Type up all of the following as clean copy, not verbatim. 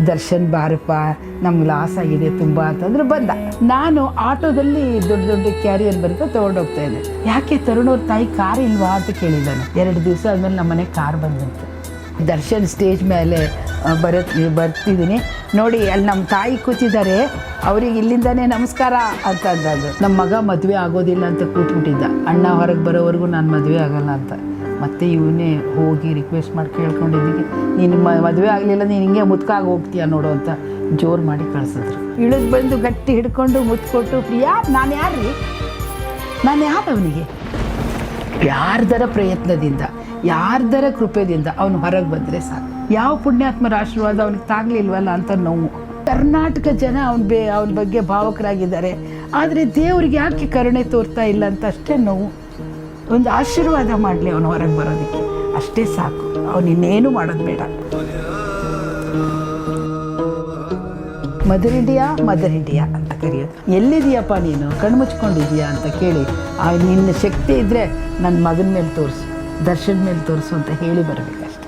ದರ್ಶನ್ ಬಾರಪ್ಪ ನಮ್ಗೆ ಲಾಸ್ ಆಗಿದೆ ತುಂಬ ಅಂತಂದ್ರೆ ಬಂದ. ನಾನು ಆಟೋದಲ್ಲಿ ದೊಡ್ಡ ದೊಡ್ಡ ಕ್ಯಾರಿಯರ್ ಬರುತ್ತೆ ತೊಗೊಂಡೋಗ್ತಾ ಇದ್ದೆ. ಯಾಕೆ ತರುಣವ್ರ ತಾಯಿ ಕಾರ್ ಇಲ್ವಾ ಅಂತ ಕೇಳಿದ್ದಾನೆ. 2 ದಿವಸ ಆದಮೇಲೆ ನಮ್ಮ ಮನೆಗೆ ಕಾರ್ ಬಂದಂತೆ. ದರ್ಶನ್ ಸ್ಟೇಜ್ ಮೇಲೆ ಬರ್ತಿದ್ದೀನಿ ನೋಡಿ, ಅಲ್ಲಿ ನಮ್ಮ ತಾಯಿ ಕೂತಿದ್ದಾರೆ, ಅವ್ರಿಗೆ ಇಲ್ಲಿಂದಾನೇ ನಮಸ್ಕಾರ ಅಂತ ಅಂದದ್ದು. ನಮ್ಮ ಮಗ ಮದುವೆ ಆಗೋದಿಲ್ಲ ಅಂತ ಕೂತ್ಬಿಟ್ಟಿದ್ದ. ಅಣ್ಣ ಹೊರಗೆ ಬರೋವರೆಗೂ ನಾನು ಮದುವೆ ಆಗಲ್ಲ ಅಂತ. ಮತ್ತು ಇವನೇ ಹೋಗಿ ರಿಕ್ವೆಸ್ಟ್ ಮಾಡಿ ಕೇಳ್ಕೊಂಡಿದ್ದಕ್ಕೆ, ನೀನು ಮದುವೆ ಆಗಲಿಲ್ಲ, ನೀನು ಹಿಂಗೆ ಮುತ್ಕಾಗಿ ಹೋಗ್ತೀಯ ನೋಡು ಅಂತ ಜೋರು ಮಾಡಿ ಕಳಿಸಿದ್ರು. ಇಳಿದು ಬಂದು ಗಟ್ಟಿ ಹಿಡ್ಕೊಂಡು ಮುತ್ಕೊಟ್ಟು, ಪ್ರಿಯಾ ನಾನು ಯಾರ್ರಿ, ನಾನು ಯಾರು ಅವನಿಗೆ? ಯಾರ್ದರ ಪ್ರಯತ್ನದಿಂದ, ಯಾರ್ದರ ಕೃಪೆಯಿಂದ ಅವನು ಹೊರಗೆ ಬಂದರೆ ಸಾಕು. ಯಾವ ಪುಣ್ಯಾತ್ಮರ ಆಶೀರ್ವಾದ ಅವನಿಗೆ ತಾಗಲಿಲ್ವಲ್ಲ ಅಂತ ನೋವು. ಕರ್ನಾಟಕ ಜನ ಅವನ ಬಗ್ಗೆ ಭಾವಕರಾಗಿದ್ದಾರೆ, ಆದರೆ ದೇವ್ರಿಗೆ ಯಾಕೆ ಕರುಣೆ ತೋರ್ತಾ ಇಲ್ಲ ಅಂತ ಅಷ್ಟೇ ನೋವು. ಒಂದು ಆಶೀರ್ವಾದ ಮಾಡಲಿ ಅವನು ಹೊರಗೆ ಬರೋದಕ್ಕೆ, ಅಷ್ಟೇ ಸಾಕು. ಅವನು ಇನ್ನೇನು ಮಾಡೋದು ಬೇಡ. ಮದರ್ ಇಂಡಿಯಾ ಅಂತ ಕರೆಯೋದು. ಎಲ್ಲಿದೆಯಪ್ಪ ನೀನು, ಕಣ್ಮುಚ್ಕೊಂಡಿದೀಯಾ ಅಂತ ಕೇಳಿ, ನಿನ್ನ ಶಕ್ತಿ ಇದ್ದರೆ ನನ್ನ ಮಗನ ಮೇಲೆ ತೋರಿಸು, ದರ್ಶನ್ ಮೇಲೆ ತೋರಿಸು ಅಂತ ಹೇಳಿ ಬರಬೇಕಷ್ಟೆ.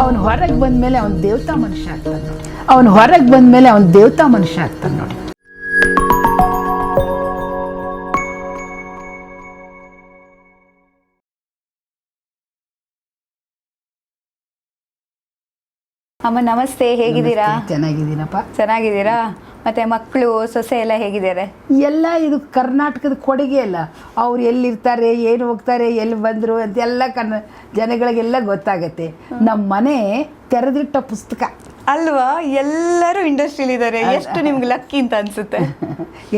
ಅವನು ಹೊರಗೆ ಬಂದಮೇಲೆ ಅವನು ದೇವತಾ ಮನುಷ್ಯ ಆಗ್ತಾನೆ ನೋಡಿ. ಅವನು ಹೊರಗೆ ಬಂದಮೇಲೆ ಅವನು ದೇವತಾ ಮನುಷ್ಯ ಆಗ್ತಾನೆ ನೋಡಿ. ಅಮ್ಮ ನಮಸ್ತೆ, ಹೇಗಿದ್ದೀರಾ? ಚೆನ್ನಾಗಿದ್ದೀನಪ್ಪ. ಚೆನ್ನಾಗಿದ್ದೀರಾ? ಮತ್ತೆ ಮಕ್ಕಳು ಸೊಸೆ ಎಲ್ಲ ಹೇಗಿದ್ದಾರೆ? ಎಲ್ಲ ಇದು ಕರ್ನಾಟಕದ ಕೊಡುಗೆ ಅಲ್ಲ. ಅವ್ರು ಎಲ್ಲಿರ್ತಾರೆ, ಏನು ಹೋಗ್ತಾರೆ, ಎಲ್ಲಿ ಬಂದರು ಅಂತೆಲ್ಲ ಜನಗಳಿಗೆಲ್ಲ ಗೊತ್ತಾಗತ್ತೆ. ನಮ್ಮ ಮನೆ ತೆರೆದಿಟ್ಟ ಪುಸ್ತಕ ಅಲ್ವಾ? ಎಲ್ಲರೂ ಇಂಡಸ್ಟ್ರಿಲಿದ್ದಾರೆ. ಎಷ್ಟು ನಿಮ್ಗೆ ಲಕ್ಕಿ ಅಂತ ಅನ್ಸುತ್ತೆ.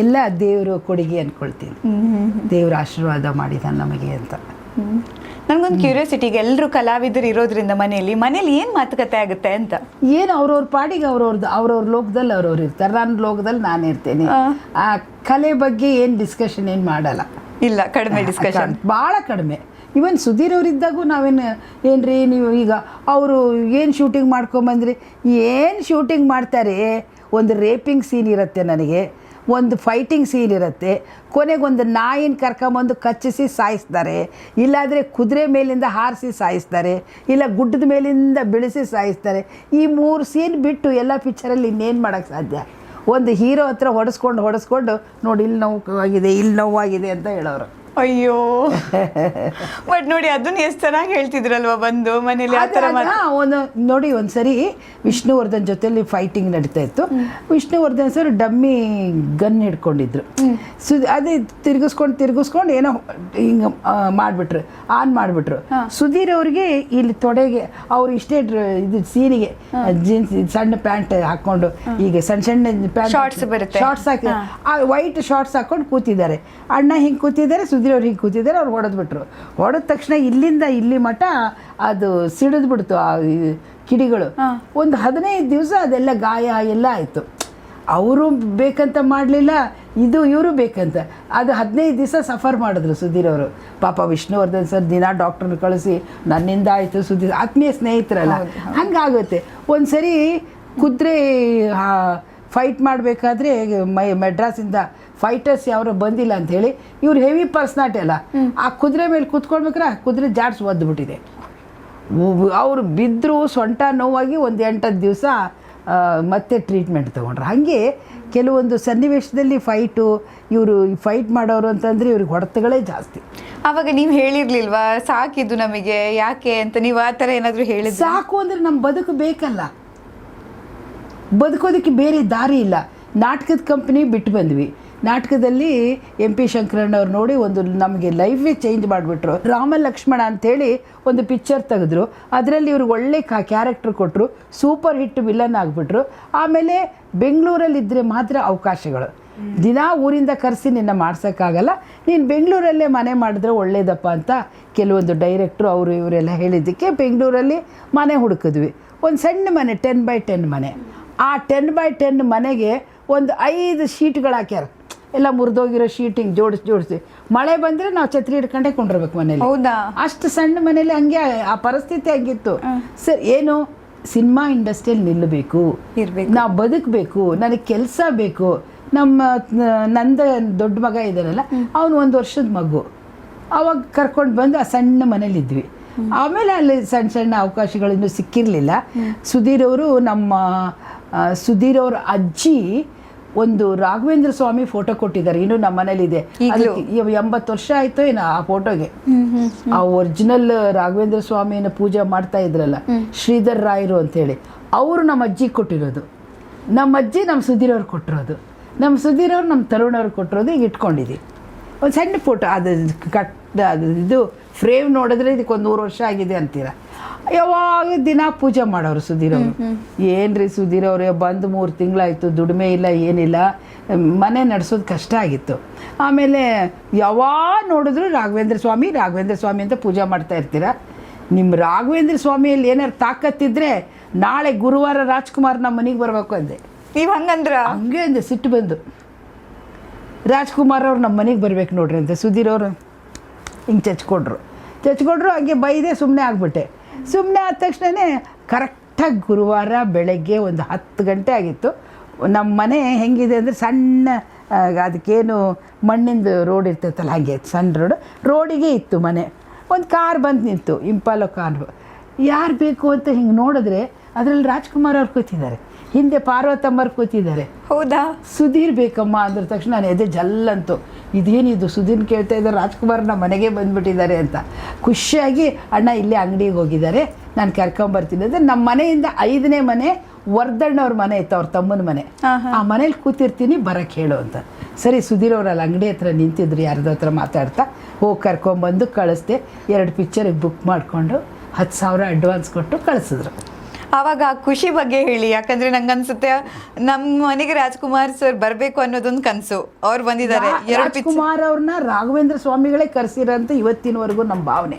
ಎಲ್ಲ ದೇವರು ಕೊಡುಗೆ ಅಂದ್ಕೊಳ್ತೀನಿ. ದೇವ್ರ ಆಶೀರ್ವಾದ ಮಾಡಿದ ನಮಗೆ ಅಂತ. ನನಗೊಂದು ಕ್ಯೂರಿಯಾಸಿಟಿಗೆ, ಎಲ್ಲರೂ ಕಲಾವಿದರು ಇರೋದ್ರಿಂದ ಮನೇಲಿ ಏನು ಮಾತುಕತೆ ಆಗುತ್ತೆ ಅಂತ. ಏನು ಅವ್ರವ್ರ ಪಾಡಿಗೆ ಅವ್ರವ್ರ ಲೋಕದಲ್ಲಿ ಅವ್ರವ್ರು ಇರ್ತಾರೆ, ನನ್ನ ಲೋಕದಲ್ಲಿ ನಾನು ಇರ್ತೇನೆ. ಆ ಕಲೆ ಬಗ್ಗೆ ಏನು ಡಿಸ್ಕಷನ್ ಏನು ಮಾಡಲ್ಲ. ಇಲ್ಲ, ಕಡಿಮೆ ಡಿಸ್ಕಷನ್, ಭಾಳ ಕಡಿಮೆ. ಇವನ್ ಸುಧೀರ್ ಅವರಿದ್ದಾಗೂ ಏನ್ರಿ ನೀವು ಈಗ ಅವರು ಏನು ಶೂಟಿಂಗ್ ಮಾಡ್ಕೊಂಬಂದ್ರಿ, ಏನು ಶೂಟಿಂಗ್ ಮಾಡ್ತಾರೆ. ಒಂದು ರೇಪಿಂಗ್ ಸೀನ್ ಇರುತ್ತೆ, ನನಗೆ ಒಂದು ಫೈಟಿಂಗ್ ಸೀನ್ ಇರುತ್ತೆ, ಕೊನೆಗೊಂದು ನಾಯಿನ ಕರ್ಕೊಂಬಂದು ಕಚ್ಚಿಸಿ ಸಾಯಿಸ್ತಾರೆ, ಇಲ್ಲಾದರೆ ಕುದುರೆ ಮೇಲಿಂದ ಹಾರಿಸಿ ಸಾಯಿಸ್ತಾರೆ, ಇಲ್ಲ ಗುಡ್ಡದ ಮೇಲಿಂದ ಬೀಳಿಸಿ ಸಾಯಿಸ್ತಾರೆ. ಈ 3 ಸೀನ್ ಬಿಟ್ಟು ಎಲ್ಲ ಪಿಕ್ಚರಲ್ಲಿ ಇನ್ನೇನು ಮಾಡೋಕ್ಕೆ ಸಾಧ್ಯ? ಒಂದು ಹೀರೋ ಹತ್ರ ಹೊಡೆಸ್ಕೊಂಡು ನೋಡಿ ಇಲ್ಲಿ ನೋವಾಗಿದೆ ಅಂತ ಹೇಳೋರು. ಅಯ್ಯೋ, ಬಟ್ ನೋಡಿ ಅದನ್ನ ಎಷ್ಟು ಚೆನ್ನಾಗಿ ಹೇಳ್ತಿದ್ರಲ್ವಾ ಬಂದು ಮನೇಲಿ. ಒಂದು ನೋಡಿ, ಒಂದ್ಸರಿ ವಿಷ್ಣುವರ್ಧನ್ ಜೊತೆಲಿ ಫೈಟಿಂಗ್ ನಡೀತಾ ಇತ್ತು. ವಿಷ್ಣುವರ್ಧನ್ ಸರ್ ಡಮ್ಮಿ ಗನ್ ಹಿಡ್ಕೊಂಡಿದ್ರು. ಅದೇ ತಿರ್ಗಿಸ್ಕೊಂಡು ಏನೋ ಹಿಂಗೆ ಆನ್ ಮಾಡಿಬಿಟ್ರು. ಸುಧೀರ್ ಅವ್ರಿಗೆ ಇಲ್ಲಿ ತೊಡೆಗೆ ಅವ್ರು ಇಷ್ಟೇ ಇದು ಸೀನಿಗೆ ಜೀನ್ಸ್ ಸಣ್ಣ ಪ್ಯಾಂಟ್ ಹಾಕ್ಕೊಂಡು, ಈಗ ಸಣ್ಣ ಪ್ಯಾಂಟ್ ಶಾರ್ಟ್ಸ್ ಹಾಕಿ ವೈಟ್ ಶಾರ್ಟ್ಸ್ ಹಾಕ್ಕೊಂಡು ಕೂತಿದ್ದಾರೆ. ಅಣ್ಣ ಹಿಂಗೆ ಕೂತಿದ್ದಾರೆ, ಸುಧೀರ್ ಅವ್ರು ಹಿಂಗೆ ಕೂತಿದ್ದಾರೆ. ಅವ್ರು ಹೊಡೆದ ತಕ್ಷಣ ಇಲ್ಲಿಂದ ಇಲ್ಲಿ ಮಠ ಅದು ಸಿಡಿದ್ಬಿಡ್ತು ಆ ಕಿಡಿಗಳು. ಒಂದು 15 ದಿವಸ ಅದೆಲ್ಲ ಗಾಯ ಎಲ್ಲ ಆಯಿತು. ಅವರು ಬೇಕಂತ ಮಾಡಲಿಲ್ಲ, ಇವರು ಬೇಕಂತ. ಅದು 15 ದಿವಸ ಸಫರ್ ಮಾಡಿದ್ರು ಸುಧೀರ್ ಅವರು. ಪಾಪ ವಿಷ್ಣುವರ್ಧನ್ ಸರ್ ದಿನ ಡಾಕ್ಟ್ರನ್ನ ಕಳಿಸಿ, ನನ್ನಿಂದ ಆಯಿತು, ಸುಧೀರ್ ಆತ್ಮೀಯ ಸ್ನೇಹಿತರಲ್ಲ, ಹಂಗಾಗುತ್ತೆ. ಒಂದು ಸರಿ ಕುದುರೆ ಫೈಟ್ ಮಾಡಬೇಕಾದ್ರೆ ಮೆಡ್ರಾಸಿಂದ ಫೈಟರ್ಸ್ ಯಾರು ಬಂದಿಲ್ಲ ಅಂಥೇಳಿ, ಇವ್ರು ಹೆವಿ ಪರ್ಸ್ನಾಲಿಟಿ ಅಲ್ಲ, ಆ ಕುದುರೆ ಮೇಲೆ ಕೂತ್ಕೊಳ್ಬೇಕಾರೆ ಆ ಕುದುರೆ ಜಾಡ್ಸ್ ಒದ್ದುಬಿಟ್ಟಿದೆ. ಅವರು ಬಿದ್ದರು, ಸೊಂಟ ನೋವಾಗಿ ಒಂದು 8-10 ದಿವಸ ಮತ್ತೆ ಟ್ರೀಟ್ಮೆಂಟ್ ತೊಗೊಂಡ್ರು. ಹಾಗೆ ಕೆಲವೊಂದು ಸನ್ನಿವೇಶದಲ್ಲಿ ಇವರು ಫೈಟ್ ಮಾಡೋರು ಅಂತಂದರೆ ಇವ್ರಿಗೆ ಹೊಡೆತಗಳೇ ಜಾಸ್ತಿ. ಆವಾಗ ನೀವು ಹೇಳಿರ್ಲಿಲ್ವಾ ಸಾಕಿದ್ದು ನಮಗೆ ಯಾಕೆ ಅಂತ? ನೀವು ಆ ಥರ ಏನಾದರೂ ಹೇಳಿದ್ರೆ? ಸಾಕು ಅಂದರೆ ನಮ್ಮ ಬದುಕು ಬೇಕಲ್ಲ, ಬದುಕೋದಕ್ಕೆ ಬೇರೆ ದಾರಿ ಇಲ್ಲ. ನಾಟಕದ ಕಂಪ್ನಿ ಬಿಟ್ಟು ಬಂದ್ವಿ. ನಾಟಕದಲ್ಲಿ MP ಶಂಕರಣ್ಣವ್ರು ನೋಡಿ ಒಂದು ನಮಗೆ ಲೈಫೇ ಚೇಂಜ್ ಮಾಡಿಬಿಟ್ರು. ರಾಮ ಲಕ್ಷ್ಮಣ ಅಂಥೇಳಿ ಒಂದು ಪಿಕ್ಚರ್ ತೆಗೆದ್ರು. ಅದರಲ್ಲಿ ಇವ್ರಿಗೆ ಒಳ್ಳೆ ಕ್ಯಾರೆಕ್ಟರ್ ಕೊಟ್ಟರು, ಸೂಪರ್ ಹಿಟ್ ವಿಲನ್ ಆಗಿಬಿಟ್ರು. ಆಮೇಲೆ ಬೆಂಗಳೂರಲ್ಲಿದ್ದರೆ ಮಾತ್ರ ಅವಕಾಶಗಳು. ದಿನ ಊರಿಂದ ಕರೆಸಿ ನಿನ್ನ ಮಾಡ್ಸೋಕ್ಕಾಗಲ್ಲ, ನೀನು ಬೆಂಗಳೂರಲ್ಲೇ ಮನೆ ಮಾಡಿದ್ರೆ ಒಳ್ಳೇದಪ್ಪ ಅಂತ ಕೆಲವೊಂದು ಡೈರೆಕ್ಟ್ರು ಇವರೆಲ್ಲ ಹೇಳಿದ್ದಕ್ಕೆ ಬೆಂಗಳೂರಲ್ಲಿ ಮನೆ ಹುಡುಕಿದ್ವಿ. ಒಂದು ಸಣ್ಣ ಮನೆ, 10x10 ಮನೆ. ಆ 10x10 ಮನೆಗೆ ಒಂದು 5 ಶೀಟ್ಗಳು ಹಾಕ್ಯಾರ. ಎಲ್ಲ ಮುರಿದೋಗಿರೋ ಶೀಟಿಂಗ್ ಜೋಡಿಸಿ ಮಳೆ ಬಂದರೆ ನಾವು ಛತ್ರಿ ಹಿಡ್ಕೊಂಡೇ ಕೊಂಡಿರ್ಬೇಕು ಮನೇಲಿ. ಹೌದಾ? ಅಷ್ಟು ಸಣ್ಣ ಮನೇಲಿ ಹಂಗೆ ಆ ಪರಿಸ್ಥಿತಿ ಆಗಿತ್ತು. ಸರ್ ಏನು ಸಿನಿಮಾ ಇಂಡಸ್ಟ್ರಿಯಲ್ಲಿ ನಿಲ್ಲಬೇಕು, ನಾವು ಬದುಕಬೇಕು, ನನಗೆ ಕೆಲಸ ಬೇಕು. ನಂದ ದೊಡ್ಡ ಮಗ ಇದ್ದಾನಲ್ಲ, ಅವನು 1 ವರ್ಷದ ಮಗು. ಅವಾಗ ಕರ್ಕೊಂಡು ಬಂದು ಆ ಸಣ್ಣ ಮನೇಲಿದ್ವಿ. ಆಮೇಲೆ ಅಲ್ಲಿ ಸಣ್ಣ ಸಣ್ಣ ಅವಕಾಶಗಳಿನ್ನೂ ಸಿಕ್ಕಿರಲಿಲ್ಲ. ಸುಧೀರ್ ಅವರು ಸುಧೀರ್ ಅವ್ರ ಅಜ್ಜಿ ಒಂದು ರಾಘವೇಂದ್ರ ಸ್ವಾಮಿ ಫೋಟೋ ಕೊಟ್ಟಿದ್ದಾರೆ, ಇನ್ನೂ ನಮ್ಮ ಮನೇಲಿದೆ. 80 ವರ್ಷ ಆಯ್ತು ಏನೋ ಆ ಫೋಟೋಗೆ. ಆ ಒರಿಜಿನಲ್ ರಾಘವೇಂದ್ರ ಸ್ವಾಮಿಯನ್ನು ಪೂಜೆ ಮಾಡ್ತಾ ಇದ್ರಲ್ಲ, ಶ್ರೀಧರ್ ರಾಯರು ಅಂತೇಳಿ, ಅವರು ನಮ್ಮ ಅಜ್ಜಿಗೆ ಕೊಟ್ಟಿರೋದು. ನಮ್ಮ ಅಜ್ಜಿ ನಮ್ಮ ಸುಧೀರ್ ಅವ್ರು ಕೊಟ್ಟಿರೋದು, ನಮ್ಮ ಸುಧೀರ್ ಅವ್ರು ನಮ್ಮ ತರುಣ್ ಅವ್ರು ಕೊಟ್ಟಿರೋದು. ಈಗ ಇಟ್ಕೊಂಡಿದ್ದೀವಿ ಒಂದು ಸಣ್ಣ ಫೋಟೋ. ಅದು ಇದು ಫ್ರೇಮ್ ನೋಡಿದ್ರೆ ಇದಕ್ಕೊಂದು 100 ವರ್ಷ ಆಗಿದೆ ಅಂತೀರ. ಯಾವಾಗ ದಿನ ಪೂಜೆ ಮಾಡೋರು ಸುಧೀರ್ ಅವರು. ಏನ್ರಿ ಸುಧೀರ್ ಅವರೇ, ಬಂದು 3 ತಿಂಗಳಾಯಿತು, ದುಡಿಮೆ ಇಲ್ಲ, ಏನಿಲ್ಲ, ಮನೆ ನಡೆಸೋದು ಕಷ್ಟ ಆಗಿತ್ತು. ಆಮೇಲೆ ಯಾವಾಗ ನೋಡಿದ್ರು ರಾಘವೇಂದ್ರ ಸ್ವಾಮಿ ಅಂತ ಪೂಜೆ ಮಾಡ್ತಾ ಇರ್ತೀರ. ನಿಮ್ಮ ರಾಘವೇಂದ್ರ ಸ್ವಾಮಿಯಲ್ಲಿ ಏನಾರು ತಾಕತ್ತಿದ್ರೆ ನಾಳೆ ಗುರುವಾರ ರಾಜ್ಕುಮಾರ್ ನಮ್ಮ ಮನೆಗೆ ಬರಬೇಕು ಅಂದೆ. ನೀವು ಹಂಗೆ ಅಂದೆ, ಸಿಟ್ಟು ಬಂದು. ರಾಜ್ಕುಮಾರ್ ಅವ್ರು ನಮ್ಮ ಮನೆಗೆ ಬರ್ಬೇಕು ನೋಡ್ರಿ ಅಂತ ಸುಧೀರ್ ಅವರು ಹಿಂಗೆ ಚಚ್ಕೊಂಡ್ರು. ಹಾಗೆ ಬೈದೆ, ಸುಮ್ಮನೆ ಆಗಿಬಿಟ್ಟೆ. ಸುಮ್ಮನೆ ಆದ ತಕ್ಷಣವೇ ಕರೆಕ್ಟಾಗಿ ಗುರುವಾರ ಬೆಳಗ್ಗೆ ಒಂದು 10 ಗಂಟೆ ಆಗಿತ್ತು. ನಮ್ಮ ಮನೆ ಹೆಂಗಿದೆ ಅಂದರೆ ಸಣ್ಣ, ಅದಕ್ಕೇನು ಮಣ್ಣಿಂದ ರೋಡ್ ಇರ್ತೈತಲ್ಲ ಹಾಗೆ ಸಣ್ಣ ರೋಡಿಗೆ ಇತ್ತು ಮನೆ. ಒಂದು ಕಾರ್ ಬಂದು ನಿಂತು, ಇಂಪಾಲೋ ಕಾರ್. ಯಾರು ಬೇಕು ಅಂತ ಹಿಂಗೆ ನೋಡಿದ್ರೆ ಅದರಲ್ಲಿ ರಾಜ್ಕುಮಾರ್ ಅವ್ರು ಕೂತಿದ್ದಾರೆ, ಹಿಂದೆ ಪಾರ್ವತಮ್ಮರು ಕೂತಿದ್ದಾರೆ. ಹೌದಾ? ಸುಧೀರ್ ಬೇಕಮ್ಮ ಅಂದ್ರ ತಕ್ಷಣ ನಾನು ಎದೆ ಜಲ್ಲಂತು. ಇದೇನಿದು, ಸುಧೀರ್ ಕೇಳ್ತಾ ಇದ್ದಾರೆ, ರಾಜ್ಕುಮಾರ್ ನಮ್ಮ ಮನೆಗೆ ಬಂದುಬಿಟ್ಟಿದ್ದಾರೆ ಅಂತ. ಖುಷಿಯಾಗಿ ಅಣ್ಣ ಇಲ್ಲೇ ಅಂಗಡಿಗೆ ಹೋಗಿದ್ದಾರೆ, ನಾನು ಕರ್ಕೊಂಬರ್ತೀನಿ ಅಂದರೆ ನಮ್ಮ ಮನೆಯಿಂದ 5ನೇ ಮನೆ ವರ್ಧಣ್ಣ ಅವ್ರ ಮನೆ ಇತ್ತು, ಅವ್ರ ತಮ್ಮನ ಮನೆ. ಆ ಮನೇಲಿ ಕೂತಿರ್ತೀನಿ, ಬರೋಕ್ಕೆ ಹೇಳು ಅಂತ. ಸರಿ, ಸುಧೀರ್ ಅವರಲ್ಲಿ ಅಂಗಡಿ ಹತ್ರ ನಿಂತಿದ್ರು, ಯಾರ್ದ ಹತ್ರ ಮಾತಾಡ್ತಾ. ಹೋಗಿ ಕರ್ಕೊಂಬಂದು ಕಳಿಸ್ದೆ. 2 ಪಿಕ್ಚರಿಗೆ ಬುಕ್ ಮಾಡಿಕೊಂಡು 10,000 ಅಡ್ವಾನ್ಸ್ ಕೊಟ್ಟು ಕಳಿಸಿದ್ರು. ಆವಾಗ ಆ ಖುಷಿ ಬಗ್ಗೆ ಹೇಳಿ, ಯಾಕಂದ್ರೆ ನಂಗೆ ಅನ್ಸುತ್ತೆ ನಮ್ಮ ಮನೆಗೆ ರಾಜ್ಕುಮಾರ್ ಸರ್ ಬರಬೇಕು ಅನ್ನೋದೊಂದು ಕನಸು. ಅವ್ರು ಬಂದಿದ್ದಾರೆ. ರಾಜ್ಕುಮಾರ್ ಅವ್ರನ್ನ ರಾಘವೇಂದ್ರ ಸ್ವಾಮಿಗಳೇ ಕರೆಸಿರಂತ ಇವತ್ತಿನವರೆಗೂ ನಮ್ಮ ಭಾವನೆ.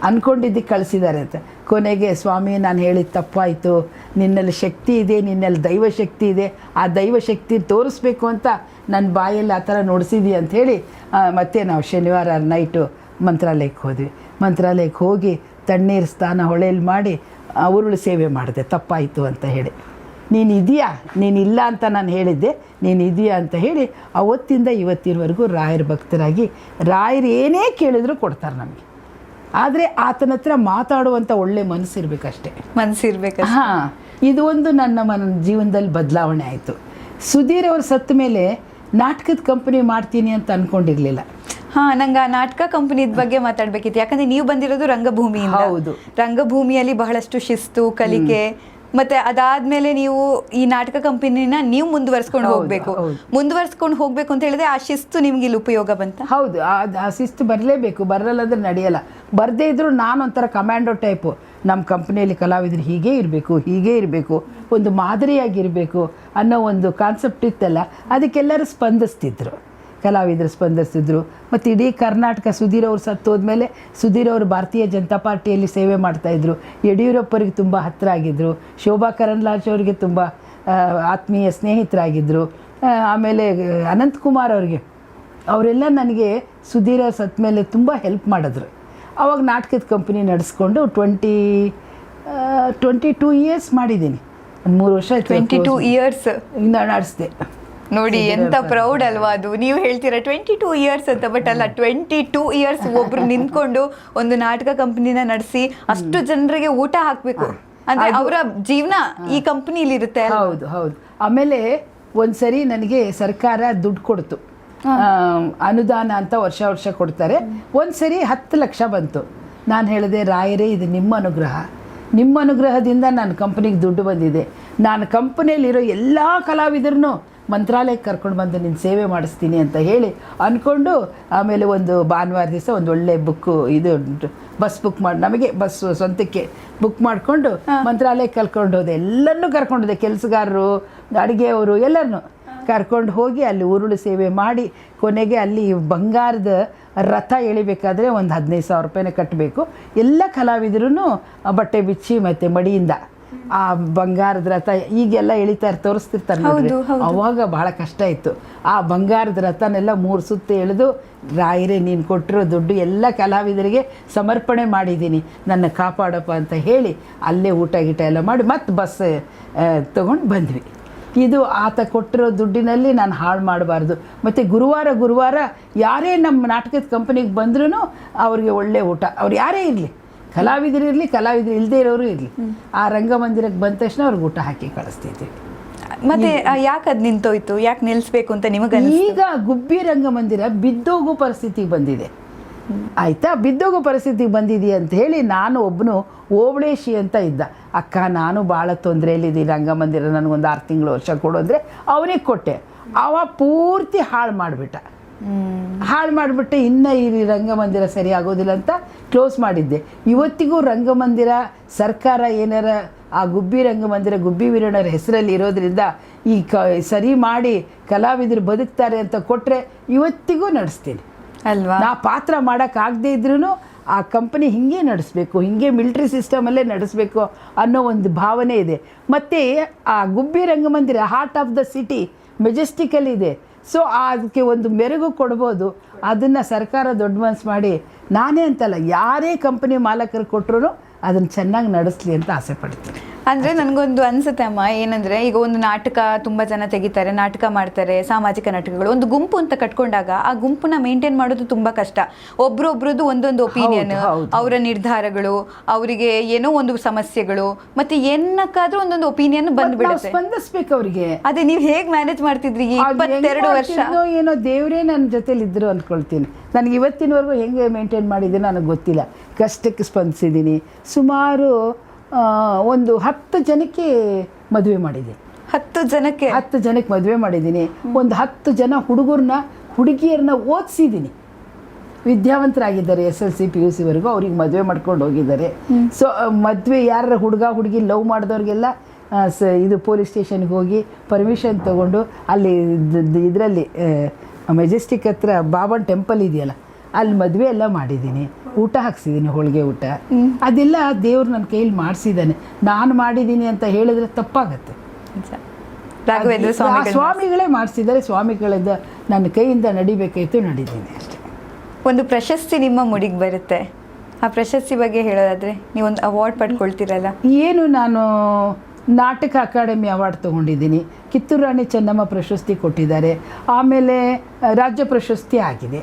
ಅಂದ್ಕೊಂಡಿದ್ದಕ್ಕೆ ಕಳಿಸಿದ್ದಾರೆ ಅಂತ. ಕೊನೆಗೆ ಸ್ವಾಮಿ, ನಾನು ಹೇಳಿದ ತಪ್ಪಾಯಿತು, ನಿನ್ನಲ್ಲಿ ಶಕ್ತಿ ಇದೆ, ನಿನ್ನಲ್ಲಿ ದೈವ ಶಕ್ತಿ ಇದೆ, ಆ ದೈವ ಶಕ್ತಿ ತೋರಿಸ್ಬೇಕು ಅಂತ ನನ್ನ ಬಾಯಲ್ಲಿ ಆ ಥರ ನುಡಿಸಿದಿ ಅಂಥೇಳಿ ಮತ್ತೆ ನಾವು ಶನಿವಾರ ನೈಟು ಮಂತ್ರಾಲಯಕ್ಕೆ ಹೋದ್ವಿ. ಮಂತ್ರಾಲಯಕ್ಕೆ ಹೋಗಿ ತಣ್ಣೀರು ಸ್ನಾನ ಹೊಳೆಯಲ್ಲಿ ಮಾಡಿ ಉರುಳು ಸೇವೆ ಮಾಡಿದೆ, ತಪ್ಪಾಯಿತು ಅಂತ ಹೇಳಿ. ನೀನಿಲ್ಲ ಅಂತ ನಾನು ಹೇಳಿದ್ದೆ, ನೀನು ಇದೆಯಾ ಅಂತ ಹೇಳಿ ಅವತ್ತಿಂದ ಇವತ್ತಿನವರೆಗೂ ರಾಯರ ಭಕ್ತರಾಗಿ, ರಾಯರು ಏನೇ ಕೇಳಿದ್ರು ಕೊಡ್ತಾರೆ ನಮಗೆ. ಆದರೆ ಆತನ ಹತ್ರ ಮಾತಾಡುವಂಥ ಒಳ್ಳೆ ಮನಸ್ಸಿರ್ಬೇಕಷ್ಟೇ. ಹಾಂ, ಇದು ಒಂದು ನನ್ನ ಜೀವನದಲ್ಲಿ ಬದಲಾವಣೆ ಆಯಿತು. ಸುಧೀರ್ ಅವ್ರು ಸತ್ತ ಮೇಲೆ ನಾಟಕದ ಕಂಪನಿ ಮಾಡ್ತೀನಿ ಅಂತ ಅಂದ್ಕೊಂಡಿರಲಿಲ್ಲ. ನಂಗೆ ಆ ನಾಟಕ ಕಂಪನಿದ ಬಗ್ಗೆ ಮಾತಾಡ್ಬೇಕಿತ್ತು. ಯಾಕಂದ್ರೆ ನೀವು ಬಂದಿರೋದು ರಂಗಭೂಮಿಯಿಂದ. ಹೌದು. ರಂಗಭೂಮಿಯಲ್ಲಿ ಬಹಳಷ್ಟು ಶಿಸ್ತು, ಕಲಿಕೆ, ಮತ್ತೆ ಅದಾದ್ಮೇಲೆ ನೀವು ಈ ನಾಟಕ ಕಂಪನಿನ ನೀವು ಮುಂದುವರ್ಸ್ಕೊಂಡು ಹೋಗ್ಬೇಕು ಅಂತ ಹೇಳಿದ್ರೆ ಆ ಶಿಸ್ತು ನಿಮ್ಗೆ ಇಲ್ಲಿ ಉಪಯೋಗ ಬಂತ? ಹೌದು, ಆ ಶಿಸ್ತು ಬರಲೇಬೇಕು. ಬರಲ್ಲ ಅಂದ್ರೆ ನಡೆಯಲ್ಲ. ಬರದೇ ಇದ್ರು ನಾನೊಂಥರ ಕಮಾಂಡೋ ಟೈಪು. ನಮ್ಮ ಕಂಪ್ನಿಯಲ್ಲಿ ಕಲಾವಿದರು ಹೀಗೇ ಇರಬೇಕು, ಒಂದು ಮಾದರಿಯಾಗಿರಬೇಕು ಅನ್ನೋ ಒಂದು ಕಾನ್ಸೆಪ್ಟ್ ಇತ್ತಲ್ಲ, ಅದಕ್ಕೆಲ್ಲರೂ ಕಲಾವಿದರು ಸ್ಪಂದಿಸ್ತಿದ್ರು. ಮತ್ತು ಇಡೀ ಕರ್ನಾಟಕ ಸುಧೀರ್ ಅವರು ಸತ್ತೋದ್ಮೇಲೆ ಸುಧೀರ್ ಅವರು ಭಾರತೀಯ ಜನತಾ ಪಾರ್ಟಿಯಲ್ಲಿ ಸೇವೆ ಮಾಡ್ತಾಯಿದ್ರು. ಯಡಿಯೂರಪ್ಪರಿಗೆ ತುಂಬ ಹತ್ತಿರ ಆಗಿದ್ದರು. ಶೋಭಾ ಕರಂದ್ಲಾಜೆ ಅವರಿಗೆ ತುಂಬ ಆತ್ಮೀಯ ಸ್ನೇಹಿತರಾಗಿದ್ದರು. ಆಮೇಲೆ ಅನಂತಕುಮಾರ್ ಅವರೆಲ್ಲ ನನಗೆ ಸುಧೀರ್ ಅವ್ರು ಸತ್ತ ಮೇಲೆ ತುಂಬ ಹೆಲ್ಪ್ ಮಾಡಿದ್ರು. ಆವಾಗ ನಾಟಕದ ಕಂಪ್ನಿ ನಡೆಸ್ಕೊಂಡು 22 ಇಯರ್ಸ್ ಮಾಡಿದ್ದೀನಿ. ಒಂದು 3 ವರ್ಷ 22 ಇಯರ್ಸ್ ನಡೆಸಿದೆ. ನೋಡಿ ಎಂತ ಪ್ರೌಡ್ ಅಲ್ವಾ ಅದು. ನೀವು ಹೇಳ್ತೀರಾ 22 ಇಯರ್ಸ್ ಅಂತ, ಬಟ್ ಅಲ್ಲ, 22 ಇಯರ್ಸ್ ಒಬ್ರು ನಿಂತ್ಕೊಂಡು ಒಂದು ನಾಟಕ ಕಂಪನಿನ ನಡೆಸಿ ಅಷ್ಟು ಜನರಿಗೆ ಊಟ ಹಾಕ್ಬೇಕು ಅಂದ್ರೆ ಅವರ ಜೀವನ ಈ ಕಂಪನಿಲಿ ಇರುತ್ತೆ. ಹೌದು. ಆಮೇಲೆ ಒಂದ್ಸರಿ ನನಗೆ ಸರ್ಕಾರ ದುಡ್ಡು ಕೊಡ್ತು, ಅನುದಾನ ಅಂತ ವರ್ಷ ಕೊಡ್ತಾರೆ. ಒಂದ್ಸರಿ 10 ಲಕ್ಷ ಬಂತು. ನಾನು ಹೇಳಿದೆ, ರಾಯರೇ, ಇದು ನಿಮ್ಮ ಅನುಗ್ರಹದಿಂದ ನನ್ನ ಕಂಪ್ನಿಗೆ ದುಡ್ಡು ಬಂದಿದೆ. ನಾನು ಕಂಪನಿಯಲ್ಲಿರೋ ಎಲ್ಲ ಕಲಾವಿದರನ್ನು ಮಂತ್ರಾಲಯಕ್ಕೆ ಕರ್ಕೊಂಡು ಬಂದು ನಿನ್ನ ಸೇವೆ ಮಾಡಿಸ್ತೀನಿ ಅಂತ ಹೇಳಿ ಅಂದ್ಕೊಂಡು, ಆಮೇಲೆ ಒಂದು ಭಾನುವಾರ ದಿವಸ ಒಂದು ಒಳ್ಳೆ ಬಸ್ ಬುಕ್ ಮಾಡಿ, ನಮಗೆ ಬಸ್ ಸ್ವಂತಕ್ಕೆ ಬುಕ್ ಮಾಡಿಕೊಂಡು ಮಂತ್ರಾಲಯಕ್ಕೆ ಕರ್ಕೊಂಡು ಹೋದೆ. ಎಲ್ಲರನ್ನೂ ಕರ್ಕೊಂಡು ಹೋದೆ, ಕೆಲಸಗಾರರು, ಅಡುಗೆಯವರು ಎಲ್ಲರನ್ನೂ ಕರ್ಕೊಂಡು ಹೋಗಿ ಅಲ್ಲಿ ಉರುಳು ಸೇವೆ ಮಾಡಿ, ಕೊನೆಗೆ ಅಲ್ಲಿ ಬಂಗಾರದ ರಥ ಎಳಿಬೇಕಾದ್ರೆ ಒಂದು 15,000 ರೂಪಾಯಿನ ಕಟ್ಟಬೇಕು. ಎಲ್ಲ ಕಲಾವಿದರು ಬಟ್ಟೆ ಬಿಚ್ಚಿ ಮತ್ತು ಮಡಿಯಿಂದ ಆ ಬಂಗಾರದ ರಥ ಈಗೆಲ್ಲ ಎಳಿತಾರೆ, ತೋರಿಸ್ತಿರ್ತಾರೆ ನೋಡಿ. ಅವಾಗ ಬಹಳ ಕಷ್ಟ ಇತ್ತು. ಆ ಬಂಗಾರದ ರಥನೆಲ್ಲ 3 ಸುತ್ತು ಎಳೆದು, ರಾಯರೇ, ನೀನು ಕೊಟ್ಟಿರೋ ದುಡ್ಡು ಎಲ್ಲ ಕಲಾವಿದರಿಗೆ ಸಮರ್ಪಣೆ ಮಾಡಿದ್ದೀನಿ, ನನ್ನ ಕಾಪಾಡಪ್ಪ ಅಂತ ಹೇಳಿ ಅಲ್ಲೇ ಊಟ ಗೀಟ ಎಲ್ಲ ಮಾಡಿ ಮತ್ತೆ ಬಸ್ ತೊಗೊಂಡು ಬಂದ್ವಿ. ಇದು ಆತ ಕೊಟ್ಟಿರೋ ದುಡ್ಡಿನಲ್ಲಿ ನಾನು ಹಾಳು ಮಾಡಬಾರ್ದು. ಮತ್ತು ಗುರುವಾರ ಯಾರೇ ನಮ್ಮ ನಾಟಕದ ಕಂಪನಿಗೆ ಬಂದ್ರೂ ಅವ್ರಿಗೆ ಒಳ್ಳೆ ಊಟ, ಅವ್ರು ಯಾರೇ ಇರಲಿ, ಕಲಾವಿದರು ಇರಲಿ, ಕಲಾವಿದರು ಇಲ್ಲದೆ ಇರೋರು ಇರಲಿ, ಆ ರಂಗಮಂದಿರಕ್ಕೆ ಬಂದ ತಕ್ಷಣ ಅವ್ರಿಗೆ ಊಟ ಹಾಕಿ ಕಳಿಸ್ತಿದ್ವಿ. ಮತ್ತೆ ಯಾಕೆ ಅದು ನಿಂತೋಯ್ತು, ಯಾಕೆ ನಿಲ್ಲಿಸ್ಬೇಕು ಅಂತ ನಿಮಗೆ? ಈಗ ಗುಬ್ಬಿ ರಂಗಮಂದಿರ ಬಿದ್ದೋಗೋ ಪರಿಸ್ಥಿತಿಗೆ ಬಂದಿದೆ. ಆಯಿತಾ, ಬಿದ್ದೋಗೋ ಪರಿಸ್ಥಿತಿಗೆ ಬಂದಿದೆಯಾ ಅಂತ ಹೇಳಿ ನಾನು ಒಬ್ಬನು ಓಬಳೇಶಿ ಅಂತ ಇದ್ದ, ಅಕ್ಕ ನಾನು ಭಾಳ ತೊಂದರೆಯಲ್ಲಿದ್ದೀನಿ, ರಂಗಮಂದಿರ ನನಗೊಂದು 6 ತಿಂಗಳು ವರ್ಷ ಕೊಡು ಅಂದರೆ ಅವನಿಗೆ ಕೊಟ್ಟೆ. ಅವ ಪೂರ್ತಿ ಹಾಳು ಮಾಡಿಬಿಟ್ಟೆ. ಇನ್ನು ಈ ರಂಗಮಂದಿರ ಸರಿ ಆಗೋದಿಲ್ಲ ಅಂತ ಕ್ಲೋಸ್ ಮಾಡಿದ್ದೆ. ಇವತ್ತಿಗೂ ರಂಗಮಂದಿರ ಸರ್ಕಾರ ಏನಾರ ಆ ಗುಬ್ಬಿ ರಂಗಮಂದಿರ ಗುಬ್ಬಿ ವೀರಣ್ಣರ ಹೆಸರಲ್ಲಿ ಇರೋದ್ರಿಂದ ಈ ಸರಿ ಮಾಡಿ ಕಲಾವಿದರು ಬದುಕ್ತಾರೆ ಅಂತ ಕೊಟ್ಟರೆ ಇವತ್ತಿಗೂ ನಡೆಸ್ತೀನಿ ಅಲ್ವಾ. ನಾ ಪಾತ್ರ ಮಾಡೋಕ್ಕಾಗದೇ ಇದ್ರೂ ಆ ಕಂಪನಿ ಹಿಂಗೆ ನಡೆಸಬೇಕು, ಹಿಂಗೆ ಮಿಲ್ಟ್ರಿ ಸಿಸ್ಟಮಲ್ಲೇ ನಡೆಸಬೇಕು ಅನ್ನೋ ಒಂದು ಭಾವನೆ ಇದೆ. ಮತ್ತು ಆ Gubbi Rangamandira heart of the city ಮೆಜೆಸ್ಟಿಕಲ್ಲಿದೆ. ಸೊ ಅದಕ್ಕೆ ಒಂದು ಮೆರುಗು ಕೊಡ್ಬೋದು. ಅದನ್ನು ಸರ್ಕಾರ ದೊಡ್ಡ ಮನಸ್ಸು ಮಾಡಿ, ನಾನೇ ಅಂತಲ್ಲ ಯಾರೇ ಕಂಪನಿ ಮಾಲಕರು ಕೊಟ್ಟರು ಅದನ್ನು ಚೆನ್ನಾಗಿ ನಡೆಸಲಿ ಅಂತ ಆಸೆ ಪಡ್ತೀನಿ. ಅಂದರೆ ನನಗೊಂದು ಅನಿಸುತ್ತೆ ಅಮ್ಮ, ಏನಂದರೆ ಈಗ ಒಂದು ನಾಟಕ ತುಂಬ ಜನ ತೆಗಿತಾರೆ, ನಾಟಕ ಮಾಡ್ತಾರೆ, ಸಾಮಾಜಿಕ ನಾಟಕಗಳು, ಒಂದು ಗುಂಪು ಅಂತ ಕಟ್ಕೊಂಡಾಗ ಆ ಗುಂಪನ್ನ ಮೇಂಟೈನ್ ಮಾಡೋದು ತುಂಬ ಕಷ್ಟ. ಒಬ್ರೊಬ್ರದ್ದು ಒಂದೊಂದು ಒಪಿನಿಯನ್, ಅವರ ನಿರ್ಧಾರಗಳು, ಅವರಿಗೆ ಏನೋ ಒಂದು ಸಮಸ್ಯೆಗಳು, ಮತ್ತೆ ಏನಕ್ಕಾದ್ರೂ ಒಂದೊಂದು ಒಪಿನಿಯನ್ ಬಂದ್ಬಿಡುತ್ತೆ. ಸ್ಪಂದಿಸ್ಬೇಕು ಅವರಿಗೆ. ಅದೇ ನೀವು ಹೇಗೆ ಮ್ಯಾನೇಜ್ ಮಾಡ್ತಿದ್ರಿ 22 ವರ್ಷ? ಏನೋ ದೇವರೇ ನನ್ನ ಜೊತೆಲಿ ಇದ್ರು ಅಂದ್ಕೊಳ್ತೀನಿ. ನನಗೆ ಇವತ್ತಿನವರೆಗೂ ಹೆಂಗೆ ಮೇಂಟೈನ್ ಮಾಡಿದ್ದೀನಿ ನನಗೆ ಗೊತ್ತಿಲ್ಲ. ಕಷ್ಟಕ್ಕೆ ಸ್ಪಂದಿಸಿದ್ದೀನಿ. ಸುಮಾರು ಒಂದು 10 ಜನಕ್ಕೆ ಮದುವೆ ಮಾಡಿದ್ದೀನಿ. 10 ಜನಕ್ಕೆ ಮದುವೆ ಮಾಡಿದ್ದೀನಿ. ಒಂದು 10 ಜನ ಹುಡುಗಿಯರನ್ನ ಓದಿಸಿದ್ದೀನಿ. ವಿದ್ಯಾವಂತರಾಗಿದ್ದಾರೆ, SLC PUC ವರೆಗೂ ಅವ್ರಿಗೆ ಮದುವೆ ಮಾಡ್ಕೊಂಡು ಹೋಗಿದ್ದಾರೆ. ಸೊ ಮದುವೆ ಯಾರ ಹುಡುಗಿ ಲವ್ ಮಾಡಿದವ್ರಿಗೆಲ್ಲ ಇದು ಪೊಲೀಸ್ ಸ್ಟೇಷನ್ಗೆ ಹೋಗಿ ಪರ್ಮಿಷನ್ ತೊಗೊಂಡು ಅಲ್ಲಿ ಇದರಲ್ಲಿ ಮೆಜೆಸ್ಟಿಕ್ ಹತ್ರ ಬಾಬನ್ ಟೆಂಪಲ್ ಇದೆಯಲ್ಲ, ಅಲ್ಲಿ ಮದುವೆ ಎಲ್ಲ ಮಾಡಿದ್ದೀನಿ. ಊಟ ಹಾಕ್ಸಿದ್ದೀನಿ, ಹೋಳಿಗೆ ಊಟ. ಅದೆಲ್ಲ ದೇವ್ರು ನನ್ನ ಕೈಯಲ್ಲಿ ಮಾಡಿಸಿದ್ದಾನೆ. ನಾನು ಮಾಡಿದ್ದೀನಿ ಅಂತ ಹೇಳಿದ್ರೆ ತಪ್ಪಾಗತ್ತೆ. ಸ್ವಾಮಿಗಳೇ ಮಾಡಿಸಿದ್ದಾರೆ. ಸ್ವಾಮಿಗಳಿಂದ ನನ್ನ ಕೈಯಿಂದ ನಡಿಬೇಕಾಯ್ತು, ನಡೀತೀನಿ ಅಷ್ಟೇ. ಒಂದು ಪ್ರಶಸ್ತಿ ನಿಮ್ಮ ಮುಡಿಗೆ ಬರುತ್ತೆ, ಆ ಪ್ರಶಸ್ತಿ ಬಗ್ಗೆ ಹೇಳೋದಾದ್ರೆ ನೀವೊಂದು ಅವಾರ್ಡ್ ಪಡ್ಕೊಳ್ತೀರಲ್ಲ? ಏನು, ನಾನು ನಾಟಕ ಅಕಾಡೆಮಿ ಅವಾರ್ಡ್ ತೊಗೊಂಡಿದ್ದೀನಿ. ಕಿತ್ತೂರು ರಾಣಿ ಚೆನ್ನಮ್ಮ ಪ್ರಶಸ್ತಿ ಕೊಟ್ಟಿದ್ದಾರೆ. ಆಮೇಲೆ ರಾಜ್ಯ ಪ್ರಶಸ್ತಿ ಆಗಿದೆ.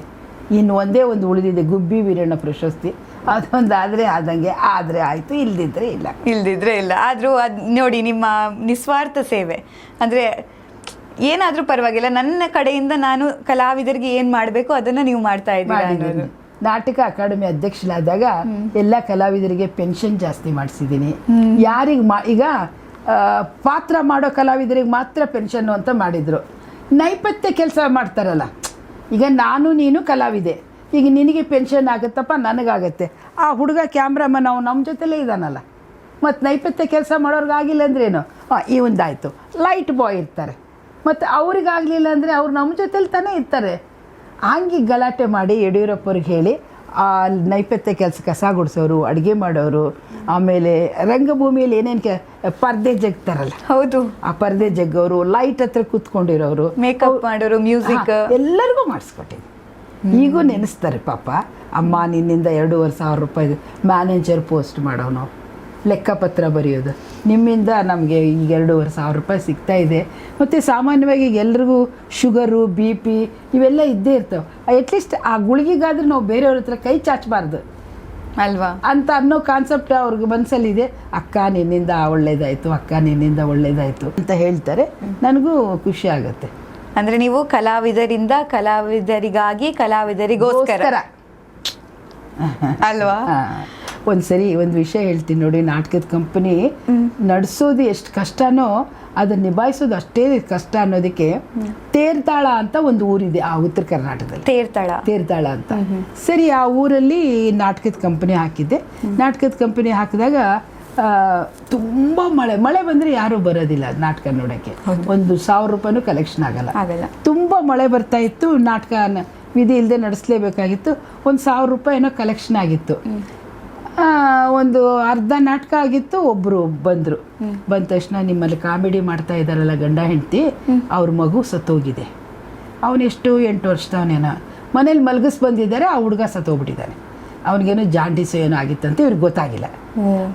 ಇನ್ನು ಒಂದೇ ಒಂದು ಉಳಿದಿದೆ, ಗುಬ್ಬಿ ವೀರಣ್ಣ ಪ್ರಶಸ್ತಿ. ಅದೊಂದು ಆದಂಗೆ ಆದರೆ ಆಯಿತು, ಇಲ್ದಿದ್ರೆ ಇಲ್ಲ. ಆದರೂ ಅದು ನೋಡಿ, ನಿಮ್ಮ ನಿಸ್ವಾರ್ಥ ಸೇವೆ ಅಂದರೆ ಏನಾದರೂ ಪರವಾಗಿಲ್ಲ, ನನ್ನ ಕಡೆಯಿಂದ ನಾನು ಕಲಾವಿದರಿಗೆ ಏನು ಮಾಡಬೇಕು ಅದನ್ನು ನೀವು ಮಾಡ್ತಾ ಇದ್ದೀರಿ. ನಾಟಕ ಅಕಾಡೆಮಿ ಅಧ್ಯಕ್ಷರಾದಾಗ ಎಲ್ಲ ಕಲಾವಿದರಿಗೆ ಪೆನ್ಷನ್ ಜಾಸ್ತಿ ಮಾಡಿಸಿದ್ದೀನಿ. ಯಾರಿಗೆ ಈಗ ಪಾತ್ರ ಮಾಡೋ ಕಲಾವಿದರಿಗೆ ಮಾತ್ರ ಪೆನ್ಷನ್ನು ಅಂತ ಮಾಡಿದರು. ನೈಪಥ್ಯ ಕೆಲಸ ಮಾಡ್ತಾರಲ್ಲ, ಈಗ ನೀನು ಕಲಾವಿದೆ, ಈಗ ನಿನಗೆ ಪೆನ್ಷನ್ ಆಗುತ್ತಪ್ಪ, ನನಗಾಗತ್ತೆ. ಆ ಹುಡುಗ ಕ್ಯಾಮ್ರಾಮನ್ ಅವ್ನು ನಮ್ಮ ಜೊತೆಲೇ ಇದ್ದಾನಲ್ಲ, ಮತ್ತು ನೈಪಥ್ಯ ಕೆಲಸ ಮಾಡೋರ್ಗಾಗಿಲ್ಲ ಅಂದ್ರೇನು, ಇವಂದಾಯಿತು. ಲೈಟ್ ಬಾಯ್ ಇರ್ತಾರೆ, ಮತ್ತು ಅವ್ರಿಗಾಗಲಿಲ್ಲ ಅಂದರೆ ಅವ್ರು ನಮ್ಮ ಜೊತೆಲಿ ತಾನೇ ಇರ್ತಾರೆ. ಹಂಗೆ ಗಲಾಟೆ ಮಾಡಿ ಯಡಿಯೂರಪ್ಪವ್ರಿಗೆ ಹೇಳಿ ಆ ನೈಪಥ್ಯ ಕೆಲಸ, ಕಸ ಗುಡಿಸೋರು, ಅಡುಗೆ ಮಾಡೋರು, ಆಮೇಲೆ ರಂಗಭೂಮಿಯಲ್ಲಿ ಏನೇನು ಪರ್ದೆ ಜಗ್ತಾರಲ್ಲ, ಹೌದು, ಆ ಪರ್ದೆ ಜಗ್ಗೋರು, ಲೈಟ್ ಹತ್ರ ಕೂತ್ಕೊಂಡಿರೋರು, ಮೇಕಪ್ ಮಾಡೋರು, ಮ್ಯೂಸಿಕ್, ಎಲ್ಲರಿಗೂ ಮಾಡಿಸ್ಕೊಟ್ಟಿದ್ದೆ. ಈಗೂ ನೆನೆಸ್ತಾರೆ ಪಾಪ. ಅಮ್ಮ ನಿನ್ನಿಂದ 2,500 ರೂಪಾಯಿ ಮ್ಯಾನೇಜರ್ ಪೋಸ್ಟ್ ಮಾಡೋನು, ಲೆಕ್ಕಪತ್ರ ಬರೆಯೋದು, ನಿಮ್ಮಿಂದ ನಮಗೆ ಈಗ 2,500 ರೂಪಾಯಿ ಸಿಗ್ತಾ ಇದೆ. ಮತ್ತು ಸಾಮಾನ್ಯವಾಗಿ ಎಲ್ರಿಗೂ ಶುಗರು, BP ಇವೆಲ್ಲ ಇದ್ದೇ ಇರ್ತವೆ. ಅಟ್ಲೀಸ್ಟ್ ಆ ಗುಳಿಗೆಗಾದ್ರೂ ನಾವು ಬೇರೆಯವ್ರ ಹತ್ರ ಕೈ ಚಾಚಬಾರ್ದು ಅಲ್ವಾ ಅಂತ ಅನ್ನೋ ಕಾನ್ಸೆಪ್ಟ್ ಅವ್ರಿಗೆ ಮನಸ್ಸಲ್ಲಿದೆ. ಅಕ್ಕ ನಿನ್ನಿಂದ ಒಳ್ಳೇದಾಯಿತು ಅಂತ ಹೇಳ್ತಾರೆ. ನನಗೂ ಖುಷಿ ಆಗುತ್ತೆ. ಅಂದರೆ ನೀವು ಕಲಾವಿದರಿಂದ ಕಲಾವಿದರಿಗಾಗಿ ಕಲಾವಿದರಿಗೋಸ್ಕರ ಅಲ್ವಾ? ಒಂದು ಸರಿ ಒಂದು ವಿಷಯ ಹೇಳ್ತೀನಿ ನೋಡಿ. ನಾಟಕದ ಕಂಪನಿ ನಡೆಸೋದು ಎಷ್ಟು ಕಷ್ಟನೋ ಅದನ್ನು ನಿಭಾಯಿಸೋದು ಅಷ್ಟೇ ಕಷ್ಟ ಅನ್ನೋದಕ್ಕೆ ತೇರ್ತಾಳ ಅಂತ ಒಂದು ಊರಿದೆ ಆ ಉತ್ತರ ಕರ್ನಾಟಕದಲ್ಲಿ. ತೇರ್ತಾಳ ಅಂತ. ಸರಿ, ಆ ಊರಲ್ಲಿ ನಾಟಕದ ಕಂಪನಿ ಹಾಕಿದ್ದೆ. ನಾಟಕದ ಕಂಪನಿ ಹಾಕಿದಾಗ ತುಂಬ ಮಳೆ ಬಂದರೆ ಯಾರೂ ಬರೋದಿಲ್ಲ ನಾಟಕ ನೋಡೋಕ್ಕೆ. 1,000 ರೂಪಾಯಿನೂ ಕಲೆಕ್ಷನ್ ಆಗಲ್ಲ. ತುಂಬ ಮಳೆ ಬರ್ತಾ ಇತ್ತು. ನಾಟಕ ವಿಧಿ ಇಲ್ಲದೆ ನಡೆಸಲೇಬೇಕಾಗಿತ್ತು. 1,000 ರೂಪಾಯಿನೋ ಕಲೆಕ್ಷನ್ ಆಗಿತ್ತು. ಒಂದು ಅರ್ಧ ನಾಟಕ ಆಗಿತ್ತು. ಒಬ್ಬರು ಬಂದ ತಕ್ಷಣ, ನಿಮ್ಮಲ್ಲಿ ಕಾಮಿಡಿ ಮಾಡ್ತಾ ಇದ್ದಾರಲ್ಲ ಗಂಡ ಹೆಂಡತಿ, ಅವ್ರ ಮಗು ಸತ್ತೋಗಿದೆ. ಅವನೆಷ್ಟು 8 ವರ್ಷದವನೇನೋ, ಮನೇಲಿ ಮಲಗಿಸ್ ಬಂದಿದ್ದಾರೆ. ಆ ಹುಡುಗ ಸತ್ತೋಗ್ಬಿಟ್ಟಿದ್ದಾನೆ. ಅವನಿಗೇನೋ ಜಾಂಡೀಸು ಏನೋ ಆಗಿತ್ತಂತೆ, ಇವ್ರಿಗೆ ಗೊತ್ತಾಗಿಲ್ಲ.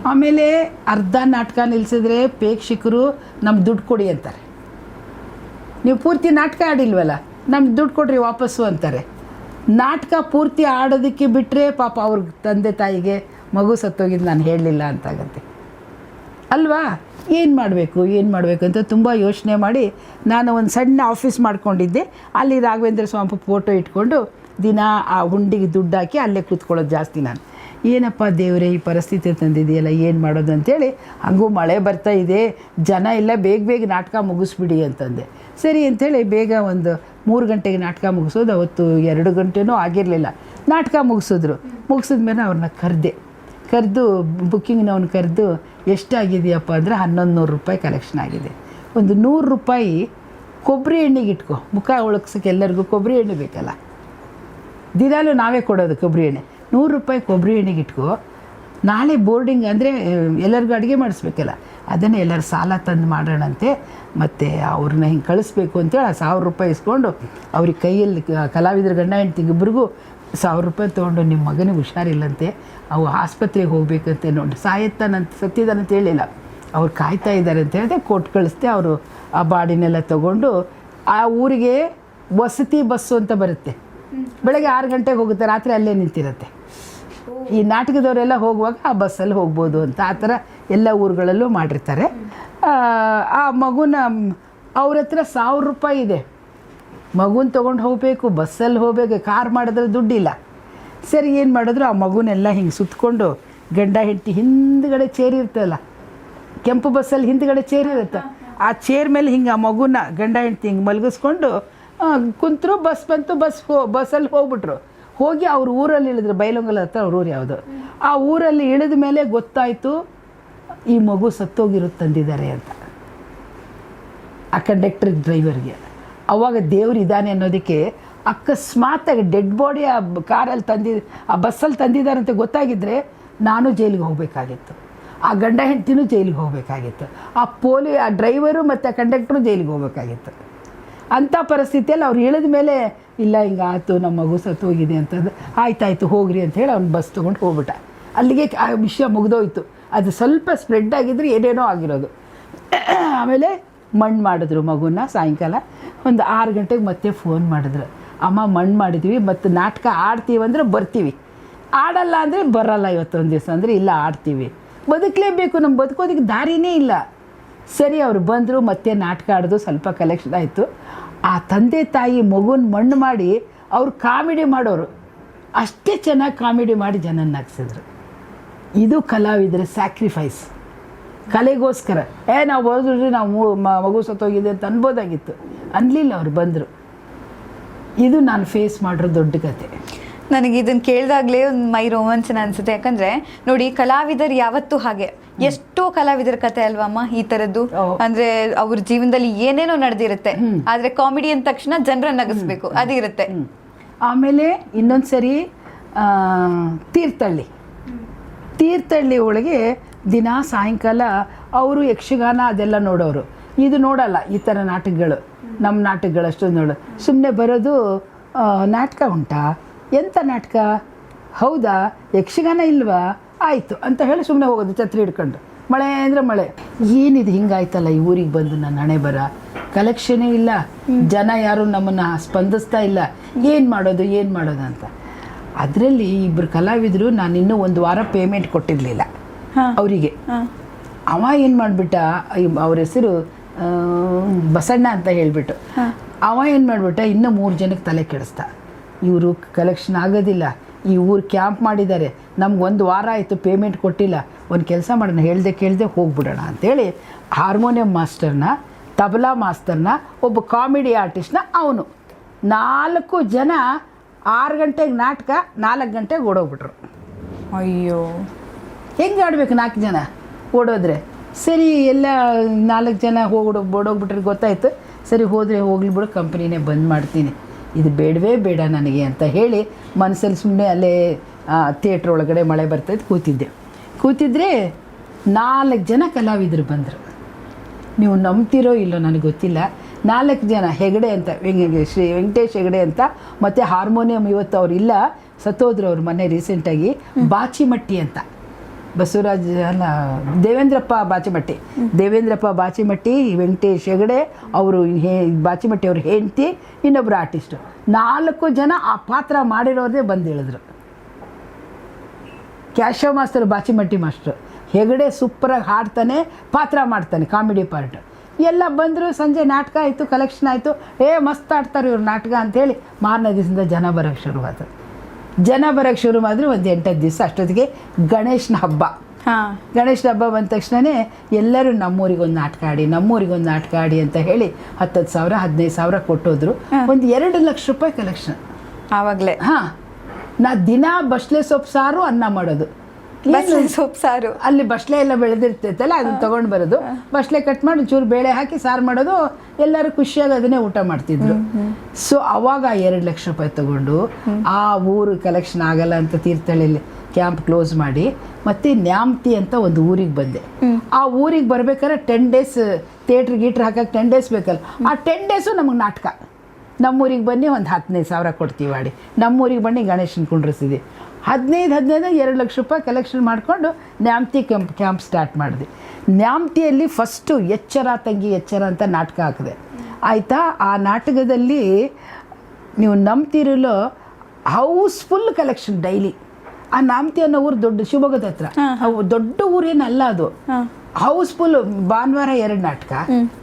ಆಮೇಲೆ ಅರ್ಧ ನಾಟಕ ನಿಲ್ಲಿಸಿದ್ರೆ ಪ್ರೇಕ್ಷಕರು ನಮ್ಗೆ ದುಡ್ಡು ಕೊಡಿ ಅಂತಾರೆ. ನೀವು ಪೂರ್ತಿ ನಾಟಕ ಆಡಿಲ್ವಲ್ಲ, ನಮ್ಗೆ ದುಡ್ಡು ಕೊಡ್ರಿ ವಾಪಸ್ಸು ಅಂತಾರೆ. ನಾಟಕ ಪೂರ್ತಿ ಆಡೋದಕ್ಕೆ ಬಿಟ್ಟರೆ ಪಾಪ ಅವ್ರ ತಂದೆ ತಾಯಿಗೆ ಮಗು ಸತ್ತೋಗಿದ್ದು ನಾನು ಹೇಳಲಿಲ್ಲ ಅಂತಾಗತ್ತೆ ಅಲ್ವಾ. ಏನು ಮಾಡಬೇಕು ಅಂತ ತುಂಬ ಯೋಚನೆ ಮಾಡಿ ನಾನು ಒಂದು ಸಣ್ಣ ಆಫೀಸ್ ಮಾಡ್ಕೊಂಡಿದ್ದೆ. ಅಲ್ಲಿ ರಾಘವೇಂದ್ರ ಸ್ವಾಮಿ ಫೋಟೋ ಇಟ್ಕೊಂಡು ದಿನ ಆ ಹುಂಡಿಗೆ ದುಡ್ಡು ಹಾಕಿ ಅಲ್ಲೇ ಕೂತ್ಕೊಳ್ಳೋದು ಜಾಸ್ತಿ ನಾನು. ಏನಪ್ಪ ದೇವರೇ ಈ ಪರಿಸ್ಥಿತಿ ತಂದಿದೆಯಲ್ಲ, ಏನು ಮಾಡೋದು ಅಂತೇಳಿ, ಹಾಗೂ ಮಳೆ ಬರ್ತಾ ಇದೆ, ಜನ ಎಲ್ಲ ಬೇಗ ನಾಟಕ ಮುಗಿಸ್ಬಿಡಿ ಅಂತಂದೆ. ಸರಿ ಅಂಥೇಳಿ ಬೇಗ ಒಂದು 3 ಗಂಟೆಗೆ ನಾಟಕ ಮುಗಿಸೋದು. ಅವತ್ತು 2 ಗಂಟೆನೂ ಆಗಿರಲಿಲ್ಲ. ನಾಟಕ ಮುಗಿಸಿದ್ಮೇಲೆ ಅವ್ರನ್ನ ಕರೆದು ಬುಕ್ಕಿಂಗ್ನವ್ನು ಕರೆದು ಎಷ್ಟಾಗಿದೆಯಪ್ಪ ಅಂದರೆ 1100 ರೂಪಾಯಿ ಕಲೆಕ್ಷನ್ ಆಗಿದೆ. ಒಂದು 100 ರೂಪಾಯಿ ಕೊಬ್ಬರಿ ಎಣ್ಣೆಗೆ ಇಟ್ಕೊ, ಮುಖ ಒಳಗ್ಸೋಕ್ಕೆ ಎಲ್ಲರಿಗೂ ಕೊಬ್ಬರಿ ಎಣ್ಣೆ ಬೇಕಲ್ಲ, ದಿನಾಲೂ ನಾವೇ ಕೊಡೋದು ಕೊಬ್ಬರಿ ಎಣ್ಣೆ. 100 ರೂಪಾಯಿ ಕೊಬ್ಬರಿ ಎಣ್ಣೆಗೆ ಇಟ್ಕೊ, ನಾಳೆ ಬೋರ್ಡಿಂಗ್ ಅಂದರೆ ಎಲ್ಲರಿಗೂ ಅಡುಗೆ ಮಾಡಿಸ್ಬೇಕಲ್ಲ, ಅದನ್ನೇ ಎಲ್ಲರೂ ಸಾಲ ತಂದು ಮಾಡೋಣಂತೆ, ಮತ್ತು ಅವ್ರನ್ನ ಹಿಂಗೆ ಕಳಿಸ್ಬೇಕು ಅಂತೇಳಿ 1000 ರೂಪಾಯಿ ಇಸ್ಕೊಂಡು ಅವ್ರಿಗೆ ಕೈಯಲ್ಲಿ ಕಲಾವಿದ್ರ ಗಂಡ ಹೆಂಡ್ತಿಗೆ ಇಬ್ಬರಿಗೂ 1000 ರೂಪಾಯಿ ತೊಗೊಂಡು, ನಿಮ್ಮ ಮಗನಿಗೆ ಹುಷಾರಿಲ್ಲಂತೆ, ಅವು ಆಸ್ಪತ್ರೆಗೆ ಹೋಗ್ಬೇಕಂತೆ, ನೋಡಿ ಸತ್ತಿದ್ದಾನಂತ ಹೇಳಿಲ್ಲ, ಅವ್ರು ಕಾಯ್ತಾ ಇದ್ದಾರೆ ಅಂತ ಹೇಳಿದೆ. ಕೊಟ್ಟು ಕಳಿಸ್ದೆ. ಅವರು ಆ ಬಾಡಿನೆಲ್ಲ ತೊಗೊಂಡು ಆ ಊರಿಗೆ ವಸತಿ ಬಸ್ಸು ಅಂತ ಬರುತ್ತೆ. ಬೆಳಗ್ಗೆ 6 ಗಂಟೆಗೆ ಹೋಗುತ್ತೆ, ರಾತ್ರಿ ಅಲ್ಲೇ ನಿಂತಿರುತ್ತೆ. ಈ ನಾಟಕದವರೆಲ್ಲ ಹೋಗುವಾಗ ಆ ಬಸ್ಸಲ್ಲಿ ಹೋಗ್ಬೋದು ಅಂತ ಆ ಥರ ಎಲ್ಲ ಊರುಗಳಲ್ಲೂ ಮಾಡಿರ್ತಾರೆ. ಆ ಮಗುನ ಅವ್ರ ಹತ್ರ 1000 ರೂಪಾಯಿ ಇದೆ, ಮಗುನ ತೊಗೊಂಡು ಹೋಗಬೇಕು, ಬಸ್ಸಲ್ಲಿ ಹೋಗಬೇಕು, ಕಾರ್ ಮಾಡಿದ್ರೆ ದುಡ್ಡಿಲ್ಲ. ಸರಿ ಏನು ಮಾಡಿದ್ರು, ಆ ಮಗುನೆಲ್ಲ ಹಿಂಗೆ ಸುತ್ತಕೊಂಡು ಗಂಡ ಹೆಂಡತಿ ಹಿಂದ್ಗಡೆ ಚೇರ್ ಇರ್ತಲ್ಲ, ಕೆಂಪು ಬಸ್ಸಲ್ಲಿ ಹಿಂದ್ಗಡೆ ಚೇರ್ ಇರುತ್ತೆ, ಆ ಚೇರ್ ಮೇಲೆ ಹಿಂಗೆ ಆ ಮಗುನ ಗಂಡ ಹೆಂಡತಿ ಹಿಂಗೆ ಮಲಗಿಸ್ಕೊಂಡು ಕುಂತರು. ಬಸ್ ಬಂತು, ಬಸ್ಸಲ್ಲಿ ಹೋಗ್ಬಿಟ್ರು. ಹೋಗಿ ಅವ್ರ ಊರಲ್ಲಿ ಇಳಿದ್ರು. ಬೈಲೊಂಗಲ ಹತ್ರ ಅವ್ರ ಊರು ಯಾವುದು. ಆ ಊರಲ್ಲಿ ಇಳಿದ ಮೇಲೆ ಗೊತ್ತಾಯಿತು ಈ ಮಗು ಸತ್ತೋಗಿರುತ್ತೆ ತಂದಿದ್ದಾರೆ ಅಂತ ಆ ಕಂಡಕ್ಟರ್ ಡ್ರೈವರ್ಗೆ. ಅವಾಗ ದೇವ್ರು ಇದ್ದಾನೆ ಅನ್ನೋದಕ್ಕೆ ಅಕಸ್ಮಾತಾಗಿ ಡೆಡ್ ಬಾಡಿ ಆ ಕಾರಲ್ಲಿ ಆ ಬಸ್ಸಲ್ಲಿ ತಂದಿದ್ದಾರೆ ಅಂತ ಗೊತ್ತಾಗಿದ್ದರೆ ನಾನು ಜೈಲಿಗೆ ಹೋಗಬೇಕಾಗಿತ್ತು, ಆ ಗಂಡ ಹೆಂಡ್ತಿನೂ ಜೈಲಿಗೆ ಹೋಗಬೇಕಾಗಿತ್ತು, ಆ ಡ್ರೈವರು ಮತ್ತು ಆ ಕಂಡಕ್ಟ್ರು ಜೈಲಿಗೆ ಹೋಗಬೇಕಾಗಿತ್ತು. ಅಂಥ ಪರಿಸ್ಥಿತಿಯಲ್ಲಿ ಅವ್ರು ಇಳಿದ ಮೇಲೆ ಇಲ್ಲ ಹಿಂಗಾಯ್ತು, ನಮ್ಮ ಮಗು ಸತ್ತೋಗಿದೆ ಅಂತಂದು, ಆಯ್ತಾಯ್ತು ಹೋಗ್ರಿ ಅಂಥೇಳಿ ಅವ್ನು ಬಸ್ ತೊಗೊಂಡು ಹೋಗ್ಬಿಟ್ಟ. ಅಲ್ಲಿಗೆ ಆ ವಿಷಯ ಮುಗಿದೋಯ್ತು. ಅದು ಸ್ವಲ್ಪ ಸ್ಪ್ರೆಡ್ ಆಗಿದ್ರೆ ಏನೇನೋ ಆಗಿರೋದು. ಆಮೇಲೆ ಮಣ್ಣು ಮಾಡಿದ್ರು ಮಗುನ. ಸಾಯಂಕಾಲ ಒಂದು 6 ಗಂಟೆಗೆ ಮತ್ತೆ ಫೋನ್ ಮಾಡಿದ್ರು, ಅಮ್ಮ ಮಣ್ಣು ಮಾಡಿದ್ವಿ, ಮತ್ತು ನಾಟಕ ಆಡ್ತೀವಂದ್ರೆ ಬರ್ತೀವಿ, ಆಡಲ್ಲ ಅಂದರೆ ಬರಲ್ಲ ಇವತ್ತೊಂದು ದಿವಸ ಅಂದರೆ ಇಲ್ಲ ಆಡ್ತೀವಿ, ಬದುಕಲೇಬೇಕು, ನಮ್ಮ ಬದುಕೋದಕ್ಕೆ ದಾರಿನೇ ಇಲ್ಲ. ಸರಿ ಅವರು ಬಂದರು, ಮತ್ತೆ ನಾಟಕ ಆಡೋದು, ಸ್ವಲ್ಪ ಕಲೆಕ್ಷನ್ ಆಯಿತು. ಆ ತಂದೆ ತಾಯಿ ಮಗುನ ಮಣ್ಣು ಮಾಡಿ ಅವ್ರು ಕಾಮಿಡಿ ಮಾಡೋರು, ಅಷ್ಟೇ ಚೆನ್ನಾಗಿ ಕಾಮಿಡಿ ಮಾಡಿ ಜನ ನಗಿಸಿದ್ರು. ಇದು ಕಲಾವಿದರ ಸ್ಯಾಕ್ರಿಫೈಸ್. ಕಲೆಗೋಸ್ಕರ ನಾವು ಹೋದ್ರಿ ನಾವು ಮಗು ಸತ್ತೋಗಿದೆ ಅಂತ ಅನ್ಬೋದಾಗಿತ್ತು, ಅನ್ಲಿಲ್ಲ, ಅವ್ರು ಬಂದರು. ಇದು ನಾನು ಫೇಸ್ ಮಾಡಿರೋ ದೊಡ್ಡ ಕತೆ. ನನಗೆ ಇದನ್ನು ಕೇಳಿದಾಗಲೇ ಒಂದು ಮೈ ರೋಮಾಂಚನ ಅನಿಸುತ್ತೆ. ಯಾಕಂದರೆ ನೋಡಿ, ಕಲಾವಿದರು ಯಾವತ್ತೂ ಹಾಗೆ, ಎಷ್ಟೋ ಕಲಾವಿದರ ಕತೆ ಅಲ್ವಮ್ಮ ಈ ಥರದ್ದು. ಅಂದರೆ ಅವ್ರ ಜೀವನದಲ್ಲಿ ಏನೇನೋ ನಡೆದಿರುತ್ತೆ, ಆದರೆ ಕಾಮಿಡಿ ಅಂದ ತಕ್ಷಣ ಜನರ ನಗಿಸ್ಬೇಕು, ಅದಿರುತ್ತೆ. ಆಮೇಲೆ ಇನ್ನೊಂದು ಸರಿ ತೀರ್ಥಹಳ್ಳಿ ಒಳಗೆ ದಿನ ಸಾಯಂಕಾಲ ಅವರು ಯಕ್ಷಗಾನ ಅದೆಲ್ಲ ನೋಡೋರು. ಇದು ನೋಡಲ್ಲ, ಈ ಥರ ನಾಟಕಗಳು, ನಮ್ಮ ನಾಟಕಗಳು ಅಷ್ಟೊಂದು ನೋಡೋದು. ಸುಮ್ಮನೆ ಬರೋದು, ನಾಟಕ ಉಂಟಾ, ಎಂಥ ನಾಟಕ, ಹೌದಾ, ಯಕ್ಷಗಾನ ಇಲ್ವಾ, ಆಯಿತು ಅಂತ ಹೇಳಿ ಸುಮ್ಮನೆ ಹೋಗೋದು ಛತ್ರಿ ಹಿಡ್ಕೊಂಡು. ಮಳೆ ಅಂದರೆ ಮಳೆ. ಏನಿದು ಹಿಂಗಾಯ್ತಲ್ಲ ಈ ಊರಿಗೆ ಬಂದು, ನನ್ನ ಹಣೆ ಬರ, ಕಲೆಕ್ಷನೇ ಇಲ್ಲ, ಜನ ಯಾರು ನಮ್ಮನ್ನು ಸ್ಪಂದಿಸ್ತಾ ಇಲ್ಲ, ಏನು ಮಾಡೋದು ಅಂತ. ಅದರಲ್ಲಿ ಇಬ್ಬರು ಕಲಾವಿದರು, ನಾನು ಇನ್ನೂ 1 ವಾರ ಪೇಮೆಂಟ್ ಕೊಟ್ಟಿರಲಿಲ್ಲ ಅವರಿಗೆ. ಅವ ಏನು ಮಾಡಿಬಿಟ್ಟ, ಅವ್ರ ಹೆಸರು ಬಸಣ್ಣ ಅಂತ ಹೇಳಿಬಿಟ್ಟು, ಅವ ಏನು ಮಾಡಿಬಿಟ್ಟ, ಇನ್ನೂ 3 ಜನಕ್ಕೆ ತಲೆ ಕೆಡಿಸ್ದ. ಇವರು ಕಲೆಕ್ಷನ್ ಆಗೋದಿಲ್ಲ, ಈ ಊರು ಕ್ಯಾಂಪ್ ಮಾಡಿದ್ದಾರೆ, ನಮ್ಗೆ 1 ವಾರ ಆಯಿತು ಪೇಮೆಂಟ್ ಕೊಟ್ಟಿಲ್ಲ, ಒಂದು ಕೆಲಸ ಮಾಡೋಣ, ಕೇಳದೆ ಹೋಗ್ಬಿಡೋಣ ಅಂಥೇಳಿ ಹಾರ್ಮೋನಿಯಂ ಮಾಸ್ಟರ್ನ, ತಬಲಾ ಮಾಸ್ತರ್ನ, ಒಬ್ಬ ಕಾಮಿಡಿ ಆರ್ಟಿಸ್ಟ್ನ, ಅವನು 4 ಜನ 6 ಗಂಟೆಗೆ ನಾಟಕ, 4 ಗಂಟೆಗೆ ಓಡೋಗ್ಬಿಟ್ರು. ಅಯ್ಯೋ, ಹೆಂಗೆ ಆಡಬೇಕು 4 ಜನ ಓಡೋದ್ರೆ? ಸರಿ, ಎಲ್ಲ 4 ಜನ ಓಡೋಗ್ಬಿಟ್ರೆ ಗೊತ್ತಾಯಿತು. ಸರಿ ಹೋದರೆ ಹೋಗ್ಲಿ ಬಿಡು, ಕಂಪ್ನಿನೇ ಬಂದ್ ಮಾಡ್ತೀನಿ, ಇದು ಬೇಡವೇ ಬೇಡ ನನಗೆ ಅಂತ ಹೇಳಿ ಮನಸ್ಸಲ್ಲಿ ಸುಮ್ಮನೆ ಅಲ್ಲೇ ಥಿಯೇಟ್ರ್ ಒಳಗಡೆ ಮಳೆ ಬರ್ತೈತೆ ಕೂತಿದ್ರೆ 4 ಜನ ಕಲಾವಿದರು ಬಂದರು. ನೀವು ನಂಬ್ತಿರೋ ಇಲ್ಲೋ ನನಗೆ ಗೊತ್ತಿಲ್ಲ. 4 ಜನ ಹೆಗಡೆ ಅಂತ, ಶ್ರೀ ವೆಂಕಟೇಶ್ ಹೆಗಡೆ ಅಂತ, ಮತ್ತು ಹಾರ್ಮೋನಿಯಂ ಇವತ್ತು ಅವ್ರು ಇಲ್ಲ, ಸತ್ತೋದ್ರು ಅವ್ರ ಮನೆ ರೀಸೆಂಟಾಗಿ, ಬಾಚಿಮಟ್ಟಿ ಅಂತ, ಬಸವರಾಜ್ ಅಲ್ಲ ದೇವೇಂದ್ರಪ್ಪ ಬಾಚಿಮಟ್ಟಿ, ವೆಂಕಟೇಶ್ ಹೆಗಡೆ ಅವರು, ಬಾಚಿಮಟ್ಟಿ ಅವ್ರ ಹೆಂಡತಿ, ಇನ್ನೊಬ್ಬರು ಆರ್ಟಿಸ್ಟು, 4 ಜನ ಆ ಪಾತ್ರ ಮಾಡಿರೋದೇ ಬಂದು ಹೇಳಿದ್ರು. ಕ್ಯಾಶೋ ಮಾಸ್ತರ್ ಬಾಚಿಮಟ್ಟಿ ಮಾಸ್ಟ್ರು, ಹೆಗಡೆ ಸೂಪರಾಗಿ ಹಾಡ್ತಾನೆ, ಪಾತ್ರ ಮಾಡ್ತಾನೆ, ಕಾಮಿಡಿ ಪಾರ್ಟ್. ಎಲ್ಲ ಬಂದರು, ಸಂಜೆ ನಾಟಕ ಆಯಿತು, ಕಲೆಕ್ಷನ್ ಆಯಿತು, ಮಸ್ತ್ ಆಡ್ತಾರೆ ಇವ್ರು ನಾಟಕ ಅಂಥೇಳಿ ಮಾರನೇ ದಿವಸದಿಂದ ಜನ ಬರೋಕ್ಕೆ ಶುರುವಾದ. ಜನ ಬರೋಕ್ಕೆ ಶುರು ಮಾಡಿದ್ರೆ ಒಂದು 8-10 ದಿವಸ ಅಷ್ಟೊತ್ತಿಗೆ ಗಣೇಶನ ಹಬ್ಬ. ಗಣೇಶನ ಹಬ್ಬ ಬಂದ ತಕ್ಷಣವೇ ಎಲ್ಲರೂ ನಮ್ಮೂರಿಗೊಂದು ನಾಟಕ ಆಡಿ, ನಮ್ಮೂರಿಗೊಂದು ನಾಟಕ ಆಡಿ ಅಂತ ಹೇಳಿ 10,000 15,000 ಕೊಟ್ಟೋದ್ರು. ಒಂದು 2 ಲಕ್ಷ ರೂಪಾಯಿ ಕಲೆಕ್ಷನ್ ಆವಾಗಲೇ. ನಾ ದಿನ ಬಸ್ಲೆ ಸೊಪ್ಪು ಸಾರು ಅನ್ನ ಮಾಡೋದು. ಸೊಪ್ಪು ಸಾರು ಅಲ್ಲಿ ಬಸ್ಲೆ ಎಲ್ಲ ಬೆಳೆದಿರ್ತೈತಲ್ಲ, ಅದನ್ನ ತೊಗೊಂಡು ಬರೋದು, ಬಸ್ಲೆ ಕಟ್ ಮಾಡಿ ಚೂರು ಬೇಳೆ ಹಾಕಿ ಸಾರು ಮಾಡೋದು, ಎಲ್ಲರೂ ಖುಷಿಯಾಗಿ ಅದನ್ನೇ ಊಟ ಮಾಡ್ತಿದ್ರು. ಸೊ ಅವಾಗ 2 ಲಕ್ಷ ರೂಪಾಯಿ ತೊಗೊಂಡು ಆ ಊರು ಕಲೆಕ್ಷನ್ ಆಗಲ್ಲ ಅಂತ ತೀರ್ಥಹಳ್ಳಿಲಿ ಕ್ಯಾಂಪ್ ಕ್ಲೋಸ್ ಮಾಡಿ ಮತ್ತೆ ನ್ಯಾಮತಿ ಅಂತ ಒಂದು ಊರಿಗೆ ಬಂದೆ. ಆ ಊರಿಗೆ ಬರ್ಬೇಕಾದ್ರೆ 10 ಡೇಸ್ ಗೀಟ್ರ್ ಹಾಕಕ್ಕೆ 10 ಡೇಸ್ ಬೇಕಲ್ಲ, ಆ 10 ಡೇಸು ನಮಗೆ ನಾಟಕ. ನಮ್ಮೂರಿಗೆ ಬನ್ನಿ ಒಂದು 15,000 ಕೊಡ್ತೀವಿ ಆಡಿ, ನಮ್ಮೂರಿಗೆ ಬನ್ನಿ ಗಣೇಶನ ಕುಂಡ್ರಿಸಿದ್ವಿ. 15 2 ಲಕ್ಷ ರೂಪಾಯಿ ಕಲೆಕ್ಷನ್ ಮಾಡಿಕೊಂಡು ನ್ಯಾಮತಿ ಕ್ಯಾಂಪ್ ಸ್ಟಾರ್ಟ್ ಮಾಡಿದೆ. ನ್ಯಾಮತಿಯಲ್ಲಿ ಫಸ್ಟು ಎಚ್ಚರ ತಂಗಿ ಎಚ್ಚರ ಅಂತ ನಾಟಕ ಹಾಕಿದೆ ಆಯಿತಾ. ಆ ನಾಟಕದಲ್ಲಿ ನೀವು ನಂಬ್ತಿರಲು ಹೌಸ್ಫುಲ್ ಕಲೆಕ್ಷನ್ ಡೈಲಿ. ಆ ನ್ಯಾಮತಿ ಅನ್ನೋ ಊರು ದೊಡ್ಡ ಶಿವಮೊಗ್ಗದ ಹತ್ರ, ದೊಡ್ಡ ಊರೇನಲ್ಲ ಅದು, ಹೌಸ್ಫುಲ್. ಭಾನುವಾರ 2 ನಾಟಕ,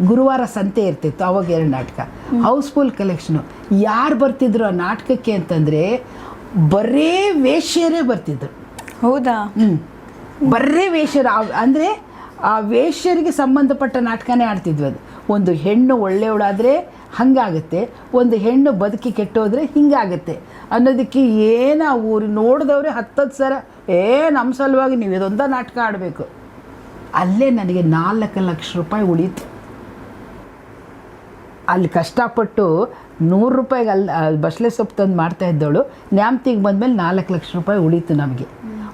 ಗುರುವಾರ ಸಂತೆ ಇರ್ತಿತ್ತು, ಅವಾಗ 2 ನಾಟಕ, ಹೌಸ್ಫುಲ್ ಕಲೆಕ್ಷನು. ಯಾರು ಬರ್ತಿದ್ರು ಆ ನಾಟಕಕ್ಕೆ ಅಂತಂದರೆ ಬರೇ ವೇಶ್ಯರೇ ಬರ್ತಿದ್ರು. ಹೌದಾ? ಬರೇ ವೇಶ್ಯರು ಅಂದರೆ ಆ ವೇಶ್ಯರಿಗೆ ಸಂಬಂಧಪಟ್ಟ ನಾಟಕನೇ ಆಡ್ತಿದ್ವಿ. ಅದು ಒಂದು ಹೆಣ್ಣು ಒಳ್ಳೆಯವಳಾದರೆ ಹಾಗಾಗುತ್ತೆ, ಒಂದು ಹೆಣ್ಣು ಬದುಕಿ ಕೆಟ್ಟೋದ್ರೆ ಹಿಂಗಾಗುತ್ತೆ ಅನ್ನೋದಕ್ಕೆ ಏನು ಊರು ನೋಡಿದವ್ರೆ 10 ಸಲ ನಮ್ಮ ಸಲುವಾಗಿ ನೀವು ಇದೊಂದ ನಾಟಕ ಆಡಬೇಕು. ಅಲ್ಲೇ ನನಗೆ 4 ಲಕ್ಷ ರೂಪಾಯಿ ಉಳೀತು. ಅಲ್ಲಿ ಕಷ್ಟಪಟ್ಟು 100 ರೂಪಾಯಿಗೆ ಅಲ್ಲಿ ಬಸ್ಲೆ ಸೊಪ್ಪು ತಂದು ಮಾಡ್ತಾ ಇದ್ದವಳು ನ್ಯಾಮತಿಗೆ ಬಂದಮೇಲೆ 4 ಲಕ್ಷ ರೂಪಾಯಿ ಉಳೀತು ನಮಗೆ.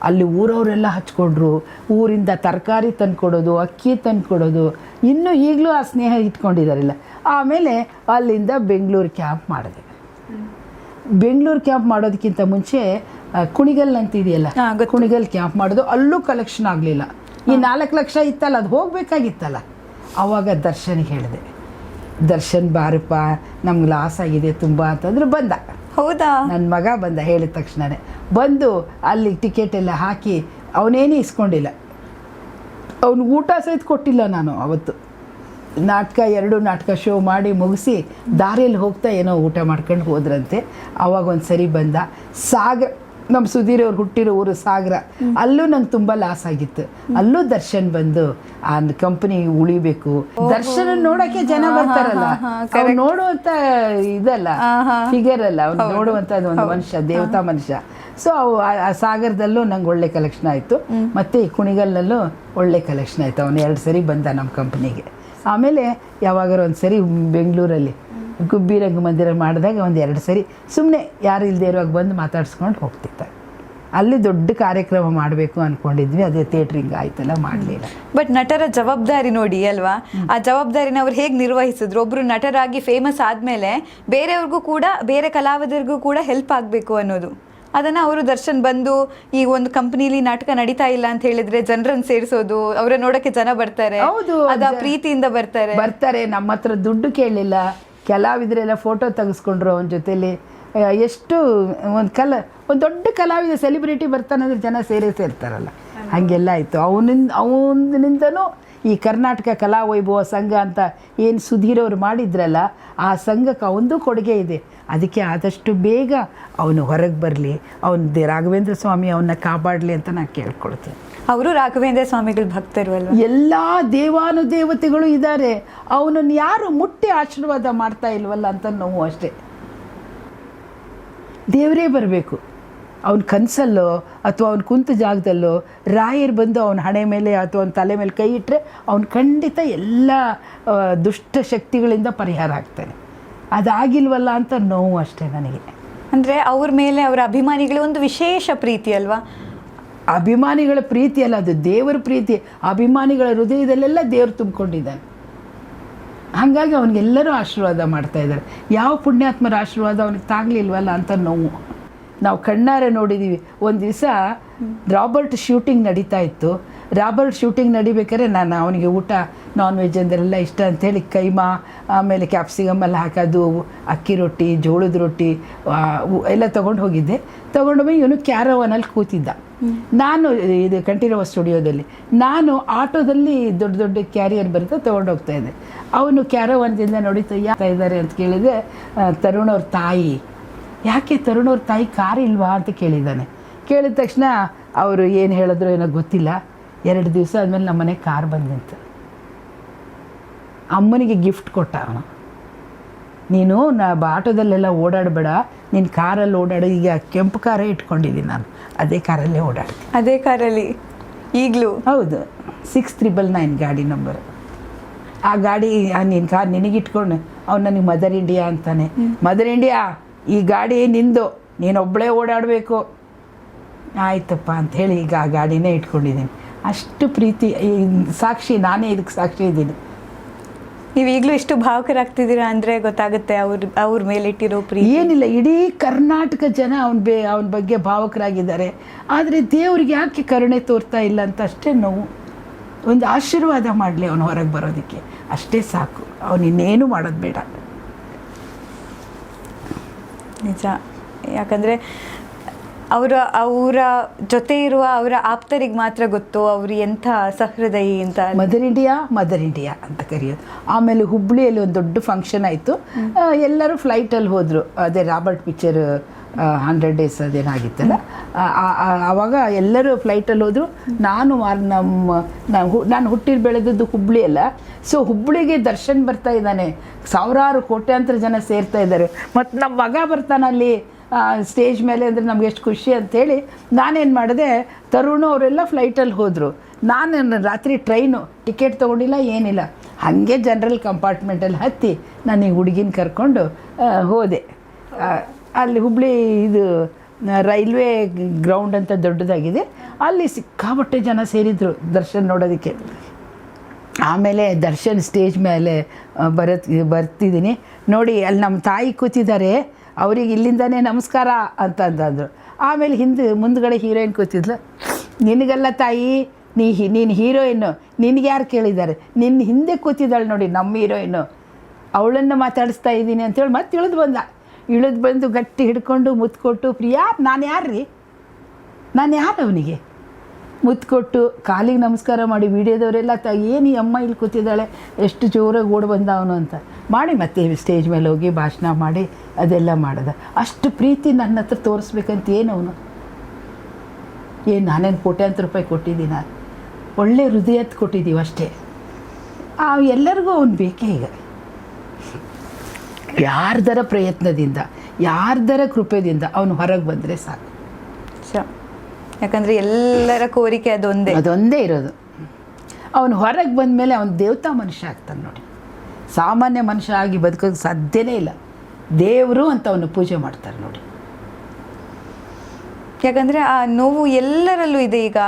ಅಲ್ಲಿ ಊರವರೆಲ್ಲ ಹಚ್ಕೊಂಡ್ರು, ಊರಿಂದ ತರಕಾರಿ ತಂದುಕೊಡೋದು, ಅಕ್ಕಿ ತಂದುಕೊಡೋದು, ಇನ್ನೂ ಈಗಲೂ ಆ ಸ್ನೇಹ ಇಟ್ಕೊಂಡಿದ್ದಾರಿಲ್ಲ. ಆಮೇಲೆ ಅಲ್ಲಿಂದ ಬೆಂಗಳೂರು ಕ್ಯಾಂಪ್ ಮಾಡಿದೆ. ಬೆಂಗಳೂರು ಕ್ಯಾಂಪ್ ಮಾಡೋದಕ್ಕಿಂತ ಮುಂಚೆ ಕುಣಿಗಲ್ ಅಂತಿದೆಯಲ್ಲ, ಕುಣಿಗಲ್ ಕ್ಯಾಂಪ್ ಮಾಡೋದು, ಅಲ್ಲೂ ಕಲೆಕ್ಷನ್ ಆಗಲಿಲ್ಲ. ಈ 4 ಲಕ್ಷ ಇತ್ತಲ್ಲ, ಅದು ಹೋಗಬೇಕಾಗಿತ್ತಲ್ಲ. ಆವಾಗ ದರ್ಶನ್ಗೆ ಹೇಳಿದೆ, ದರ್ಶನ್ ಬಾರಪ್ಪ ನಮ್ಗೆ ಲಾಸ್ ಆಗಿದೆ ತುಂಬ ಅಂತಂದ್ರೆ ಬಂದ. ಹೌದಾ? ನನ್ನ ಮಗ ಬಂದ ಹೇಳಿದ ತಕ್ಷಣವೇ ಬಂದು ಅಲ್ಲಿ ಟಿಕೆಟ್ ಎಲ್ಲ ಹಾಕಿ, ಅವನೇನೇ ಇಸ್ಕೊಂಡಿಲ್ಲ, ಅವನು ಊಟ ಸಹಿತ ಕೊಟ್ಟಿಲ್ಲ ನಾನು ಅವತ್ತು. ನಾಟಕ 2 ನಾಟಕ ಶೋ ಮಾಡಿ ಮುಗಿಸಿ ದಾರಿಯಲ್ಲಿ ಹೋಗ್ತಾ ಏನೋ ಊಟ ಮಾಡ್ಕೊಂಡು ಹೋದ್ರಂತೆ. ಆವಾಗ ಒಂದು ಸರಿ ಬಂದ. ಸಾಗರ, ನಮ್ಮ ಸುಧೀರ್ ಅವ್ರು ಹುಟ್ಟಿರೋ ಊರು ಸಾಗರ, ಅಲ್ಲೂ ನಂಗೆ ತುಂಬ ಲಾಸ್ ಆಗಿತ್ತು. ಅಲ್ಲೂ ದರ್ಶನ್ ಬಂದು ಆ ಕಂಪನಿ ಉಳಿಬೇಕು, ದರ್ಶನ ನೋಡೋಕ್ಕೆ ಜನ ಬರ್ತಾರಲ್ಲ, ಅವ್ರು ನೋಡುವಂಥ ಇದಲ್ಲ, ಫಿಗರ್ ಅಲ್ಲ, ಅವ್ನು ನೋಡುವಂಥ ಒಂದು ಮನುಷ್ಯ, ದೇವತಾ ಮನುಷ್ಯ. ಸೊ ಆ ಸಾಗರದಲ್ಲೂ ನಂಗೆ ಒಳ್ಳೆ ಕಲೆಕ್ಷನ್ ಆಯಿತು, ಮತ್ತು ಈ ಕುಣಿಗಲ್ನಲ್ಲೂ ಒಳ್ಳೆ ಕಲೆಕ್ಷನ್ ಆಯಿತು. ಅವನು 2 ಸರಿ ಬಂದ ನಮ್ಮ ಕಂಪ್ನಿಗೆ. ಆಮೇಲೆ ಯಾವಾಗಾರು ಒಂದು ಸರಿ ಬೆಂಗಳೂರಲ್ಲಿ ಗುಬ್ಬಿ ರಂಗಮಂದಿರ ಮಾಡಿದಾಗ ಒಂದು 2 ಸರಿ ಸುಮ್ಮನೆ ಯಾರು ಇಲ್ಲದೆ ಇರುವಾಗ ಬಂದು ಮಾತಾಡ್ಸ್ಕೊಂಡು ಹೋಗ್ತಿದ್ದ. ಅಲ್ಲಿ ದೊಡ್ಡ ಕಾರ್ಯಕ್ರಮ ಮಾಡಬೇಕು ಅಂದ್ಕೊಂಡಿದ್ವಿ, ಅದೇ ಥಿಯೇಟ್ರಿಂಗ್ ಆಯ್ತಲ್ಲ, ಮಾಡಲಿಲ್ಲ. ಬಟ್ ನಟರ ಜವಾಬ್ದಾರಿ ನೋಡಿ ಅಲ್ವಾ, ಆ ಜವಾಬ್ದಾರಿನ ಅವ್ರು ಹೇಗೆ ನಿರ್ವಹಿಸಿದ್ರು. ಒಬ್ಬರು ನಟರಾಗಿ ಫೇಮಸ್ ಆದಮೇಲೆ ಬೇರೆಯವ್ರಿಗೂ ಕೂಡ, ಬೇರೆ ಕಲಾವಿದರಿಗೂ ಕೂಡ ಹೆಲ್ಪ್ ಆಗಬೇಕು ಅನ್ನೋದು, ಅದನ್ನು ಅವರು ದರ್ಶನ್ ಬಂದು ಈ ಒಂದು ಕಂಪ್ನಿಲಿ ನಾಟಕ ನಡೀತಾ ಇಲ್ಲ ಅಂತ ಹೇಳಿದ್ರೆ ಜನರನ್ನು ಸೇರಿಸೋದು, ಅವರ ನೋಡೋಕ್ಕೆ ಜನ ಬರ್ತಾರೆ, ಹೌದು, ಅದ ಪ್ರೀತಿಯಿಂದ ಬರ್ತಾರೆ. ನಮ್ಮ ಹತ್ರ ದುಡ್ಡು ಕೇಳಲಿಲ್ಲ, ಕಲಾವಿದರೆಲ್ಲ ಫೋಟೋ ತೆಗೆಸ್ಕೊಂಡ್ರು ಅವನ ಜೊತೆಲಿ. ಎಷ್ಟು ಒಂದು ದೊಡ್ಡ ಕಲಾವಿದ ಸೆಲೆಬ್ರಿಟಿ ಬರ್ತಾನಂದ್ರೆ ಜನ ಸೇರ್ತಾರಲ್ಲ, ಹಾಗೆಲ್ಲ ಆಯಿತು. ಅವನಿಂದನೂ ಈ ಕರ್ನಾಟಕ ಕಲಾ ವೈಭವ ಸಂಘ ಅಂತ ಏನು ಸುಧೀರ್ ಅವರು ಮಾಡಿದ್ರಲ್ಲ, ಆ ಸಂಘಕ್ಕೆ ಅವನದು ಕೊಡುಗೆ ಇದೆ. ಅದಕ್ಕೆ ಆದಷ್ಟು ಬೇಗ ಅವನು ಹೊರಗೆ ಬರಲಿ, ಅವನ ರಾಘವೇಂದ್ರ ಸ್ವಾಮಿ ಅವನ್ನ ಕಾಪಾಡಲಿ ಅಂತ ನಾನು ಕೇಳ್ಕೊಳ್ತೀನಿ. ಅವರು ರಾಘವೇಂದ್ರ ಸ್ವಾಮಿಗಳ ಭಕ್ತರು ಅಲ್ವ? ಎಲ್ಲ ದೇವಾನುದೇವತೆಗಳು ಇದ್ದಾರೆ, ಅವನನ್ನು ಯಾರು ಮುಟ್ಟಿ ಆಶೀರ್ವಾದ ಮಾಡ್ತಾ ಇಲ್ವಲ್ಲ ಅಂತ ನೋವು ಅಷ್ಟೇ. ದೇವರೇ ಬರಬೇಕು ಅವನ ಕನಸಲ್ಲೋ ಅಥವಾ ಅವನ ಕುಂತ ಜಾಗದಲ್ಲೋ ರಾಯರು ಬಂದು ಅವನ ಹಣೆ ಮೇಲೆ ಅಥವಾ ಅವನ ತಲೆ ಮೇಲೆ ಕೈ ಇಟ್ಟರೆ ಅವನು ಖಂಡಿತ ಎಲ್ಲ ದುಷ್ಟ ಶಕ್ತಿಗಳಿಂದ ಪರಿಹಾರ ಆಗ್ತಾನೆ. ಅದಾಗಿಲ್ವಲ್ಲ ಅಂತ ನೋವು ಅಷ್ಟೇ ನನಗೆ. ಅಂದರೆ ಅವ್ರ ಮೇಲೆ ಅವರ ಅಭಿಮಾನಿಗಳ ಒಂದು ವಿಶೇಷ ಪ್ರೀತಿ ಅಲ್ವಾ? ಅಭಿಮಾನಿಗಳ ಪ್ರೀತಿ ಅಲ್ಲ, ಅದು ದೇವರ ಪ್ರೀತಿ. ಅಭಿಮಾನಿಗಳ ಹೃದಯದಲ್ಲೆಲ್ಲ ದೇವರು ತುಂಬಿಕೊಂಡಿದ್ದಾನೆ. ಹಾಗಾಗಿ ಅವನಿಗೆಲ್ಲರೂ ಆಶೀರ್ವಾದ ಮಾಡ್ತಾ ಇದ್ದಾರೆ. ಯಾವ ಪುಣ್ಯಾತ್ಮರ ಆಶೀರ್ವಾದ ಅವನಿಗೆ ತಾಗಲಿಲ್ವಲ್ಲ ಅಂತ ನೋವು. ನಾವು ಕಣ್ಣಾರೆ ನೋಡಿದ್ದೀವಿ. ಒಂದು ದಿವಸ ರಾಬರ್ಟ್ ಶೂಟಿಂಗ್ ನಡೀತಾ ಇತ್ತು. ರಾಬರ್ಟ್ ಶೂಟಿಂಗ್ ನಡಿಬೇಕಾದ್ರೆ ನಾನು ಅವನಿಗೆ ಊಟ ನಾನ್ ವೆಜ್ ಅಂದರೆಲ್ಲ ಇಷ್ಟ ಅಂಥೇಳಿ ಕೈಮಾ, ಆಮೇಲೆ ಕ್ಯಾಪ್ಸಿಕಮ್ ಎಲ್ಲ ಹಾಕೋದು, ಅಕ್ಕಿ ರೊಟ್ಟಿ, ಜೋಳದ ರೊಟ್ಟಿ ಎಲ್ಲ ತೊಗೊಂಡು ಹೋಗಿದ್ದೆ. ತೊಗೊಂಡು ಹೋಗಿ ಇವನು ಕ್ಯಾರವನಲ್ಲಿ ಕೂತಿದ್ದ. ನಾನು ಇದು ಕಂಠೀರವ ಸ್ಟುಡಿಯೋದಲ್ಲಿ ನಾನು ಆಟೋದಲ್ಲಿ ದೊಡ್ಡ ದೊಡ್ಡ ಕ್ಯಾರಿಯರ್ ಬರುತ್ತೆ ತೊಗೊಂಡೋಗ್ತಾ ಇದ್ದೆ. ಅವನು ಕ್ಯಾರವಾನ್ದಿಂದ ನೋಡಿತಾ ಇದ್ದಾರೆ ಅಂತ ಕೇಳಿದರೆ ತರುಣ್ ಅವ್ರ ತಾಯಿ, ಯಾಕೆ ತರುಣ್ ಅವ್ರ ತಾಯಿ ಕಾರ್ ಇಲ್ವಾ ಅಂತ ಕೇಳಿದ್ದಾನೆ. ಕೇಳಿದ ತಕ್ಷಣ ಅವರು ಏನು ಹೇಳಿದ್ರು ಏನೋ ಗೊತ್ತಿಲ್ಲ, 2 ದಿವಸ ಆದಮೇಲೆ ನಮ್ಮ ಮನೆಗೆ ಕಾರ್ ಬಂದಂತೆ. ಅಮ್ಮನಿಗೆ ಗಿಫ್ಟ್ ಕೊಟ್ಟ ಅವನು, ನೀನು ಆಟೋದಲ್ಲೆಲ್ಲ ಓಡಾಡಬೇಡ, ನೀನು ಕಾರಲ್ಲಿ ಓಡಾಡು. ಈಗ ಕೆಂಪು ಕಾರೇ ಇಟ್ಕೊಂಡಿದ್ದೀನಿ ನಾನು, ಅದೇ ಕಾರಲ್ಲೇ ಓಡಾಡ್ತೀನಿ. ಅದೇ ಕಾರಲ್ಲಿ ಈಗಲೂ? ಹೌದು, 6999 ಗಾಡಿ ನಂಬರ್. ಆ ಗಾಡಿ ನಿನ್ನ ಕಾರ್ ನಿನಗಿಟ್ಕೊಂಡು ಅವ್ನು ನನಗೆ ಮದರ್ ಇಂಡಿಯಾ ಅಂತಾನೆ. ಮದರ್ ಇಂಡಿಯಾ, ಈ ಗಾಡಿ ನಿಂದು, ನೀನೊಬ್ಬಳೇ ಓಡಾಡಬೇಕು. ಆಯ್ತಪ್ಪ ಅಂಥೇಳಿ ಈಗ ಆ ಗಾಡಿನೇ ಇಟ್ಕೊಂಡಿದ್ದೀನಿ. ಅಷ್ಟು ಪ್ರೀತಿ, ಸಾಕ್ಷಿ, ನಾನೇ ಇದಕ್ಕೆ ಸಾಕ್ಷಿ ಇದ್ದೀನಿ. ನೀವು ಈಗಲೂ ಇಷ್ಟು ಭಾವುಕರಾಗ್ತಿದ್ದೀರಾ ಅಂದರೆ ಗೊತ್ತಾಗುತ್ತೆ ಅವ್ರ ಮೇಲಿಟ್ಟಿರೋ ಪ್ರೀತಿ. ಏನಿಲ್ಲ, ಇಡೀ ಕರ್ನಾಟಕ ಜನ ಅವನ ಬಗ್ಗೆ ಭಾವುಕರಾಗಿದ್ದಾರೆ. ಆದರೆ ದೇವ್ರಿಗೆ ಯಾಕೆ ಕರುಣೆ ತೋರ್ತಾ ಇಲ್ಲ ಅಂತ ಅಷ್ಟೇ ನೋವು. ಒಂದು ಆಶೀರ್ವಾದ ಮಾಡಲಿ ಅವನು ಹೊರಗೆ ಬರೋದಕ್ಕೆ, ಅಷ್ಟೇ ಸಾಕು. ಅವನು ಇನ್ನೇನು ಮಾಡೋದು ಬೇಡ. ನಿಜ, ಯಾಕಂದರೆ ಅವರ ಜೊತೆ ಇರುವ ಅವರ ಆಪ್ತರಿಗೆ ಮಾತ್ರ ಗೊತ್ತು ಅವರು ಎಂಥ ಸಹೃದಯಿ ಅಂತ. ಮದರ್ ಇಂಡಿಯಾ ಅಂತ ಕರೆಯೋದು. ಆಮೇಲೆ ಹುಬ್ಳಿಯಲ್ಲಿ ಒಂದು ದೊಡ್ಡ ಫಂಕ್ಷನ್ ಆಯಿತು, ಎಲ್ಲರೂ ಫ್ಲೈಟಲ್ಲಿ ಹೋದರು. ಅದೇ ರಾಬರ್ಟ್ ಪಿಕ್ಚರ್ 100 days ಅದೇನಾಗಿತ್ತಲ್ಲ, ಆವಾಗ ಎಲ್ಲರೂ ಫ್ಲೈಟಲ್ಲಿ ಹೋದರು. ನಾನು ಹುಟ್ಟಿರು ಬೆಳೆದದ್ದು ಹುಬ್ಳಿಯಲ್ಲ. ಸೊ ಹುಬ್ಳಿಗೆ ದರ್ಶನ್ ಬರ್ತಾ ಇದ್ದಾನೆ, ಸಾವಿರಾರು ಕೋಟ್ಯಾಂತರ ಜನ ಸೇರ್ತಾ ಇದ್ದಾರೆ. ಮತ್ತು ನಮ್ಮ ಮಗ ಬರ್ತಾನಲ್ಲಿ ಸ್ಟೇಜ್ ಮೇಲೆ ಅಂದರೆ ನಮ್ಗೆ ಎಷ್ಟು ಖುಷಿ ಅಂಥೇಳಿ ನಾನೇನು ಮಾಡಿದೆ, ತರುಣ್ ಅವರೆಲ್ಲ ಫ್ಲೈಟಲ್ಲಿ ಹೋದರು. ನಾನು ರಾತ್ರಿ ಟ್ರೈನು ಟಿಕೆಟ್ ತೊಗೊಂಡಿಲ್ಲ, ಏನಿಲ್ಲ, ಹಾಗೆ ಜನರಲ್ ಕಂಪಾರ್ಟ್ಮೆಂಟಲ್ಲಿ ಹತ್ತಿ ನಾನು ಈ ಹುಡುಗಿನ ಕರ್ಕೊಂಡು ಹೋದೆ. ಅಲ್ಲಿ ಹುಬ್ಳಿ ಇದು ರೈಲ್ವೆ ಗ್ರೌಂಡ್ ಅಂತ ದೊಡ್ಡದಾಗಿದೆ, ಅಲ್ಲಿ ಸಿಕ್ಕಾಪಟ್ಟೆ ಜನ ಸೇರಿದರು ದರ್ಶನ್ ನೋಡೋದಕ್ಕೆ. ಆಮೇಲೆ ದರ್ಶನ್ ಸ್ಟೇಜ್ ಮೇಲೆ ಬರ್ತಿದ್ದೀನಿ ನೋಡಿ, ಅಲ್ಲಿ ನಮ್ಮ ತಾಯಿ ಕೂತಿದ್ದಾರೆ, ಅವ್ರಿಗೆ ಇಲ್ಲಿಂದನೇ ನಮಸ್ಕಾರ ಅಂತಂದರು. ಆಮೇಲೆ ಮುಂದ್ಗಡೆ ಹೀರೋಯಿನ್ ಕೂತಿದ್ಲು. ನಿನಗೆಲ್ಲ ತಾಯಿ, ನೀನು ಹೀರೋಯಿನ್ನು, ನಿನಗೆ ಯಾರು ಕೇಳಿದ್ದಾರೆ, ನಿನ್ನ ಹಿಂದೆ ಕೂತಿದ್ದಾಳೆ ನೋಡಿ ನಮ್ಮ ಹೀರೋಯಿನ್ನು, ಅವಳನ್ನು ಮಾತಾಡಿಸ್ತಾ ಇದ್ದೀನಿ ಅಂತೇಳಿ ಮತ್ತೆ ಇಳಿದು ಬಂದು ಗಟ್ಟಿ ಹಿಡ್ಕೊಂಡು ಮುತ್ಕೊಟ್ಟು, ಪ್ರಿಯಾ ನಾನು ಯಾರು ಅವನಿಗೆ ಮುತ್ಕೊಟ್ಟು ಕಾಲಿಗೆ ನಮಸ್ಕಾರ ಮಾಡಿ ವಿಡಿಯೋದವರೆಲ್ಲ ಏನು ಈ ಅಮ್ಮ ಇಲ್ಲಿ ಕೂತಿದ್ದಾಳೆ, ಎಷ್ಟು ಜೋರಾಗಿ ಓಡಿ ಬಂದ ಅವನು ಅಂತ ಮಾಡಿ ಮತ್ತೆ ಸ್ಟೇಜ್ ಮೇಲೆ ಹೋಗಿ ಭಾಷಣ ಮಾಡಿ ಅದೆಲ್ಲ ಮಾಡಿದ. ಅಷ್ಟು ಪ್ರೀತಿ ನನ್ನ ಹತ್ರ ತೋರಿಸ್ಬೇಕಂತ ಅವನು ನಾನೇನು ಕೋಟ್ಯಾಂತರ ರೂಪಾಯಿ ಕೊಟ್ಟಿದ್ದೀನ, ಒಳ್ಳೆ ಹೃದಯದ ಕೊಟ್ಟಿದ್ದೀವಿ ಅಷ್ಟೇ. ಎಲ್ಲರಿಗೂ ಅವನು ಬೇಕೇ. ಈಗ ಯಾರ್ದರ ಪ್ರಯತ್ನದಿಂದ, ಯಾರ್ದರ ಕೃಪೆಯಿಂದ ಅವನು ಹೊರಗೆ ಬಂದರೆ ಸಾಕು. ಯಾಕಂದರೆ ಎಲ್ಲರ ಕೋರಿಕೆ ಅದೊಂದೇ ಇರೋದು. ಅವನು ಹೊರಗೆ ಬಂದ ಮೇಲೆ ಅವನು ದೇವತಾ ಮನುಷ್ಯ ಆಗ್ತಾನೆ ನೋಡಿ. ಸಾಮಾನ್ಯ ಮನುಷ್ಯ ಆಗಿ ಬದುಕೋಕ್ಕೆ ಸಾಧ್ಯನೇ ಇಲ್ಲ. ದೇವರು ಅಂತ ಅವನು ಪೂಜೆ ಮಾಡ್ತಾರೆ ನೋಡಿ. ಯಾಕಂದರೆ ಆ ನೋವು ಎಲ್ಲರಲ್ಲೂ ಇದೆ. ಈಗ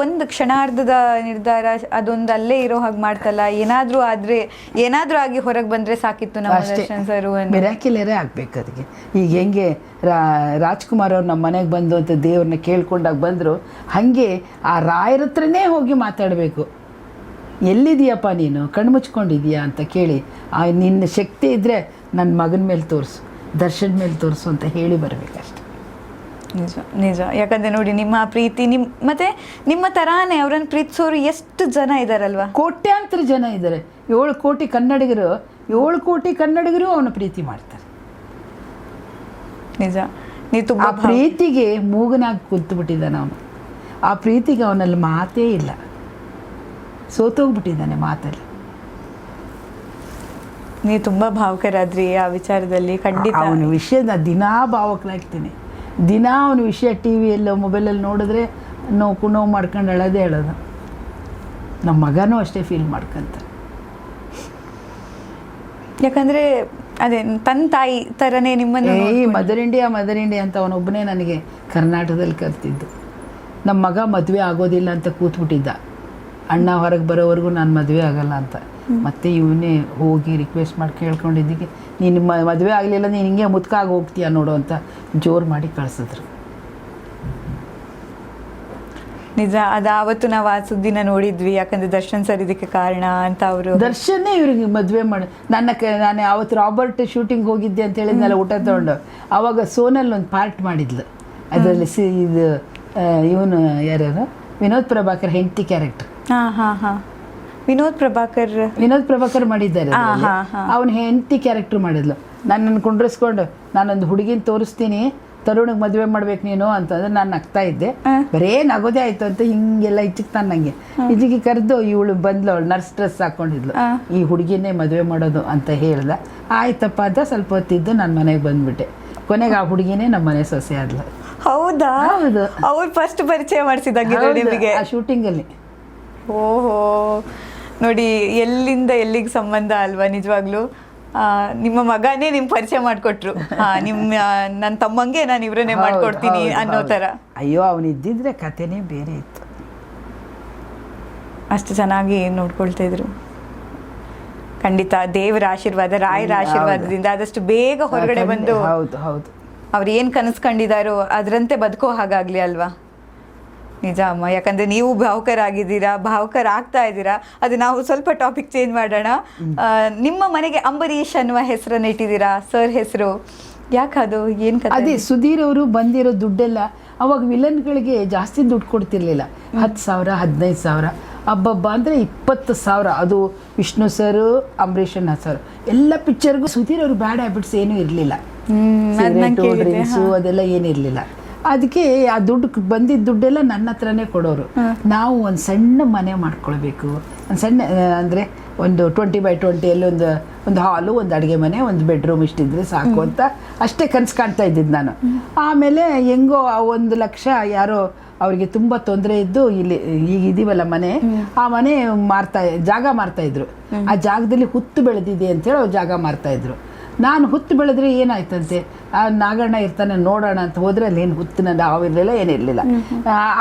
ಒಂದು ಕ್ಷಣಾರ್ಧದ ನಿರ್ಧಾರ ಅದೊಂದು ಅಲ್ಲೇ ಇರೋ ಹಾಗೆ ಮಾಡ್ತಲ್ಲ. ಏನಾದರೂ ಆಗಿ ಹೊರಗೆ ಬಂದರೆ ಸಾಕಿತ್ತು ನಮ್ಮ ದರ್ಶನ್ ಸರ್. ಮಿರಾಕಿಲರೇ ಆಗಬೇಕು ಅದಕ್ಕೆ. ಈಗ ಹೆಂಗೆ ರಾಜ್ಕುಮಾರ್ ಅವ್ರು ನಮ್ಮ ಮನೆಗೆ ಬಂದು ಅಂತ ದೇವ್ರನ್ನ ಕೇಳ್ಕೊಂಡಾಗ ಬಂದರು, ಹಾಗೆ ಆ ರಾಯರ ಹತ್ರನೇ ಹೋಗಿ ಮಾತಾಡಬೇಕು. ಎಲ್ಲಿದೆಯಪ್ಪ ನೀನು, ಕಣ್ಣು ಮುಚ್ಕೊಂಡಿದೀಯಾ ಅಂತ ಕೇಳಿ, ನಿನ್ನ ಶಕ್ತಿ ಇದ್ದರೆ ನನ್ನ ಮಗನ ಮೇಲೆ ತೋರಿಸು, ದರ್ಶನ್ ಮೇಲೆ ತೋರಿಸು ಅಂತ ಹೇಳಿ ಬರಬೇಕಷ್ಟೆ. ನಿಜ. ಯಾಕಂದರೆ ನೋಡಿ, ನಿಮ್ಮ ಪ್ರೀತಿ ಮತ್ತೆ ನಿಮ್ಮ ಥರಾನೇ ಅವರನ್ನು ಪ್ರೀತಿಸೋರು ಎಷ್ಟು ಜನ ಇದ್ದಾರಲ್ವ, ಕೋಟ್ಯಾಂತರ ಜನ ಇದ್ದಾರೆ. 7 ಕೋಟಿ ಕನ್ನಡಿಗರು ಅವನ ಪ್ರೀತಿ ಮಾಡ್ತಾರೆ. ನಿಜ. ನೀವು ತುಂಬ ಪ್ರೀತಿಗೆ ಮೂಗನಾಗಿ ಕೂತ್ಬಿಟ್ಟಿದ್ದಾನೆ ಅವನು. ಆ ಪ್ರೀತಿಗೆ ಅವನಲ್ಲಿ ಮಾತೇ ಇಲ್ಲ, ಸೋತೋಗ್ಬಿಟ್ಟಿದ್ದಾನೆ ಮಾತಲ್ಲಿ. ನೀವು ತುಂಬ ಭಾವುಕರಾದ್ರಿ ಆ ವಿಚಾರದಲ್ಲಿ. ಖಂಡಿತ ಅವನ ವಿಷಯದ ದಿನಾ ಭಾವುಕರಾಗ್ತೀನಿ. ದಿನ ಅವನ ವಿಷಯ ಟಿ ವಿಯಲ್ಲೋ ಮೊಬೈಲಲ್ಲಿ ನೋಡಿದ್ರೆ ನೋವು ಮಾಡ್ಕೊಂಡು ಹೇಳೋದು. ನಮ್ಮ ಮಗನೂ ಅಷ್ಟೇ ಫೀಲ್ ಮಾಡ್ಕೊಂತ. ಯಾಕಂದರೆ ಅದೇ ತನ್ನ ತಾಯಿ ಥರನೇ ನಿಮ್ಮನ್ನು ಮದರ್ ಇಂಡಿಯಾ ಅಂತ ಅವನೊಬ್ಬನೇ ನನಗೆ ಕರ್ನಾಟಕದಲ್ಲಿ ಕರ್ತಿದ್ದು. ನಮ್ಮ ಮಗ ಮದುವೆ ಆಗೋದಿಲ್ಲ ಅಂತ ಕೂತ್ಬಿಟ್ಟಿದ್ದ, ಅಣ್ಣ ಹೊರಗೆ ಬರೋವರೆಗೂ ನಾನು ಮದುವೆ ಆಗಲ್ಲ ಅಂತ. ಮತ್ತೆ ಇವನೇ ಹೋಗಿ ರಿಕ್ವೆಸ್ಟ್ ಮಾಡಿ ಕೇಳ್ಕೊಂಡಿದ್ದಕ್ಕೆ, ನೀನು ಮದುವೆ ಆಗಲಿಲ್ಲ, ನೀನು ಹಿಂಗೆ ಮುತ್ಕಾಗಿ ಹೋಗ್ತೀಯ ನೋಡು ಅಂತ ಜೋರು ಮಾಡಿ ಕಳಿಸಿದ್ರು. ನಿಜ. ಆವತ್ತು ನಾವು ಆ ಸುದ್ದಿನ ನೋಡಿದ್ವಿ. ಯಾಕಂದರೆ ದರ್ಶನ್ ಸರ್ ಇದಕ್ಕೆ ಕಾರಣ ಅಂತ. ದರ್ಶನ್ನೇ ಇವ್ರಿಗೆ ಮದುವೆ ಮಾಡಿ ನಾನು ಅವತ್ತು ರಾಬರ್ಟ್ ಶೂಟಿಂಗ್ ಹೋಗಿದ್ದೆ ಅಂತ ಹೇಳಿದ್ನಲ್ಲ ಊಟ ತೊಗೊಂಡು, ಆವಾಗ ಸೋನಲ್ಲಿ ಒಂದು ಪಾರ್ಟ್ ಮಾಡಿದ್ಲು. ಅದರಲ್ಲಿ ಇದು ಇವನು ಯಾರ್ಯಾರು ವಿನೋದ್ ಪ್ರಭಾಕರ್ ಹೆಂಡತಿ ಕ್ಯಾರೆಕ್ಟರ್. ಹಾ ವಿನೋದ್ ಪ್ರಭಾಕರ್ ಮಾಡಿದ್ದಾರೆ. ಅವನ ಹೆಂಡತಿ ಕ್ಯಾರೆಕ್ಟರ್ ಮಾಡಿದ್ಲು. ನನ್ನನ್ನು ಕುಂಡ್ರಿಸ್ಕೊಂಡು ನಾನೊಂದು ಹುಡುಗಿನ ತೋರಿಸ್ತೀನಿ, ತರುಣಿಗೆ ಮದುವೆ ಮಾಡ್ಬೇಕು ನೀನು ಅಂತಂದ್ರೆ ನಾನು ನಗ್ತಾ ಇದ್ದೆ. ಬರೇ ನಗೋದೇ ಆಯ್ತು ಅಂತ ಹಿಂಗೆಲ್ಲ ಇಚ್ಚಿಕ್ತಾನೆ ನಂಗೆ. ಇದಕ್ಕೆ ಕರೆದು ಇವಳು ಬಂದ್ಲು, ಅವಳು ನರ್ಸ್ ಡ್ರೆಸ್ ಹಾಕೊಂಡಿದ್ಲು, ಈ ಹುಡುಗಿನೇ ಮದುವೆ ಮಾಡೋದು ಅಂತ ಹೇಳ್ದ. ಆಯ್ತಪ್ಪ ಅಂತ ಸ್ವಲ್ಪ ಹೊತ್ತಿದ್ದು ನಾನು ಮನೆಗೆ ಬಂದ್ಬಿಟ್ಟೆ. ಕೊನೆಗೆ ಆ ಹುಡುಗಿನೇ ನಮ್ಮ ಮನೆ ಸೊಸೆ ಆದ್ಲು. ಹೌದಾ? ಹೌದು, ಅವ್ರು ಫಸ್ಟ್ ಪರಿಚಯ ಮಾಡಿಸಿದಂಗೆ ನಿಮಗೆ ಆ ಶೂಟಿಂಗಲ್ಲಿ. ಓಹೋ, ನೋಡಿ ಎಲ್ಲಿಂದ ಎಲ್ಲಿಗೆ ಸಂಬಂಧ ಅಲ್ವಾ ನಿಜವಾಗ್ಲೂ. ನಿಮ್ಮ ಮಗನೇ ನಿಮ್ಗೆ ಪರಿಚಯ ಮಾಡಿಕೊಟ್ರು, ನನ್ನ ತಮ್ಮಂಗೆ ನಾನು ಇವ್ರನ್ನೇ ಮಾಡ್ಕೊಡ್ತೀನಿ ಅನ್ನೋ ಥರ. ಅಯ್ಯೋ, ಅವನು ಇದ್ದಿದ್ರೆ ಕಥೆನೇ ಬೇರೆ ಇತ್ತು. ಅಷ್ಟು ಚೆನ್ನಾಗಿ ನೋಡ್ಕೊಳ್ತಾ ಇದ್ರು. ಖಂಡಿತ ದೇವರ ಆಶೀರ್ವಾದ, ರಾಯರ ಆಶೀರ್ವಾದದಿಂದ ಆದಷ್ಟು ಬೇಗ ಹೊರಗಡೆ ಬಂದು ಅವ್ರು ಏನು ಕನಸು ಕಂಡಿದ್ದಾರೋ ಅದರಂತೆ ಬದುಕೋ ಹಾಗಾಗ್ಲಿ ಅಲ್ವಾ. ನಿಜ ಅಮ್ಮ, ಯಾಕಂದ್ರೆ ನೀವು ಭಾವುಕರಾಗ್ತಾ ಇದ್ದೀರಾ. ಅದು ನಾವು ಸ್ವಲ್ಪ ಟಾಪಿಕ್ ಚೇಂಜ್ ಮಾಡೋಣ. ನಿಮ್ಮ ಮನೆಗೆ ಅಂಬರೀಷ್ ಅನ್ನುವ ಹೆಸರನ್ನು ಇಟ್ಟಿದ್ದೀರಾ, ಸರ್ ಹೆಸರು ಯಾಕೆ? ಅದು ಏನು ಕಥೆ? ಅದೇ ಸುಧೀರ್ ಅವರು ಬಂದಿರೋ ದುಡ್ಡೆಲ್ಲ ಅವಾಗ ವಿಲನ್ಗಳಿಗೆ ಜಾಸ್ತಿ ದುಡ್ಡು ಕೊಡ್ತಿರ್ಲಿಲ್ಲ. 10,000 15,000 ಹಬ್ಬಬ್ಬ ಅಂದರೆ 20,000. ಅದು ವಿಷ್ಣು ಸರ್, ಅಂಬರೀಷ್ ಅಣ್ಣ ಸರ್ ಎಲ್ಲ ಪಿಕ್ಚರ್ಗೂ ಸುಧೀರ್ ಅವರು ಬ್ಯಾಡ್ ಹ್ಯಾಬಿಟ್ಸ್ ಏನೂ ಇರಲಿಲ್ಲ. ಡ್ರಿಂಕ್ಸು ಅದೆಲ್ಲ ಏನಿರಲಿಲ್ಲ. ಅದಕ್ಕೆ ಆ ದುಡ್ಡು ಬಂದಿದ್ದ ದುಡ್ಡೆಲ್ಲ ನನ್ನ ಹತ್ರನೇ ಕೊಡೋರು. ನಾವು ಒಂದು ಸಣ್ಣ ಮನೆ ಮಾಡ್ಕೊಳ್ಬೇಕು, ಒಂದು ಸಣ್ಣ ಅಂದರೆ ಒಂದು 20x20 ಅಲ್ಲಿ ಒಂದು ಹಾಲು, ಒಂದು ಅಡುಗೆ ಮನೆ, ಒಂದು ಬೆಡ್ರೂಮ್ ಇಷ್ಟಿದ್ರೆ ಸಾಕು ಅಂತ ಅಷ್ಟೇ ಕನಸು ಕಾಣ್ತಾ ಇದ್ದಿದ್ದು ನಾನು. ಆಮೇಲೆ ಹೆಂಗೋ 1 ಲಕ್ಷ ಯಾರೋ ಅವರಿಗೆ ತುಂಬ ತೊಂದರೆ ಇದ್ದು ಇಲ್ಲಿ ಈಗ ಇದೀವಲ್ಲ ಮನೆ, ಆ ಮನೆ ಜಾಗ ಮಾರ್ತಾಯಿದ್ರು. ಆ ಜಾಗದಲ್ಲಿ ಹುತ್ತು ಬೆಳೆದಿದೆ ಅಂತೇಳಿ ಅವ್ರು ಜಾಗ ಮಾರ್ತಾಯಿದ್ರು. ನಾನು ಹುತ್ತು ಬೆಳೆದ್ರೆ ಏನಾಯ್ತಂತೆ, ಆ ನಾಗಣ್ಣ ಇರ್ತಾನೆ ನೋಡೋಣ ಅಂತ ಹೋದರೆ ಅಲ್ಲಿ ಏನು ಹುತ್ತಿನ ಹಾವಿರಲಿಲ್ಲ, ಏನಿರಲಿಲ್ಲ.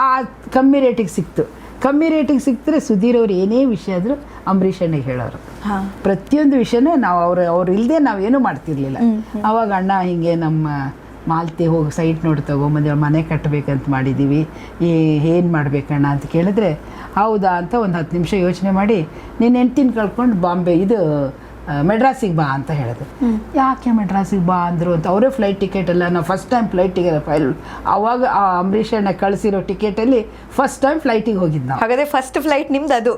ಆ ಕಮ್ಮಿ ರೇಟಿಗೆ ಸಿಕ್ತು. ಕಮ್ಮಿ ರೇಟಿಗೆ ಸಿಕ್ತರೆ ಸುಧೀರ್ ಅವ್ರು ಏನೇ ವಿಷಯ ಆದರೂ ಅಂಬರೀಷ್ ಅಣ್ಣಗೆ ಹೇಳೋರು. ಪ್ರತಿಯೊಂದು ವಿಷಯನೂ ನಾವು ಅವ್ರು ಇಲ್ಲದೆ ನಾವೇನೂ ಮಾಡ್ತಿರ್ಲಿಲ್ಲ. ಆವಾಗ ಅಣ್ಣ ಹಿಂಗೆ ನಮ್ಮ ಮಾಲ್ತಿ ಹೋಗಿ ಸೈಟ್ ನೋಡಿ ತಗೊಂಬಂದು ಮನೆ ಕಟ್ಟಬೇಕಂತ ಮಾಡಿದ್ದೀವಿ, ಏನು ಮಾಡಬೇಕಣ್ಣ ಅಂತ ಕೇಳಿದ್ರೆ, ಹೌದಾ ಅಂತ ಒಂದು 10 ನಿಮಿಷ ಯೋಚನೆ ಮಾಡಿ ನೀನು ಹೆಂಡ್ತಿನ ಕಳ್ಕೊಂಡು ಮೆಡ್ರಾಸಿಗೆ ಬಾ ಅಂತ ಹೇಳಿದೆ. ಯಾಕೆ ಮೆಡ್ರಾಸಿಗೆ ಬಾ ಅಂದರು ಅಂತ. ಅವರೇ ಫ್ಲೈಟ್ ಟಿಕೆಟ್ ಎಲ್ಲ, ನಾವು ಫಸ್ಟ್ ಟೈಮ್ ಫ್ಲೈಟ್ ಟಿಕೆಟ್ ಅವಾಗ ಆ ಅಂಬರೀಷ್ ಅಣ್ಣ ಕಳಿಸಿರೋ ಟಿಕೆಟಲ್ಲಿ ಫಸ್ಟ್ ಟೈಮ್ ಫ್ಲೈಟಿಗೆ ಹೋಗಿದ್ದು ನಾವು. ಹಾಗಾದರೆ ಫಸ್ಟ್ ಫ್ಲೈಟ್ ನಿಮ್ದು ಅದು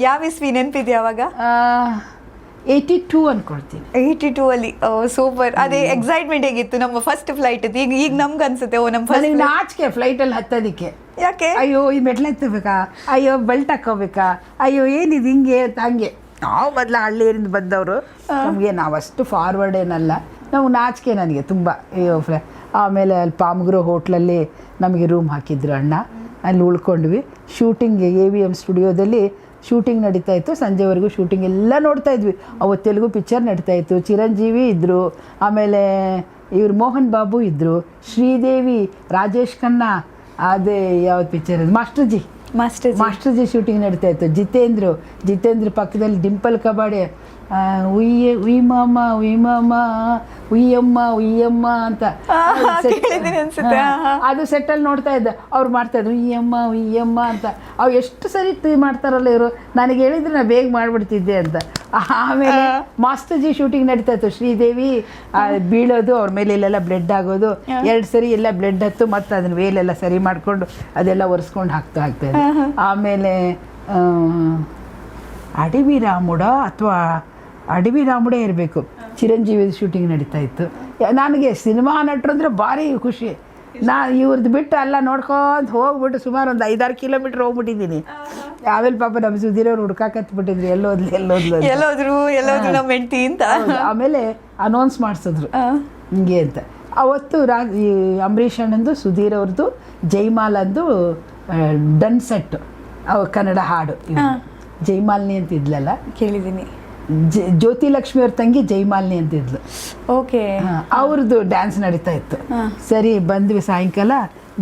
ಯಾವ ಇಸ್ವಿ ನೆನಪಿದೆಯಾ? ಅವಾಗ 82 ಅನ್ಕೊಳ್ತೀನಿ. 82 ಅಲ್ಲಿ. ಸೂಪರ್. ಅದೇ ಎಕ್ಸೈಟ್ಮೆಂಟ್ ಹೇಗಿತ್ತು ನಮ್ಮ ಫಸ್ಟ್ ಫ್ಲೈಟ್? ಈಗ ನಮ್ಗೆ ಅನ್ಸುತ್ತೆ ನಮ್ಮ ಫಸ್ಟ್ ನಾಚಿಕೆ ಫ್ಲೈಟಲ್ಲಿ ಹತ್ತೋದಕ್ಕೆ. ಯಾಕೆ? ಅಯ್ಯೋ ಈ ಮೆಟ್ಲು ಎತ್ತಬೇಕಾ, ಅಯ್ಯೋ ಬೆಲ್ಟ್ ಹಾಕೋಬೇಕಾ, ಅಯ್ಯೋ ಏನಿದು ಹಿಂಗೆ ಅಂತ. ಹಂಗೆ ನಾವು ಮೊದಲು ಹಳ್ಳಿಯಿಂದ ಬಂದವರು, ನಮಗೆ ನಾವಷ್ಟು ಫಾರ್ವರ್ಡ್ ಏನಲ್ಲ, ನಾವು ನಾಚಿಕೆ ನನಗೆ ತುಂಬ. ಆಮೇಲೆ ಅಲ್ಲಿ ಪಾಮ್ಗ್ರೋ ಹೋಟ್ಲಲ್ಲಿ ನಮಗೆ ರೂಮ್ ಹಾಕಿದ್ರು ಅಣ್ಣ, ಅಲ್ಲಿ ಉಳ್ಕೊಂಡ್ವಿ. ಶೂಟಿಂಗ್ AVM ಸ್ಟುಡಿಯೋದಲ್ಲಿ ಶೂಟಿಂಗ್ ನಡೀತಾಯಿತ್ತು, ಸಂಜೆವರೆಗೂ ಶೂಟಿಂಗ್ ಎಲ್ಲ ನೋಡ್ತಾಯಿದ್ವಿ. ಅವತ್ತು ತೆಲುಗು ಪಿಕ್ಚರ್ ನಡೀತಾಯಿತ್ತು, ಚಿರಂಜೀವಿ ಇದ್ದರು, ಆಮೇಲೆ ಇವರು ಮೋಹನ್ ಬಾಬು ಇದ್ದರು, ಶ್ರೀದೇವಿ, ರಾಜೇಶ್ ಖನ್ನಾ, ಅದೇ ಯಾವ್ದು ಪಿಕ್ಚರ್ ಅದು ಮಾಸ್ಟರ್ ಜಿ ಶೂಟಿಂಗ್ ನಡೀತಾ ಇತ್ತು. ಜಿತೇಂದ್ರ ಪಕ್ಕದಲ್ಲಿ ಡಿಂಪಲ್ ಕಬಾಡಿ ಉಯ್ಯಮ್ಮ ಉಯ್ಯಮ್ಮ ಅಂತ ಅದು ಸೆಟ್ಟಲ್ಲಿ ನೋಡ್ತಾ ಇದ್ದೆ. ಅವ್ರು ಮಾಡ್ತಾ ಇದ್ರು ಉಯ್ಯಮ್ಮ ಅಂತ. ಅವ್ರು ಎಷ್ಟು ಸರಿ ಮಾಡ್ತಾರಲ್ಲ ಇವರು, ನನಗೆ ಹೇಳಿದ್ರೆ ನಾ ಬೇಗ ಮಾಡಿಬಿಡ್ತಿದ್ದೆ ಅಂತ. ಆಮೇಲೆ ಮಾಸ್ಟರ್ ಜಿ ಶೂಟಿಂಗ್ ನಡೀತಾ ಇತ್ತು. ಶ್ರೀದೇವಿ ಬೀಳೋದು, ಅವ್ರ ಮೇಲೆ ಇಲ್ಲೆಲ್ಲ ಬ್ಲಡ್ ಆಗೋದು, 2 ಸರಿ ಎಲ್ಲ ಬ್ಲಡ್ ಹತ್ತು, ಮತ್ತು ಅದನ್ನ ವೇಲೆಲ್ಲ ಸರಿ ಮಾಡಿಕೊಂಡು ಅದೆಲ್ಲ ಒರೆಸ್ಕೊಂಡು ಹಾಕ್ತಾ ಇದ್ದೆ. ಆಮೇಲೆ ಅಡವಿ ರಾಮುಡೇ ಇರಬೇಕು, ಚಿರಂಜೀವಿ ಶೂಟಿಂಗ್ ನಡೀತಾ ಇತ್ತು. ನನಗೆ ಸಿನಿಮಾ ನಟರು ಅಂದರೆ ಭಾರಿ ಖುಷಿ. ಇವ್ರದ್ದು ಬಿಟ್ಟು ಎಲ್ಲ ನೋಡ್ಕೊಂತ ಹೋಗ್ಬಿಟ್ಟು ಸುಮಾರು ಒಂದು 5-6 ಕಿಲೋಮೀಟ್ರ್ ಹೋಗ್ಬಿಟ್ಟಿದ್ದೀನಿ. ಆಮೇಲೆ ಪಾಪ ನಮ್ಮ ಸುಧೀರವ್ರು ಹುಡ್ಕಾಕತ್ಬಿಟ್ಟಿದ್ರು, ಎಲ್ಲೋದ್ರು ನಮ್ಮ ಹೆಂಡ್ತಿ ಅಂತ. ಆಮೇಲೆ ಅನೌನ್ಸ್ ಮಾಡಿಸಿದ್ರು ಹಿಂಗೆ ಅಂತ. ಅವತ್ತು ಅಂಬರೀಷ್ ಅಣ್ಣಂದು, ಸುಧೀರ್ ಅವ್ರದ್ದು, ಜೈಮಾಲ್ ಅಂದು ಡನ್ ಸೆಟ್ ಕನ್ನಡ ಹಾಡು. ಜೈಮಾಲಿನಿ ಅಂತ ಇದ್ಲಲ್ಲ, ಕೇಳಿದ್ದೀನಿ. ಜ್ಯೋತಿ ಲಕ್ಷ್ಮಿ ಅವ್ರ ತಂಗಿ ಜೈಮಾಲಿನಿ ಅಂತಿದ್ಲು. ಓಕೆ. ಅವ್ರದ್ದು ಡ್ಯಾನ್ಸ್ ನಡೀತಾ ಇತ್ತು. ಸರಿ ಬಂದ್ವಿ ಸಾಯಂಕಾಲ.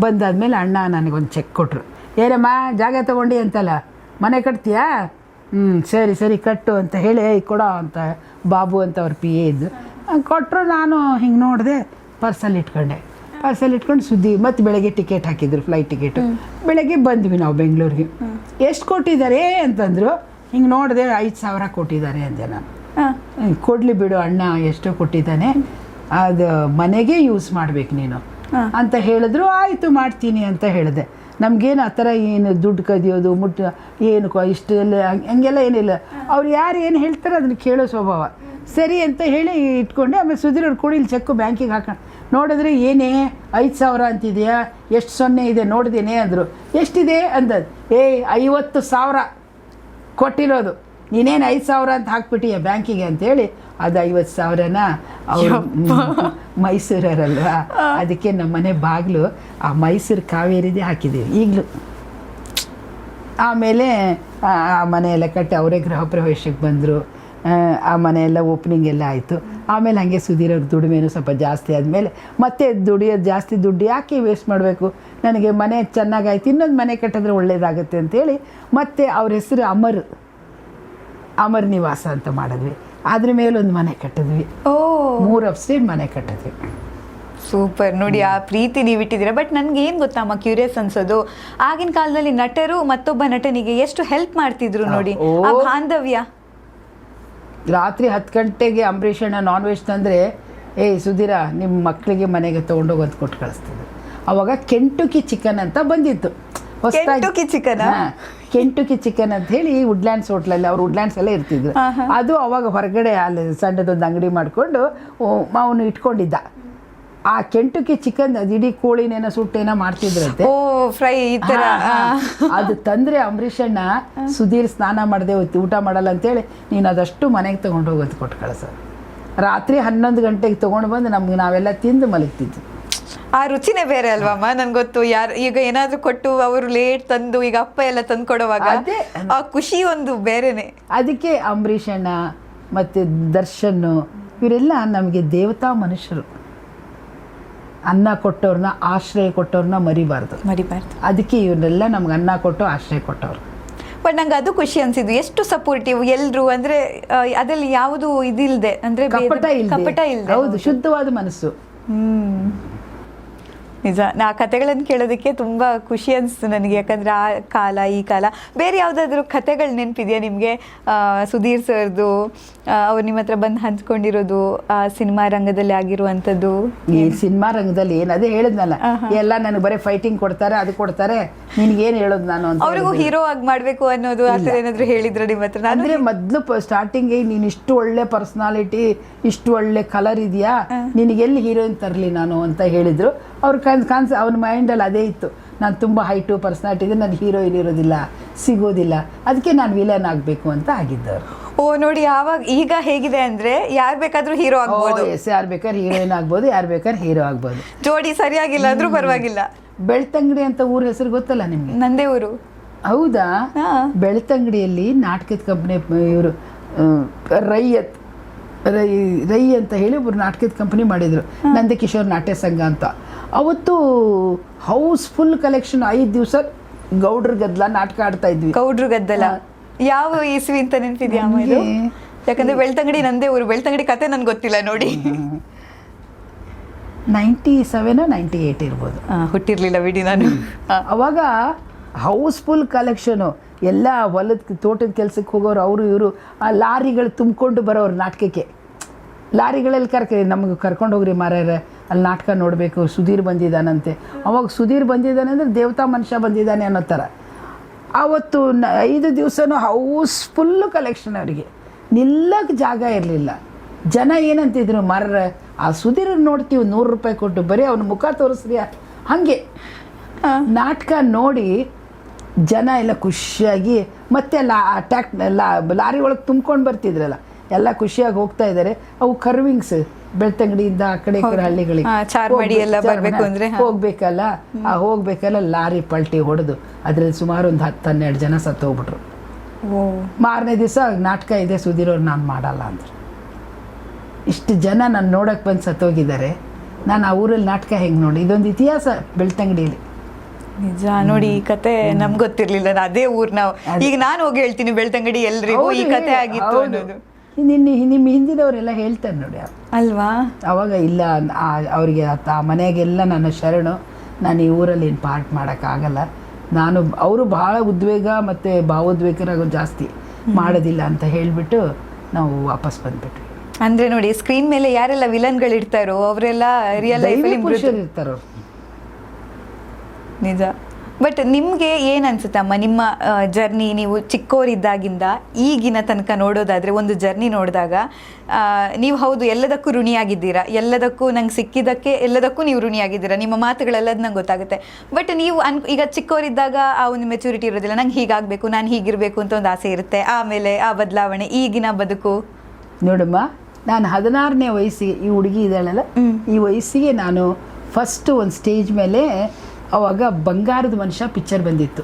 ಬಂದಾದ್ಮೇಲೆ ಅಣ್ಣ ನನಗೊಂದು ಚೆಕ್ ಕೊಟ್ಟರು. ಏನಮ್ಮ ಜಾಗ ತಗೊಂಡು ಅಂತಲ್ಲ, ಮನೆ ಕಟ್ತೀಯಾ? ಸರಿ ಕಟ್ಟು ಅಂತ ಹೇಳಿ ಕೊಡೋ ಅಂತ ಬಾಬು ಅಂತ ಅವ್ರ PA ಇದ್ದು ಕೊಟ್ಟರು. ನಾನು ಹಿಂಗೆ ನೋಡಿದೆ, ಪರ್ಸಲ್ಲಿ ಇಟ್ಕೊಂಡು ಸುದ್ದಿ. ಮತ್ತು ಬೆಳಗ್ಗೆ ಟಿಕೆಟ್ ಹಾಕಿದ್ರು, ಫ್ಲೈಟ್ ಟಿಕೆಟು. ಬೆಳಗ್ಗೆ ಬಂದ್ವಿ ನಾವು ಬೆಂಗಳೂರಿಗೆ. ಎಷ್ಟು ಕೊಟ್ಟಿದ್ದಾರೆ ಅಂತಂದರು. ಹಿಂಗೆ ನೋಡಿದೆ, 5,000 ಕೊಟ್ಟಿದ್ದಾರೆ ಅಂದೆ ನಾನು. ಕೊಡಲಿ ಬಿಡು, ಅಣ್ಣ ಎಷ್ಟೋ ಕೊಟ್ಟಿದ್ದಾನೆ, ಅದು ಮನೆಗೆ ಯೂಸ್ ಮಾಡ್ಬೇಕು ನೀನು ಅಂತ ಹೇಳಿದ್ರು. ಆಯಿತು ಮಾಡ್ತೀನಿ ಅಂತ ಹೇಳಿದೆ. ನಮಗೇನು ಆ ಥರ ಏನು ದುಡ್ಡು ಕದಿಯೋದು ಏನು ಇಷ್ಟೆಲ್ಲ ಹಂಗೆಲ್ಲ ಏನಿಲ್ಲ ಅವ್ರು ಯಾರು ಏನು ಹೇಳ್ತಾರೆ ಅದನ್ನು ಕೇಳೋ ಸ್ವಭಾವ. ಸರಿ ಅಂತ ಹೇಳಿ ಇಟ್ಕೊಂಡೆ. ಆಮೇಲೆ ಸುಧೀರ್ ಅವ್ರು ಕೂಡ ಇಲ್ಲಿ ಚೆಕ್ಕು ಬ್ಯಾಂಕಿಗೆ ಹಾಕೊಂಡು ನೋಡಿದ್ರೆ ಏನೇ 5,000 ಅಂತಿದೆಯಾ, ಎಷ್ಟು 0 ಇದೆ ನೋಡಿದೇನೆ ಅಂದರು. ಎಷ್ಟಿದೆ ಅಂದದ್ದು. 50,000 ಕೊಟ್ಟಿರೋದು, ನೀನೇನು 5,000 ಅಂತ ಹಾಕ್ಬಿಟ್ಟಿಯ ಬ್ಯಾಂಕಿಗೆ ಅಂತೇಳಿ. ಅದು 50,000ನ ಅವರು ಮೈಸೂರಲ್ವಾ, ಅದಕ್ಕೆ ನಮ್ಮ ಮನೆ ಬಾಗಿಲು ಆ ಮೈಸೂರು ಕಾವೇರಿದೇ ಹಾಕಿದ್ದೀವಿ ಈಗಲೂ. ಆಮೇಲೆ ಆ ಮನೆಯೆಲ್ಲ ಕಟ್ಟಿ ಅವರೇ ಗೃಹ ಪ್ರವೇಶಕ್ಕೆ ಬಂದರು. ಆ ಮನೆಯೆಲ್ಲ ಓಪನಿಂಗ್ ಎಲ್ಲ ಆಯಿತು. ಆಮೇಲೆ ಹಾಗೆ ಸುಧೀರ್ ಅವ್ರ ದುಡಿಮೆನೂ ಸ್ವಲ್ಪ ಜಾಸ್ತಿ ಆದಮೇಲೆ ಮತ್ತೆ ದುಡಿಯೋದು ಜಾಸ್ತಿ, ದುಡ್ಡು ಯಾಕೆ ವೇಸ್ಟ್ ಮಾಡಬೇಕು, ನನಗೆ ಮನೆ ಚೆನ್ನಾಗಾಯ್ತು, ಇನ್ನೊಂದು ಮನೆ ಕಟ್ಟಿದ್ರೆ ಒಳ್ಳೇದಾಗುತ್ತೆ ಅಂತೇಳಿ ಮತ್ತೆ ಅವ್ರ ಹೆಸರು ಅಮರ್ ನಿವಾಸ ಅಂತ ಮಾಡಿದ್ವಿ. ಅದ್ರ ಮೇಲೊಂದು ಮನೆ ಕಟ್ಟಿದ್ವಿ. 3 ಅಪ್ಸ್ಟೇರ್ ಮನೆ ಕಟ್ಟಿದ್ವಿ. ಸೂಪರ್. ನೋಡಿ ಆ ಪ್ರೀತಿ ನೀವು ಇಟ್ಟಿದ್ದೀರಾ. ಬಟ್ ನನ್ಗೆ ಏನು ಗೊತ್ತಮ್ಮ ಕ್ಯೂರಿಯಸ್ ಅನ್ಸೋದು, ಆಗಿನ ಕಾಲದಲ್ಲಿ ನಟರು ಮತ್ತೊಬ್ಬ ನಟನಿಗೆ ಎಷ್ಟು ಹೆಲ್ಪ್ ಮಾಡ್ತಿದ್ರು ನೋಡಿ, ಆ ಬಾಂಧವ್ಯ. ರಾತ್ರಿ 10 ಗಂಟೆಗೆ ಅಂಬರೀಷ್ ಅಣ್ಣ ನಾನ್ ವೆಜ್ ತಂದರೆ, ಸುಧೀರ ನಿಮ್ಮ ಮಕ್ಕಳಿಗೆ ಮನೆಗೆ ತೊಗೊಂಡೋಗಿ ಅಂತ ಕೊಟ್ಟು ಕಳಿಸ್ತಿದ್ರು. ಅವಾಗ ಕೆಂಟುಕಿ ಚಿಕನ್ ಅಂತ ಬಂದಿತ್ತು ಕೆಂಟುಕಿ ಚಿಕನ್. ಕೆಂಟುಕಿ ಚಿಕನ್ ಅಂತ ಹೇಳಿ ವುಡ್ಲ್ಯಾಂಡ್ಸ್ ಹೋಟ್ಲಲ್ಲಿ, ಅವ್ರು ವುಡ್ಲ್ಯಾಂಡ್ಸ್ ಎಲ್ಲ ಇರ್ತಿದ್ರು. ಅದು ಅವಾಗ ಹೊರಗಡೆ ಅಲ್ಲಿ ಸಣ್ಣದೊಂದು ಅಂಗಡಿ ಮಾಡಿಕೊಂಡು ಅವನು ಇಟ್ಕೊಂಡಿದ್ದ. ಆ ಕೆಂಟುಕಿ ಚಿಕನ್ ಅದು ಇಡೀ ಕೋಳಿನೇನೋ ಸುಟ್ಟೇನೋ ಮಾಡ್ತಿದ್ರಂತೆ, ಫ್ರೈ ಈ ಥರ. ಅದು ತಂದರೆ ಅಂಬರೀಷ್ ಅಣ್ಣ ಸುಧೀರ್ ಸ್ನಾನ ಮಾಡದೆ ಊಟ ಮಾಡಲ್ಲ ಅಂತೇಳಿ ನೀನು ಅದಷ್ಟು ಮನೆಗೆ ತೊಗೊಂಡೋಗೋದು ಕೊಟ್ಟು ಕಳಿಸೋದು. ರಾತ್ರಿ 11 ಗಂಟೆಗೆ ತೊಗೊಂಡು ಬಂದು ನಾವೆಲ್ಲ ತಿಂದು ಮಲಗ್ತಿದ್ವಿ. ಆ ರುಚಿನೇ ಬೇರೆ ಅಲ್ವಮ್ಮ. ನನ್ಗೆ ಗೊತ್ತು, ಯಾರು ಈಗ ಏನಾದರೂ ಕೊಟ್ಟು ಅವರು ಲೇಟ್ ತಂದು ಈಗ ಅಪ್ಪ ಎಲ್ಲ ತಂದು ಕೊಡುವಾಗ ಆ ಖುಷಿ ಒಂದು ಬೇರೆನೆ. ಅದಕ್ಕೆ ಅಂಬರೀಷ್ ಅಣ್ಣ ಮತ್ತು ದರ್ಶನ್ ಇವರೆಲ್ಲ ನಮಗೆ ದೇವತಾ ಮನುಷ್ಯರು. ಅನ್ನ ಕೊಟ್ಟವ್ರನ್ನ, ಆಶ್ರಯ ಕೊಟ್ಟವ್ರನ್ನ ಮರಿಬಾರ್ದು. ಅದಕ್ಕೆ ಇವರೆಲ್ಲ ನಮ್ಗೆ ಅನ್ನ ಕೊಟ್ಟು ಆಶ್ರಯ ಕೊಟ್ಟವ್ರು. ಬಟ್ ನಂಗೆ ಅದು ಖುಷಿ ಅನ್ಸಿದ್ದು, ಎಷ್ಟು ಸಪೋರ್ಟಿವ್ ಎಲ್ಲರೂ. ಅಂದ್ರೆ ಅದ್ರಲ್ಲಿ ಯಾವುದು ಇದಿಲ್ದೆ, ಅಂದ್ರೆ ಕಪಟ ಇಲ್ದೆ. ಹೌದು, ಶುದ್ಧವಾದ ಮನಸ್ಸು. ನಿಜ. ಆ ಕಥೆಗಳನ್ನು ಕೇಳೋದಕ್ಕೆ ತುಂಬ ಖುಷಿ ಅನಿಸ್ತು ನನಗೆ. ಯಾಕಂದರೆ ಆ ಕಾಲ ಈ ಕಾಲ. ಬೇರೆ ಯಾವುದಾದ್ರೂ ಕಥೆಗಳು ನೆನಪಿದೆಯಾ ನಿಮಗೆ? ಸುಧೀರ್ ಸರ್ದು ಅವ್ರು ನಿಮ್ಮ ಹತ್ರ ಬಂದು ಹಂಚ್ಕೊಂಡಿರೋದು, ಸಿನಿಮಾ ರಂಗದಲ್ಲಿ ಆಗಿರುವಂಥದ್ದು? ಈ ಸಿನಿಮಾ ರಂಗದಲ್ಲಿ ಏನು, ಅದೇ ಹೇಳಿದ್ನಲ್ಲ, ಎಲ್ಲ ನನಗೆ ಬರೀ ಫೈಟಿಂಗ್ ಕೊಡ್ತಾರೆ, ಅದು ಕೊಡ್ತಾರೆ, ನಿನಗೇನು ಹೇಳೋದು ನಾನು ಅಂತ. ಅವ್ರಿಗೂ ಹೀರೋ ಆಗಿ ಮಾಡಬೇಕು ಅನ್ನೋದು ಆ ಥರ ಏನಾದರೂ ಹೇಳಿದ್ರು ನಿಮ್ಮ ಹತ್ರ? ಅಂದರೆ ಮೊದಲು ಸ್ಟಾರ್ಟಿಂಗಿಗೆ ನೀನು ಇಷ್ಟು ಒಳ್ಳೆ ಪರ್ಸ್ನಾಲಿಟಿ, ಇಷ್ಟು ಒಳ್ಳೆ ಕಲರ್ ಇದೆಯಾ, ನಿನಗೆಲ್ಲಿ ಹೀರೋಯಿನ್ ತರಲಿ ನಾನು ಅಂತ ಹೇಳಿದರು. ಅವ್ರ ಅವನ ಮೈಂಡಲ್ಲಿ ಅದೇ ಇತ್ತು, ನಾನು ತುಂಬ ಹೈಟು ಪರ್ಸ್ನಾಲಿಟಿ ಇದೆ, ನಾನು ಹೀರೋಯಿನ್ ಇರೋದಿಲ್ಲ, ಸಿಗೋದಿಲ್ಲ, ಅದಕ್ಕೆ ನಾನು ವಿಲನ್ ಆಗಬೇಕು ಅಂತ ಆಗಿದ್ದವರು. ನೋಡಿ, ಆವಾಗ ಈಗ ಹೇಗಿದೆ ಅಂದರೆ ಯಾರು ಬೇಕಾದರೂ ಹೀರೋ ಆಗ್ಬೋದು. ಯಾರು ಬೇಕಾದ್ರೆ ಹೀರೋಯಿನ್ ಆಗ್ಬೋದು, ಯಾರು ಬೇಕಾದ್ರೆ ಹೀರೋ ಆಗ್ಬೋದು. ಜೋಡಿ ಸರಿಯಾಗಿಲ್ಲ ಅಂದ್ರೂ ಪರವಾಗಿಲ್ಲ. ಬೆಳ್ತಂಗಡಿ ಅಂತ ಊರ ಹೆಸರು ಗೊತ್ತಲ್ಲ ನಿಮಗೆ? ನಂದೇ ಊರು. ಹೌದಾ? ಬೆಳ್ತಂಗಡಿಯಲ್ಲಿ ನಾಟಕದ ಕಂಪ್ನಿ ಇವರು ರೈ ಅಂತ ಹೇಳಿ ಒಬ್ಬರು ನಾಟಕದ ಕಂಪ್ನಿ ಮಾಡಿದರು, ನಂದಕಿಶೋರ್ ನಾಟ್ಯ ಸಂಘ ಅಂತ. ಅವತ್ತು ಹೌಸ್ಫುಲ್ ಕಲೆಕ್ಷನ್. 5 ದಿವಸ ಗೌಡ್ರ ಗದ್ದಲ ನಾಟಕ ಆಡ್ತಾ ಇದ್ವಿ. ಗೌಡ್ರ ಗದ್ದಲ ಯಾವ ಇಸ್ವಿ ಅಂತ ನೆನಪಿದ್ಯಾ? ಯಾಕಂದ್ರೆ ಬೆಳ್ತಂಗಡಿ ನಂದೇ ಊರು. ಬೆಳ್ತಂಗಡಿ ಕತೆ ನನ್ಗೆ ಗೊತ್ತಿಲ್ಲ ನೋಡಿ. 97 98 ಇರ್ಬೋದು. ಹುಟ್ಟಿರ್ಲಿಲ್ಲ ಬಿಡಿ ನಾನು. ಅವಾಗ ಹೌಸ್ಫುಲ್ ಕಲೆಕ್ಷನು. ಎಲ್ಲ ಹೊಲದ ತೋಟದ ಕೆಲಸಕ್ಕೆ ಹೋಗೋರು, ಅವರು ಇವರು ಆ ಲಾರಿಗಳು ತುಂಬಿಕೊಂಡು ಬರೋರು ನಾಟಕಕ್ಕೆ. ಲಾರಿಗಳಲ್ಲಿ ನಮಗೆ ಕರ್ಕೊಂಡು ಹೋಗ್ರಿ ಮಾರ್ಯಾರ, ಅಲ್ಲಿ ನಾಟಕ ನೋಡಬೇಕು, ಸುಧೀರ್ ಬಂದಿದ್ದಾನಂತೆ. ಅವಾಗ ಸುಧೀರ್ ಬಂದಿದ್ದಾನೆ ಅಂದರೆ ದೇವತಾ ಮನುಷ್ಯ ಬಂದಿದ್ದಾನೆ ಅನ್ನೋ ಥರ. ಆವತ್ತು 5 ದಿವಸನೂ ಹೌಸ್ಫುಲ್ಲು ಕಲೆಕ್ಷನ್. ಅವರಿಗೆ ನಿಲ್ಲಕ್ಕೆ ಜಾಗ ಇರಲಿಲ್ಲ. ಜನ ಏನಂತಿದ್ರು, ಆ ಸುಧೀರ್ ನೋಡ್ತೀವಿ 100 ರೂಪಾಯಿ ಕೊಟ್ಟು, ಬರೀ ಅವನ ಮುಖ ತೋರಿಸ್ರಿ ಹಾಗೆ. ನಾಟಕ ನೋಡಿ ಜನ ಎಲ್ಲ ಖುಷಿಯಾಗಿ, ಮತ್ತೆ ಲಾರಿ ಒಳಗೆ ತುಂಬ್ಕೊಂಡು ಬರ್ತಿದ್ರಲ್ಲ, ಎಲ್ಲ ಖುಷಿಯಾಗಿ ಹೋಗ್ತಾ ಇದ್ದಾರೆ. ಅವು ಕರ್ವಿಂಗ್ಸ್ ಬೆಳ್ತಂಗಡಿಯಿಂದ ಆ ಕಡೆ ಹಳ್ಳಿಗಳಿಗೆ ಹೋಗ್ಬೇಕಲ್ಲ ಲಾರಿ ಪಲ್ಟಿ ಹೊಡೆದು ಅದರಲ್ಲಿ ಸುಮಾರು ಒಂದು 10-12 ಜನ ಸತ್ತು ಹೋಗ್ಬಿಟ್ರು. ಮಾರನೇ ದಿವಸ ನಾಟಕ ಇದೆ ಸುಧೀರ್ ಅವ್ರು, ನಾನು ಮಾಡಲ್ಲ ಅಂದರು. ಇಷ್ಟು ಜನ ನಾನು ನೋಡೋಕೆ ಬಂದು ಸತ್ತೋಗಿದ್ದಾರೆ, ನಾನು ಆ ಊರಲ್ಲಿ ನಾಟಕ ಹೆಂಗೆ ನೋಡಿ. ಇದೊಂದು ಇತಿಹಾಸ ಬೆಳ್ತಂಗಡಿಯಲ್ಲಿ. ನಿಜ. ನೋಡಿ, ಈ ಕತೆ ನಮ್ಗೆ ಗೊತ್ತಿರ್ಲಿಲ್ಲ. ಅದೇ ಊರ್ ನಾವು. ಈಗ ನಾನು ಹೋಗಿ ಹೇಳ್ತೀನಿ ಬೆಳ್ತಂಗಡಿ ಎಲ್ರಿಗೂ ಈ ಕತೆ ಆಗಿತ್ತು ಅನ್ನೋದು. ನಿಮ್ಮ ಹಿಂದಿನವರೆಲ್ಲ ಹೇಳ್ತಾರೆ ನೋಡಿ ಅಲ್ವಾ. ಅವಾಗ ಇಲ್ಲ, ಅವರಿಗೆ ಆ ಮನೆಗೆಲ್ಲ ನನ್ನ ಶರಣು, ನಾನು ಈ ಊರಲ್ಲಿ ಏನು ಪಾರ್ಟ್ ಮಾಡೋಕ್ಕಾಗಲ್ಲ, ನಾನು ಅವರು ಭಾಳ ಉದ್ವೇಗ ಮತ್ತು ಭಾವೋದ್ವೇಗರಾಗೋ ಜಾಸ್ತಿ ಮಾಡೋದಿಲ್ಲ ಅಂತ ಹೇಳಿಬಿಟ್ಟು ನಾವು ವಾಪಸ್ ಬಂದ್ಬಿಟ್ವಿ. ಅಂದರೆ ನೋಡಿ, ಸ್ಕ್ರೀನ್ ಮೇಲೆ ಯಾರೆಲ್ಲ ವಿಲನ್ಗಳು ಇರ್ತಾರೋ ಅವರೆಲ್ಲ ರಿಯಲ್ ಲೈಫಲ್ಲಿ ಪುರುಷರು ಇರ್ತಾರೋ. ನಿಜ. ಬಟ್ ನಿಮಗೆ ಏನು ಅನ್ಸುತ್ತಮ್ಮ ನಿಮ್ಮ ಜರ್ನಿ, ನೀವು ಚಿಕ್ಕವರಿದ್ದಾಗಿಂದ ಈಗಿನ ತನಕ ನೋಡೋದಾದರೆ ಒಂದು ಜರ್ನಿ ನೋಡಿದಾಗ ನೀವು ಹೌದು ಎಲ್ಲದಕ್ಕೂ ಋಣಿಯಾಗಿದ್ದೀರಾ, ಎಲ್ಲದಕ್ಕೂ ನಂಗೆ ಸಿಕ್ಕಿದ್ದಕ್ಕೆ ಎಲ್ಲದಕ್ಕೂ ನೀವು ಋಣಿಯಾಗಿದ್ದೀರಾ, ನಿಮ್ಮ ಮಾತುಗಳೆಲ್ಲದು ನಂಗೆ ಗೊತ್ತಾಗುತ್ತೆ. ಬಟ್ ನೀವು ಈಗ ಚಿಕ್ಕವರಿದ್ದಾಗ ಆ ಒಂದು ಮೆಚುರಿಟಿ ಇರೋದಿಲ್ಲ, ನಂಗೆ ಹೀಗಾಗಬೇಕು, ನಾನು ಹೀಗಿರಬೇಕು ಅಂತ ಒಂದು ಆಸೆ ಇರುತ್ತೆ. ಆಮೇಲೆ ಆ ಬದಲಾವಣೆ, ಈಗಿನ ಬದುಕು. ನೋಡಮ್ಮ, ನಾನು 16ನೇ ವಯಸ್ಸಿಗೆ, ಈ ಹುಡುಗಿ ಇದ್ದಾಳಲ್ಲ, ಈ ವಯಸ್ಸಿಗೆ ನಾನು ಫಸ್ಟ್ ಒಂದು ಸ್ಟೇಜ್ ಮೇಲೆ ಅವಾಗ ಬಂಗಾರದ ಮನುಷ್ಯ ಪಿಕ್ಚರ್ ಬಂದಿತ್ತು.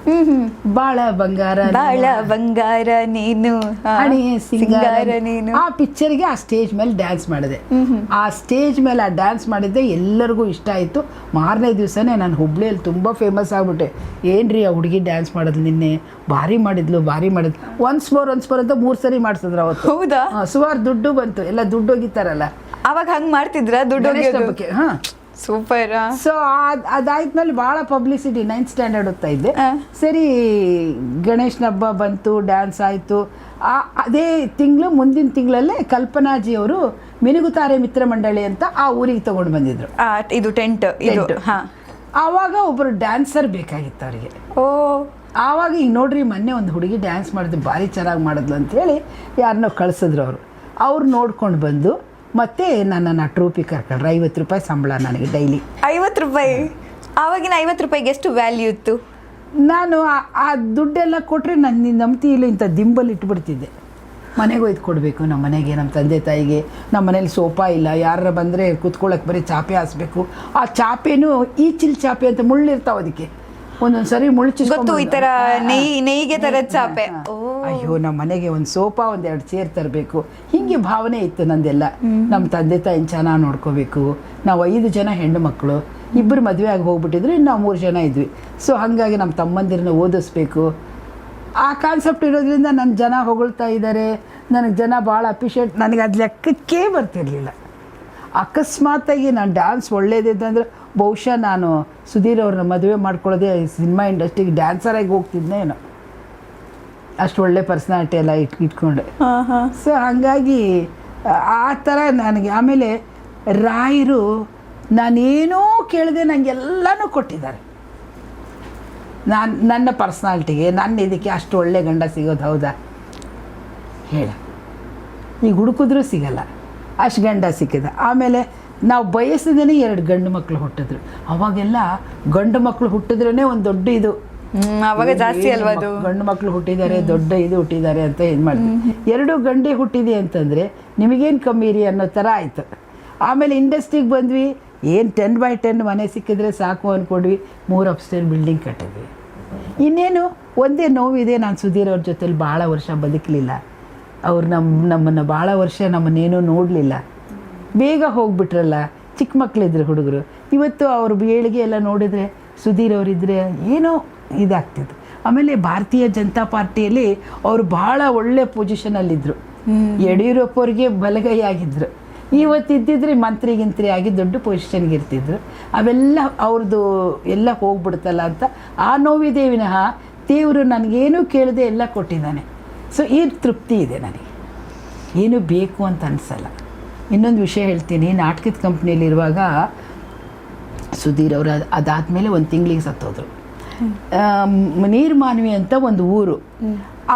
ಬಾಳ ಬಂಗಾರ ನೀನು, ಹಣೆ ಸಿಂಗಾರ ನೀನು, ಆ ಪಿಕ್ಚರ್ಗೆ ಆ ಸ್ಟೇಜ್ ಮೇಲೆ ಡ್ಯಾನ್ಸ್ ಮಾಡಿದೆ. ಆ ಸ್ಟೇಜ್ ಮೇಲೆ ಆ ಡ್ಯಾನ್ಸ್ ಮಾಡಿದ್ದೆ, ಎಲ್ಲರಿಗೂ ಇಷ್ಟ ಆಯಿತು. ಮಾರನೇ ದಿವಸನೇ ನಾನು ಹುಬ್ಳಿಯಲ್ಲಿ ತುಂಬ ಫೇಮಸ್ ಆಗ್ಬಿಟ್ಟೆ. ಏನ್ರಿ ಆ ಹುಡುಗಿ ಡ್ಯಾನ್ಸ್ ಮಾಡೋದು, ನಿನ್ನೆ ಭಾರಿ ಮಾಡಿದ್ಲು ಒನ್ಸ್ ಮೋರ್ ಅಂತ 3 ಸರಿ ಮಾಡಿಸಿದ್ರು ಅವತ್ತು. ಹೌದಾ? ಸುಮಾರು ದುಡ್ಡು ಬಂತು, ಎಲ್ಲ ದುಡ್ಡು ಹೋಗಿತ್ತಾರಲ್ಲ ಅವಾಗ ಹಂಗೆ ಮಾಡ್ತಿದ್ರ ದುಡ್ಡು. ಹಾಂ, ಸೂಪರ್. ಸೊ ಅದಾದ್ಮೇಲೆ ಭಾಳ ಪಬ್ಲಿಸಿಟಿ. 9th ಸ್ಟ್ಯಾಂಡರ್ಡ್ ಓದ್ತಾ ಇದ್ದೆ. ಸರಿ, ಗಣೇಶನ ಹಬ್ಬ ಬಂತು, ಡ್ಯಾನ್ಸ್ ಆಯಿತು. ಅದೇ ಮುಂದಿನ ತಿಂಗಳಲ್ಲೇ ಕಲ್ಪನಾಜಿ ಅವರು ಮಿನುಗುತಾರೆ ಮಿತ್ರ ಮಂಡಳಿ ಅಂತ ಆ ಊರಿಗೆ ತಗೊಂಡು ಬಂದಿದ್ರು. ಇದು ಟೆಂಟ್. ಆವಾಗ ಒಬ್ಬರು ಡ್ಯಾನ್ಸರ್ ಬೇಕಾಗಿತ್ತು ಅವರಿಗೆ. ಆವಾಗ ಈಗ ನೋಡ್ರಿ, ಮೊನ್ನೆ ಒಂದು ಹುಡುಗಿ ಡ್ಯಾನ್ಸ್ ಮಾಡಿದ್ರು, ಭಾರಿ ಚೆನ್ನಾಗಿ ಮಾಡಿದ್ಲು ಅಂತೇಳಿ ಯಾರನ್ನೋ ಕಳಿಸಿದ್ರು. ಅವ್ರು ನೋಡ್ಕೊಂಡು ಬಂದು ಮತ್ತೆ ನನ್ನನ್ನು ಟ್ರೂಪಿ ಕರ್ಕೊಂಡ್ರು. 50 ರೂಪಾಯಿ ಸಂಬಳ ನನಗೆ ಡೈಲಿ. 50 ರೂಪಾಯಿ? ಆವಾಗಿನ 50 ರೂಪಾಯಿಗೆ ಎಷ್ಟು ವ್ಯಾಲ್ಯೂ ಇತ್ತು? ನಾನು ಆ ದುಡ್ಡೆಲ್ಲ ಕೊಟ್ಟರೆ ನನ್ನ ನಂಬ್ತಿ ಇಲ್ಲ, ಇಂಥ ದಿಂಬಲ್ಲಿ ಇಟ್ಬಿಡ್ತಿದ್ದೆ. ಮನೆಗೆ ಒಯ್ದು ಕೊಡಬೇಕು, ನಮ್ಮ ಮನೆಗೆ, ನಮ್ಮ ತಂದೆ ತಾಯಿಗೆ. ನಮ್ಮ ಮನೇಲಿ ಸೋಫಾ ಇಲ್ಲ, ಯಾರು ಬಂದರೆ ಕೂತ್ಕೊಳ್ಳೋಕೆ ಬರೀ ಚಾಪೆ ಹಾಸ್ಬೇಕು. ಆ ಚಾಪೆನೂ ಈಚಿಲ್ ಚಾಪೆ ಅಂತ ಮುಳ್ಳಿರ್ತಾವೆ, ಅದಕ್ಕೆ ಒಂದೊಂದು ಸರಿ ಗೊತ್ತು, ಈ ಥರ ನೇಯ್ಗೆ ಥರದ ಚಾಪೆ. ಅಯ್ಯೋ, ನಮ್ಮ ಮನೆಗೆ ಒಂದು ಸೋಫಾ, 1-2 ಚೇರ್ ತರಬೇಕು, ಹೀಗೆ ಭಾವನೆ ಇತ್ತು ನಂದೆಲ್ಲ. ನಮ್ಮ ತಂದೆ ತಾಯಿನ ಚೆನ್ನಾಗಿ ನೋಡ್ಕೋಬೇಕು. ನಾವು 5 ಜನ ಹೆಣ್ಣು ಮಕ್ಕಳು, 2 ಮದುವೆ ಆಗಿ ಹೋಗ್ಬಿಟ್ಟಿದ್ರು, ಇನ್ನು ನಾವು 3 ಜನ ಇದ್ವಿ. ಸೊ ಹಾಗಾಗಿ ನಮ್ಮ ತಮ್ಮಂದಿರನ್ನ ಓದಿಸ್ಬೇಕು, ಆ ಕಾನ್ಸೆಪ್ಟ್ ಇರೋದ್ರಿಂದ ನನ್ನ ಜನ ಹೊಗಳ್ತಾ ಇದ್ದಾರೆ, ನನಗೆ ಜನ ಭಾಳ ಅಪ್ರಿಷಿಯೇಟ್. ನನಗೆ ಅದು ಲೆಕ್ಕಕ್ಕೆ ಬರ್ತಿರ್ಲಿಲ್ಲ. ಅಕಸ್ಮಾತಾಗಿ ನಾನು ಡ್ಯಾನ್ಸ್ ಒಳ್ಳೇದಿದೆ ಅಂದರೆ ಬಹುಶಃ ನಾನು ಸುಧೀರ್ ಅವ್ರನ್ನ ಮದುವೆ ಮಾಡ್ಕೊಳ್ಳೋದೇ ಸಿನಿಮಾ ಇಂಡಸ್ಟ್ರಿಗೆ ಡ್ಯಾನ್ಸರಾಗಿ ಹೋಗ್ತಿದ್ದೆ ಏನೋ, ಅಷ್ಟು ಒಳ್ಳೆ ಪರ್ಸ್ನಾಲಿಟಿ ಎಲ್ಲ ಇಟ್ಕೊಂಡೆ. ಸೊ ಹಾಗಾಗಿ ಆ ಥರ ನನಗೆ. ಆಮೇಲೆ ರಾಯರು ನಾನೇನೋ ಕೇಳಿದೆ, ನನಗೆಲ್ಲನೂ ಕೊಟ್ಟಿದ್ದಾರೆ. ನನ್ನ ಪರ್ಸ್ನಾಲಿಟಿಗೆ, ನನ್ನ ಇದಕ್ಕೆ ಅಷ್ಟು ಒಳ್ಳೆ ಗಂಡ ಸಿಗೋದು ಹೌದಾ ಹೇಳ? ಈಗ ಹುಡುಕಿದ್ರೂ ಸಿಗಲ್ಲ, ಅಷ್ಟು ಗಂಡ ಸಿಕ್ಕಿದ. ಆಮೇಲೆ ನಾವು ಬಯಸಿದೇನೆ 2 ಗಂಡು ಮಕ್ಕಳು ಹುಟ್ಟಿದ್ರು. ಅವಾಗೆಲ್ಲ ಗಂಡು ಮಕ್ಕಳು ಹುಟ್ಟಿದ್ರೇ ಒಂದು ದೊಡ್ಡ ಇದು. ಅವಾಗ ಜಾಸ್ತಿ ಅಲ್ವಾ ಅದು, ಗಂಡು ಮಕ್ಕಳು ಹುಟ್ಟಿದ್ದಾರೆ, ದೊಡ್ಡ ಇದು ಹುಟ್ಟಿದ್ದಾರೆ ಅಂತ ಇದು ಮಾಡಿದ್ವಿ. 2 ಗಂಡೇ ಹುಟ್ಟಿದೆ ಅಂತಂದರೆ ನಿಮಗೇನು ಕಮ್ಮಿ ಇರಿ ಅನ್ನೋ ಥರ ಆಯಿತು. ಆಮೇಲೆ ಇಂಡಸ್ಟ್ರಿಗೆ ಬಂದ್ವಿ. ಏನು 10x10 ಮನೆ ಸಿಕ್ಕಿದ್ರೆ ಸಾಕು ಅಂದ್ಕೊಂಡ್ವಿ. 3 ಅಪ್ಸ್ಟೇರ್ ಬಿಲ್ಡಿಂಗ್ ಕಟ್ಟಿದ್ವಿ. ಇನ್ನೇನು ಒಂದೇ ನೋವಿದೆ, ನಾನು ಸುಧೀರ್ ಅವ್ರ ಜೊತೆಲಿ ಭಾಳ ವರ್ಷ ಬದುಕಲಿಲ್ಲ. ಅವ್ರು ನಮ್ಮನ್ನು ಭಾಳ ವರ್ಷ ನಮ್ಮನ್ನೇನೂ ನೋಡಲಿಲ್ಲ, ಬೇಗ ಹೋಗ್ಬಿಟ್ರಲ್ಲ. ಚಿಕ್ಕ ಮಕ್ಕಳಿದ್ರು ಹುಡುಗರು. ಇವತ್ತು ಅವ್ರ ಏಳಿಗೆ ಎಲ್ಲ ನೋಡಿದರೆ ಸುಧೀರ್ ಅವರಿದ್ದರೆ ಏನೋ ಇದಾಗ್ತಿತ್ತು. ಆಮೇಲೆ ಭಾರತೀಯ ಜನತಾ ಪಾರ್ಟಿಯಲ್ಲಿ ಅವರು ಭಾಳ ಒಳ್ಳೆ ಪೊಸಿಷನಲ್ಲಿದ್ದರು. ಯಡಿಯೂರಪ್ಪ ಅವ್ರಿಗೆ ಬಲಗೈ ಆಗಿದ್ದರು. ಇವತ್ತಿದ್ದಿದ್ರೆ ಮಂತ್ರಿ ಆಗಿ ದೊಡ್ಡ ಪೊಸಿಷನ್ಗೆ ಇರ್ತಿದ್ರು. ಅವೆಲ್ಲ ಅವ್ರದ್ದು ಎಲ್ಲ ಹೋಗ್ಬಿಡ್ತಲ್ಲ ಅಂತ ಆ ನೋವಿದೆ ವಿನಃ ದೇವರು ನನಗೇನೂ ಕೇಳದೆ ಎಲ್ಲ ಕೊಟ್ಟಿದ್ದಾನೆ. ಸೊ ಈ ತೃಪ್ತಿ ಇದೆ ನನಗೆ, ಏನು ಬೇಕು ಅಂತ ಅನಿಸಲ್ಲ. ಇನ್ನೊಂದು ವಿಷಯ ಹೇಳ್ತೀನಿ. ನಾಟಕದ ಕಂಪ್ನಿಯಲ್ಲಿರುವಾಗ ಸುಧೀರ್ ಅವರು ಅದಾದಮೇಲೆ 1 ತಿಂಗಳಿಗೆ ಸತ್ತೋದ್ರು. ನೀರ್ಮಾನ್ವಿ ಅಂತ ಒಂದು ಊರು.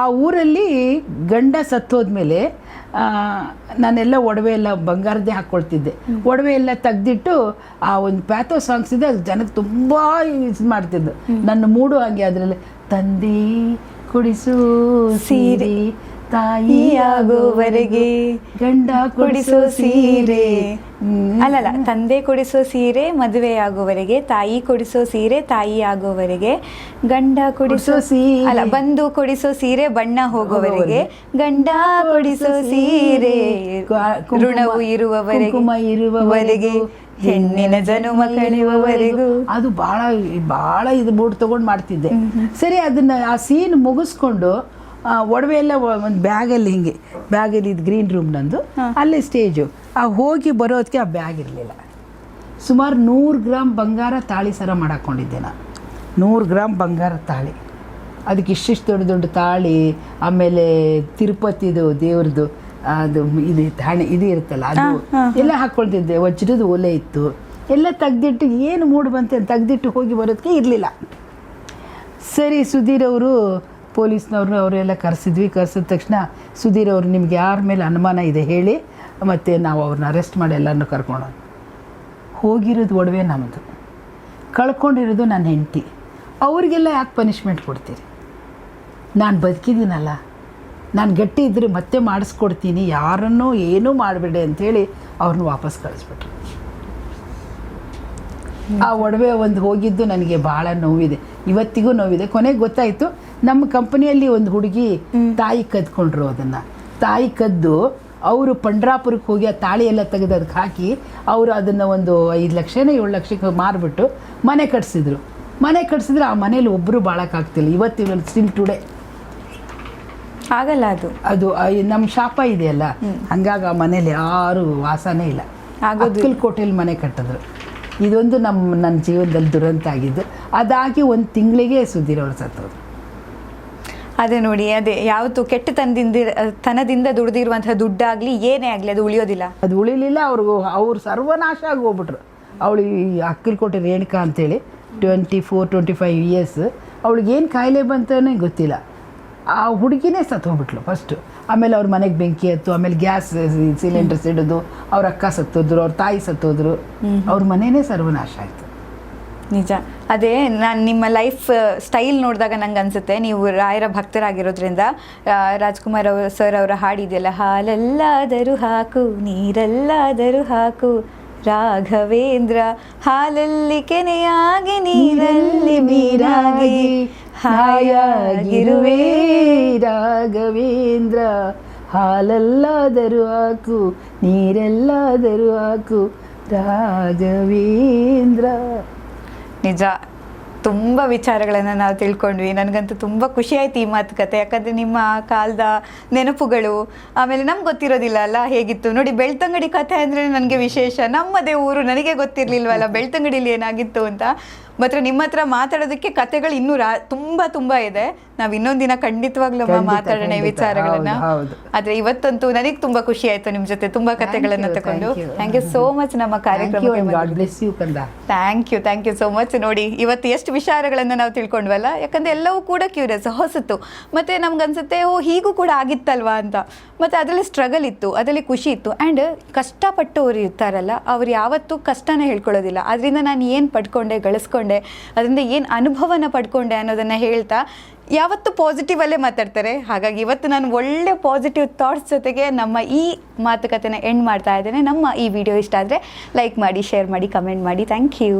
ಆ ಊರಲ್ಲಿ ಗಂಡ ಸತ್ತೋದ್ಮೇಲೆ ನಾನೆಲ್ಲ ಒಡವೆ ಎಲ್ಲ ಬಂಗಾರದ್ದೇ ಹಾಕ್ಕೊಳ್ತಿದ್ದೆ. ಒಡವೆ ಎಲ್ಲ ತೆಗ್ದಿಟ್ಟು ಆ ಒಂದು ಪ್ಯಾಥೋ ಸಾಂಗ್ಸ್ ಇದೆ, ಅದು ಜನಕ್ಕೆ ತುಂಬ ಇದು ಮಾಡ್ತಿದ್ದು. ನನ್ನ ಮೂಡು ಹಾಗೆ. ಅದರಲ್ಲಿ ತಂದೆ ಕೊಡಿಸು ಸೀರೆ, ತಾಯಿ ಆಗೋವರೆಗೆ ಗಂಡ ಕೊಡಿಸೋ ಸೀರೆ. ಅಲ್ಲಲ್ಲ, ತಂದೆ ಕೊಡಿಸೋ ಸೀರೆ ಮದುವೆ ಆಗೋವರೆಗೆ, ತಾಯಿ ಕೊಡಿಸೋ ಸೀರೆ ತಾಯಿ ಆಗೋವರೆಗೆ, ಗಂಡ ಕೊಡಿಸೋ ಸೀರೆ ಅಲ್ಲ ಬಂದು ಕೊಡಿಸೋ ಸೀರೆ ಬಣ್ಣ ಹೋಗೋವರೆಗೆ, ಗಂಡ ಕೊಡಿಸೋ ಸೀರೆ ಋಣವು ಇರುವವರೆಗೆ, ಹೆಣ್ಣಿನ ಜನುಮ ಕಳೆಯುವವರೆಗೂ. ಅದು ಭಾಳ ಇದು ಮೂಡ್ ತೊಗೊಂಡು ಮಾಡ್ತಿದ್ದೆ. ಸರಿ, ಅದನ್ನು ಆ ಸೀನ್ ಮುಗಿಸ್ಕೊಂಡು ಒಡವೆ ಎಲ್ಲ ಒಂದು ಬ್ಯಾಗಲ್ಲಿ ಹಿಂಗೆ ಬ್ಯಾಗಲ್ಲಿ ಇದು ಗ್ರೀನ್ ರೂಮ್ ನಂದು, ಅಲ್ಲೇ ಸ್ಟೇಜು. ಹೋಗಿ ಬರೋದಕ್ಕೆ ಆ ಬ್ಯಾಗ್ ಇರಲಿಲ್ಲ. ಸುಮಾರು 100 ಗ್ರಾಮ್ ಬಂಗಾರ ತಾಳಿ ಸರ ಮಾಡಾಕೊಂಡಿದ್ದೆ ನಾನು. 100 ಗ್ರಾಮ್ ಬಂಗಾರ ತಾಳಿ, ಅದಕ್ಕೆ ಇಷ್ಟಿಷ್ಟು ದೊಡ್ಡ ದೊಡ್ಡ ತಾಳಿ. ಆಮೇಲೆ ತಿರುಪತಿದು ದೇವ್ರದ್ದು ಅದು ಇದು ಹಣೆ ಇದು ಇರುತ್ತಲ್ಲ, ಅದು ಎಲ್ಲ ಹಾಕ್ಕೊಳ್ತಿದ್ದೆ. ವಜ್ರದ ಓಲೆ ಇತ್ತು, ಎಲ್ಲ ತೆಗ್ದಿಟ್ಟು ಏನು ಮೂಡ್ ಬಂತೆ ತೆಗ್ದಿಟ್ಟು ಹೋಗಿ ಬರೋದಕ್ಕೆ ಇರಲಿಲ್ಲ. ಸರಿ ಸುಧೀರ್ ಅವರು ಪೊಲೀಸ್ನವ್ರು ಅವರೆಲ್ಲ ಕರೆಸಿದ ತಕ್ಷಣ ಸುಧೀರ್ ಅವರು ನಿಮ್ಗೆ ಯಾರ ಮೇಲೆ ಅನುಮಾನ ಇದೆ ಹೇಳಿ, ಮತ್ತು ನಾವು ಅವ್ರನ್ನ ಅರೆಸ್ಟ್ ಮಾಡಿ ಎಲ್ಲರನ್ನೂ ಕರ್ಕೊಂಡು ಹೋಗಿರೋದು ಒಡವೆ ನಮ್ಮದು, ಕಳ್ಕೊಂಡಿರೋದು ನನ್ನ ಹೆಂಡತಿ, ಅವರಿಗೆಲ್ಲ ಯಾಕೆ ಪನಿಷ್ಮೆಂಟ್ ಕೊಡ್ತೀರಿ? ನಾನು ಬದುಕಿದ್ದೀನಲ್ಲ, ನಾನು ಗಟ್ಟಿ ಇದ್ದರೆ ಮತ್ತೆ ಮಾಡಿಸ್ಕೊಡ್ತೀನಿ, ಯಾರನ್ನೂ ಏನೂ ಮಾಡಬೇಡಿ ಅಂಥೇಳಿ ಅವ್ರನ್ನ ವಾಪಸ್ ಕಳಿಸ್ಬಿಟ್ರು. ಆ ಒಡವೆ ಒಂದು ಹೋಗಿದ್ದು ನನಗೆ ಭಾಳ ನೋವಿದೆ, ಇವತ್ತಿಗೂ ನೋವಿದೆ. ಕೊನೆಗೆ ಗೊತ್ತಾಯಿತು, ನಮ್ಮ ಕಂಪನಿಯಲ್ಲಿ ಒಂದು ಹುಡುಗಿ ತಾಯಿ ಕದ್ಕೊಂಡ್ರು. ಅದನ್ನು ತಾಯಿ ಕದ್ದು ಅವರು ಪಂಡ್ರಾಪುರಕ್ಕೆ ಹೋಗಿ ಆ ತಾಳಿ ಎಲ್ಲ ತೆಗೆದು ಅದಕ್ಕೆ ಹಾಕಿ ಅವರು ಅದನ್ನು ಒಂದು 5 ಲಕ್ಷನೋ 7 ಲಕ್ಷಕ್ಕೆ ಮಾರಿಬಿಟ್ಟು ಮನೆ ಕಟ್ಸಿದ್ರು. ಮನೆ ಕಟ್ಸಿದ್ರೆ ಆ ಮನೇಲಿ ಒಬ್ಬರು ಬಾಳೋಕ್ಕಾಗ್ತಿಲ್ಲ. ಇವತ್ತಿನ ಸ್ಟಿಲ್ ಟುಡೇ ಆಗಲ್ಲ. ಅದು ನಮ್ಮ ಶಾಪ ಇದೆಯಲ್ಲ, ಹಂಗಾಗಿ ಆ ಮನೇಲಿ ಯಾರು ವಾಸನೇ ಇಲ್ಲ. ಅಕ್ಕಲಕೋಟೆಯಲ್ಲಿ ಮನೆ ಕಟ್ಟಿದ್ರು. ಇದೊಂದು ನನ್ನ ಜೀವನದಲ್ಲಿ ದುರಂತ ಆಗಿದ್ದು. ಅದಾಗಿ 1 ತಿಂಗಳಿಗೆ ಸುಧೀರ್ ಅವರು ಸತ್ತೋದ್ರು. ಅದೇ ನೋಡಿ, ಅದೇ ಯಾವತ್ತು ತನದಿಂದ ದುಡ್ದಿರುವಂತಹ ದುಡ್ಡಾಗ್ಲಿ ಏನೇ ಆಗಲಿ ಅದು ಉಳಿಯೋದಿಲ್ಲ. ಅದು ಉಳಿಲಿಲ್ಲ. ಅವ್ರು ಸರ್ವನಾಶ ಆಗಿ ಹೋಗ್ಬಿಟ್ರು. ಅವಳು ಈ ಅಕ್ಕಲಕೋಟೆ ರೇಣುಕಾ ಅಂತೇಳಿ 24-25 ಇಯರ್ಸ್, ಅವಳಿಗೇನು ಕಾಯಿಲೆ ಬಂತನೇ ಗೊತ್ತಿಲ್ಲ. ಆ ಹುಡುಗಿನೇ ಸತ್ತೋಗ್ಬಿಟ್ಲು ಫಸ್ಟು. ಆಮೇಲೆ ಅವ್ರ ಮನೆಗೆ ಬೆಂಕಿ ಹತ್ತು, ಆಮೇಲೆ ಗ್ಯಾಸ್ ಸಿಲಿಂಡರ್ ಸಿಡಿದು ಅವ್ರ ಅಕ್ಕ ಸತ್ತೋದ್ರು, ಅವ್ರ ತಾಯಿ ಸತ್ತೋದ್ರು, ಅವ್ರ ಮನೆಯೇ ಸರ್ವನಾಶ ಆಯಿತು. ನಿಜ. ಅದೇ ನಾನು ನಿಮ್ಮ ಲೈಫ್ ಸ್ಟೈಲ್ ನೋಡಿದಾಗ ನಂಗೆ ಅನಿಸುತ್ತೆ, ನೀವು ರಾಯರ ಭಕ್ತರಾಗಿರೋದ್ರಿಂದ ರಾಜ್ಕುಮಾರ್ ಸರ್ ಅವರ ಹಾಡಿದೆಯಲ್ಲ, ಹಾಲೆಲ್ಲಾದರೂ ಹಾಕು ನೀರೆಲ್ಲಾದರೂ ಹಾಕು ರಾಘವೇಂದ್ರ, ಹಾಲಲ್ಲಿ ಕೆನೆಯಾಗಿ ನೀರಲ್ಲಿ ನೀರಾಗಿ ಹಾಯಾಗಿರುವೆ ರಾಘವೇಂದ್ರ, ಹಾಲಲ್ಲಾದರೂ ಹಾಕು ನೀರೆಲ್ಲಾದರೂ ಹಾಕು ರಾಘವೇಂದ್ರ. ನಿಜ, ತುಂಬ ವಿಚಾರಗಳನ್ನು ನಾವು ತಿಳ್ಕೊಂಡ್ವಿ. ನನಗಂತೂ ತುಂಬ ಖುಷಿ ಆಯ್ತು ಈ ಮಾತುಕತೆ. ಯಾಕಂದರೆ ನಿಮ್ಮ ಕಾಲದ ನೆನಪುಗಳು, ಆಮೇಲೆ ನಮ್ಗೆ ಗೊತ್ತಿರೋದಿಲ್ಲ ಅಲ್ಲ ಹೇಗಿತ್ತು ನೋಡಿ. ಬೆಳ್ತಂಗಡಿ ಕಥೆ ಅಂದರೆ ನನಗೆ ವಿಶೇಷ, ನಮ್ಮದೇ ಊರು, ನನಗೆ ಗೊತ್ತಿರಲಿಲ್ವಲ್ಲ ಬೆಳ್ತಂಗಡಿಲಿ ಏನಾಗಿತ್ತು ಅಂತ. ಮಾತ್ರ ನಿಮ್ಮ ಹತ್ರ ಮಾತಾಡೋದಕ್ಕೆ ಕಥೆಗಳು ಇನ್ನೂ ತುಂಬ ಇದೆ. ನಾವು ಇನ್ನೊಂದು ದಿನ ಖಂಡಿತವಾಗ್ಲೂ ಮಾತಾಡೋಣ ಈ ವಿಚಾರಗಳನ್ನ. ಆದ್ರೆ ಇವತ್ತಂತೂ ನನಗೆ ತುಂಬಾ ಖುಷಿ ಆಯ್ತು ನಿಮ್ಮ ಜೊತೆ ತುಂಬಾ ಕಥೆಗಳನ್ನ ತಗೊಂಡು. ಥ್ಯಾಂಕ್ ಯು ಸೋ ಮಚ್ ನಮ್ಮ ಕಾರ್ಯಕ್ರಮಕ್ಕೆ. Thank you so much. ನೋಡಿ ಇವತ್ತು ಎಷ್ಟು ವಿಚಾರಗಳನ್ನ ನಾವು ತಿಳ್ಕೊಂಡ್ವಲ್ಲ, ಯಾಕಂದ್ರೆ ಎಲ್ಲವೂ ಕೂಡ ಕ್ಯೂರಿಯಸ್, ಹೊಸತು. ಮತ್ತೆ ನಮ್ಗನ್ಸುತ್ತೆ ಓ ಹೀಗೂ ಕೂಡ ಆಗಿತ್ತಲ್ವಾ ಅಂತ. ಮತ್ತೆ ಅದರಲ್ಲಿ ಸ್ಟ್ರಗಲ್ ಇತ್ತು, ಅದರಲ್ಲಿ ಖುಷಿ ಇತ್ತು. ಆ್ಯಂಡ್ ಕಷ್ಟಪಟ್ಟವ್ರು ಇರ್ತಾರಲ್ಲ, ಅವ್ರು ಯಾವತ್ತೂ ಕಷ್ಟನ ಹೇಳ್ಕೊಳ್ಳೋದಿಲ್ಲ. ಅದರಿಂದ ನಾನು ಏನು ಪಡ್ಕೊಂಡೆ, ಗಳಿಸ್ಕೊಂಡೆ, ಅದರಿಂದ ಏನು ಅನುಭವನ ಪಡ್ಕೊಂಡೆ ಅನ್ನೋದನ್ನು ಹೇಳ್ತಾ ಯಾವತ್ತು ಪಾಸಿಟಿವ್ ಅಲ್ಲೇ ಮಾತಾಡ್ತಾರೆ. ಹಾಗಾಗಿ ಇವತ್ತು ನಾನು ಒಳ್ಳೆ ಪಾಸಿಟಿವ್ ಥಾಟ್ಸ್ ಜೊತೆಗೆ ನಮ್ಮ ಈ ಮಾತುಕತೆನ ಎಂಡ್ ಮಾಡ್ತಾ ಇದ್ದೇನೆ. ನಮ್ಮ ಈ ವಿಡಿಯೋ ಇಷ್ಟ ಆದರೆ ಲೈಕ್ ಮಾಡಿ, ಶೇರ್ ಮಾಡಿ, ಕಮೆಂಟ್ ಮಾಡಿ. Thank you.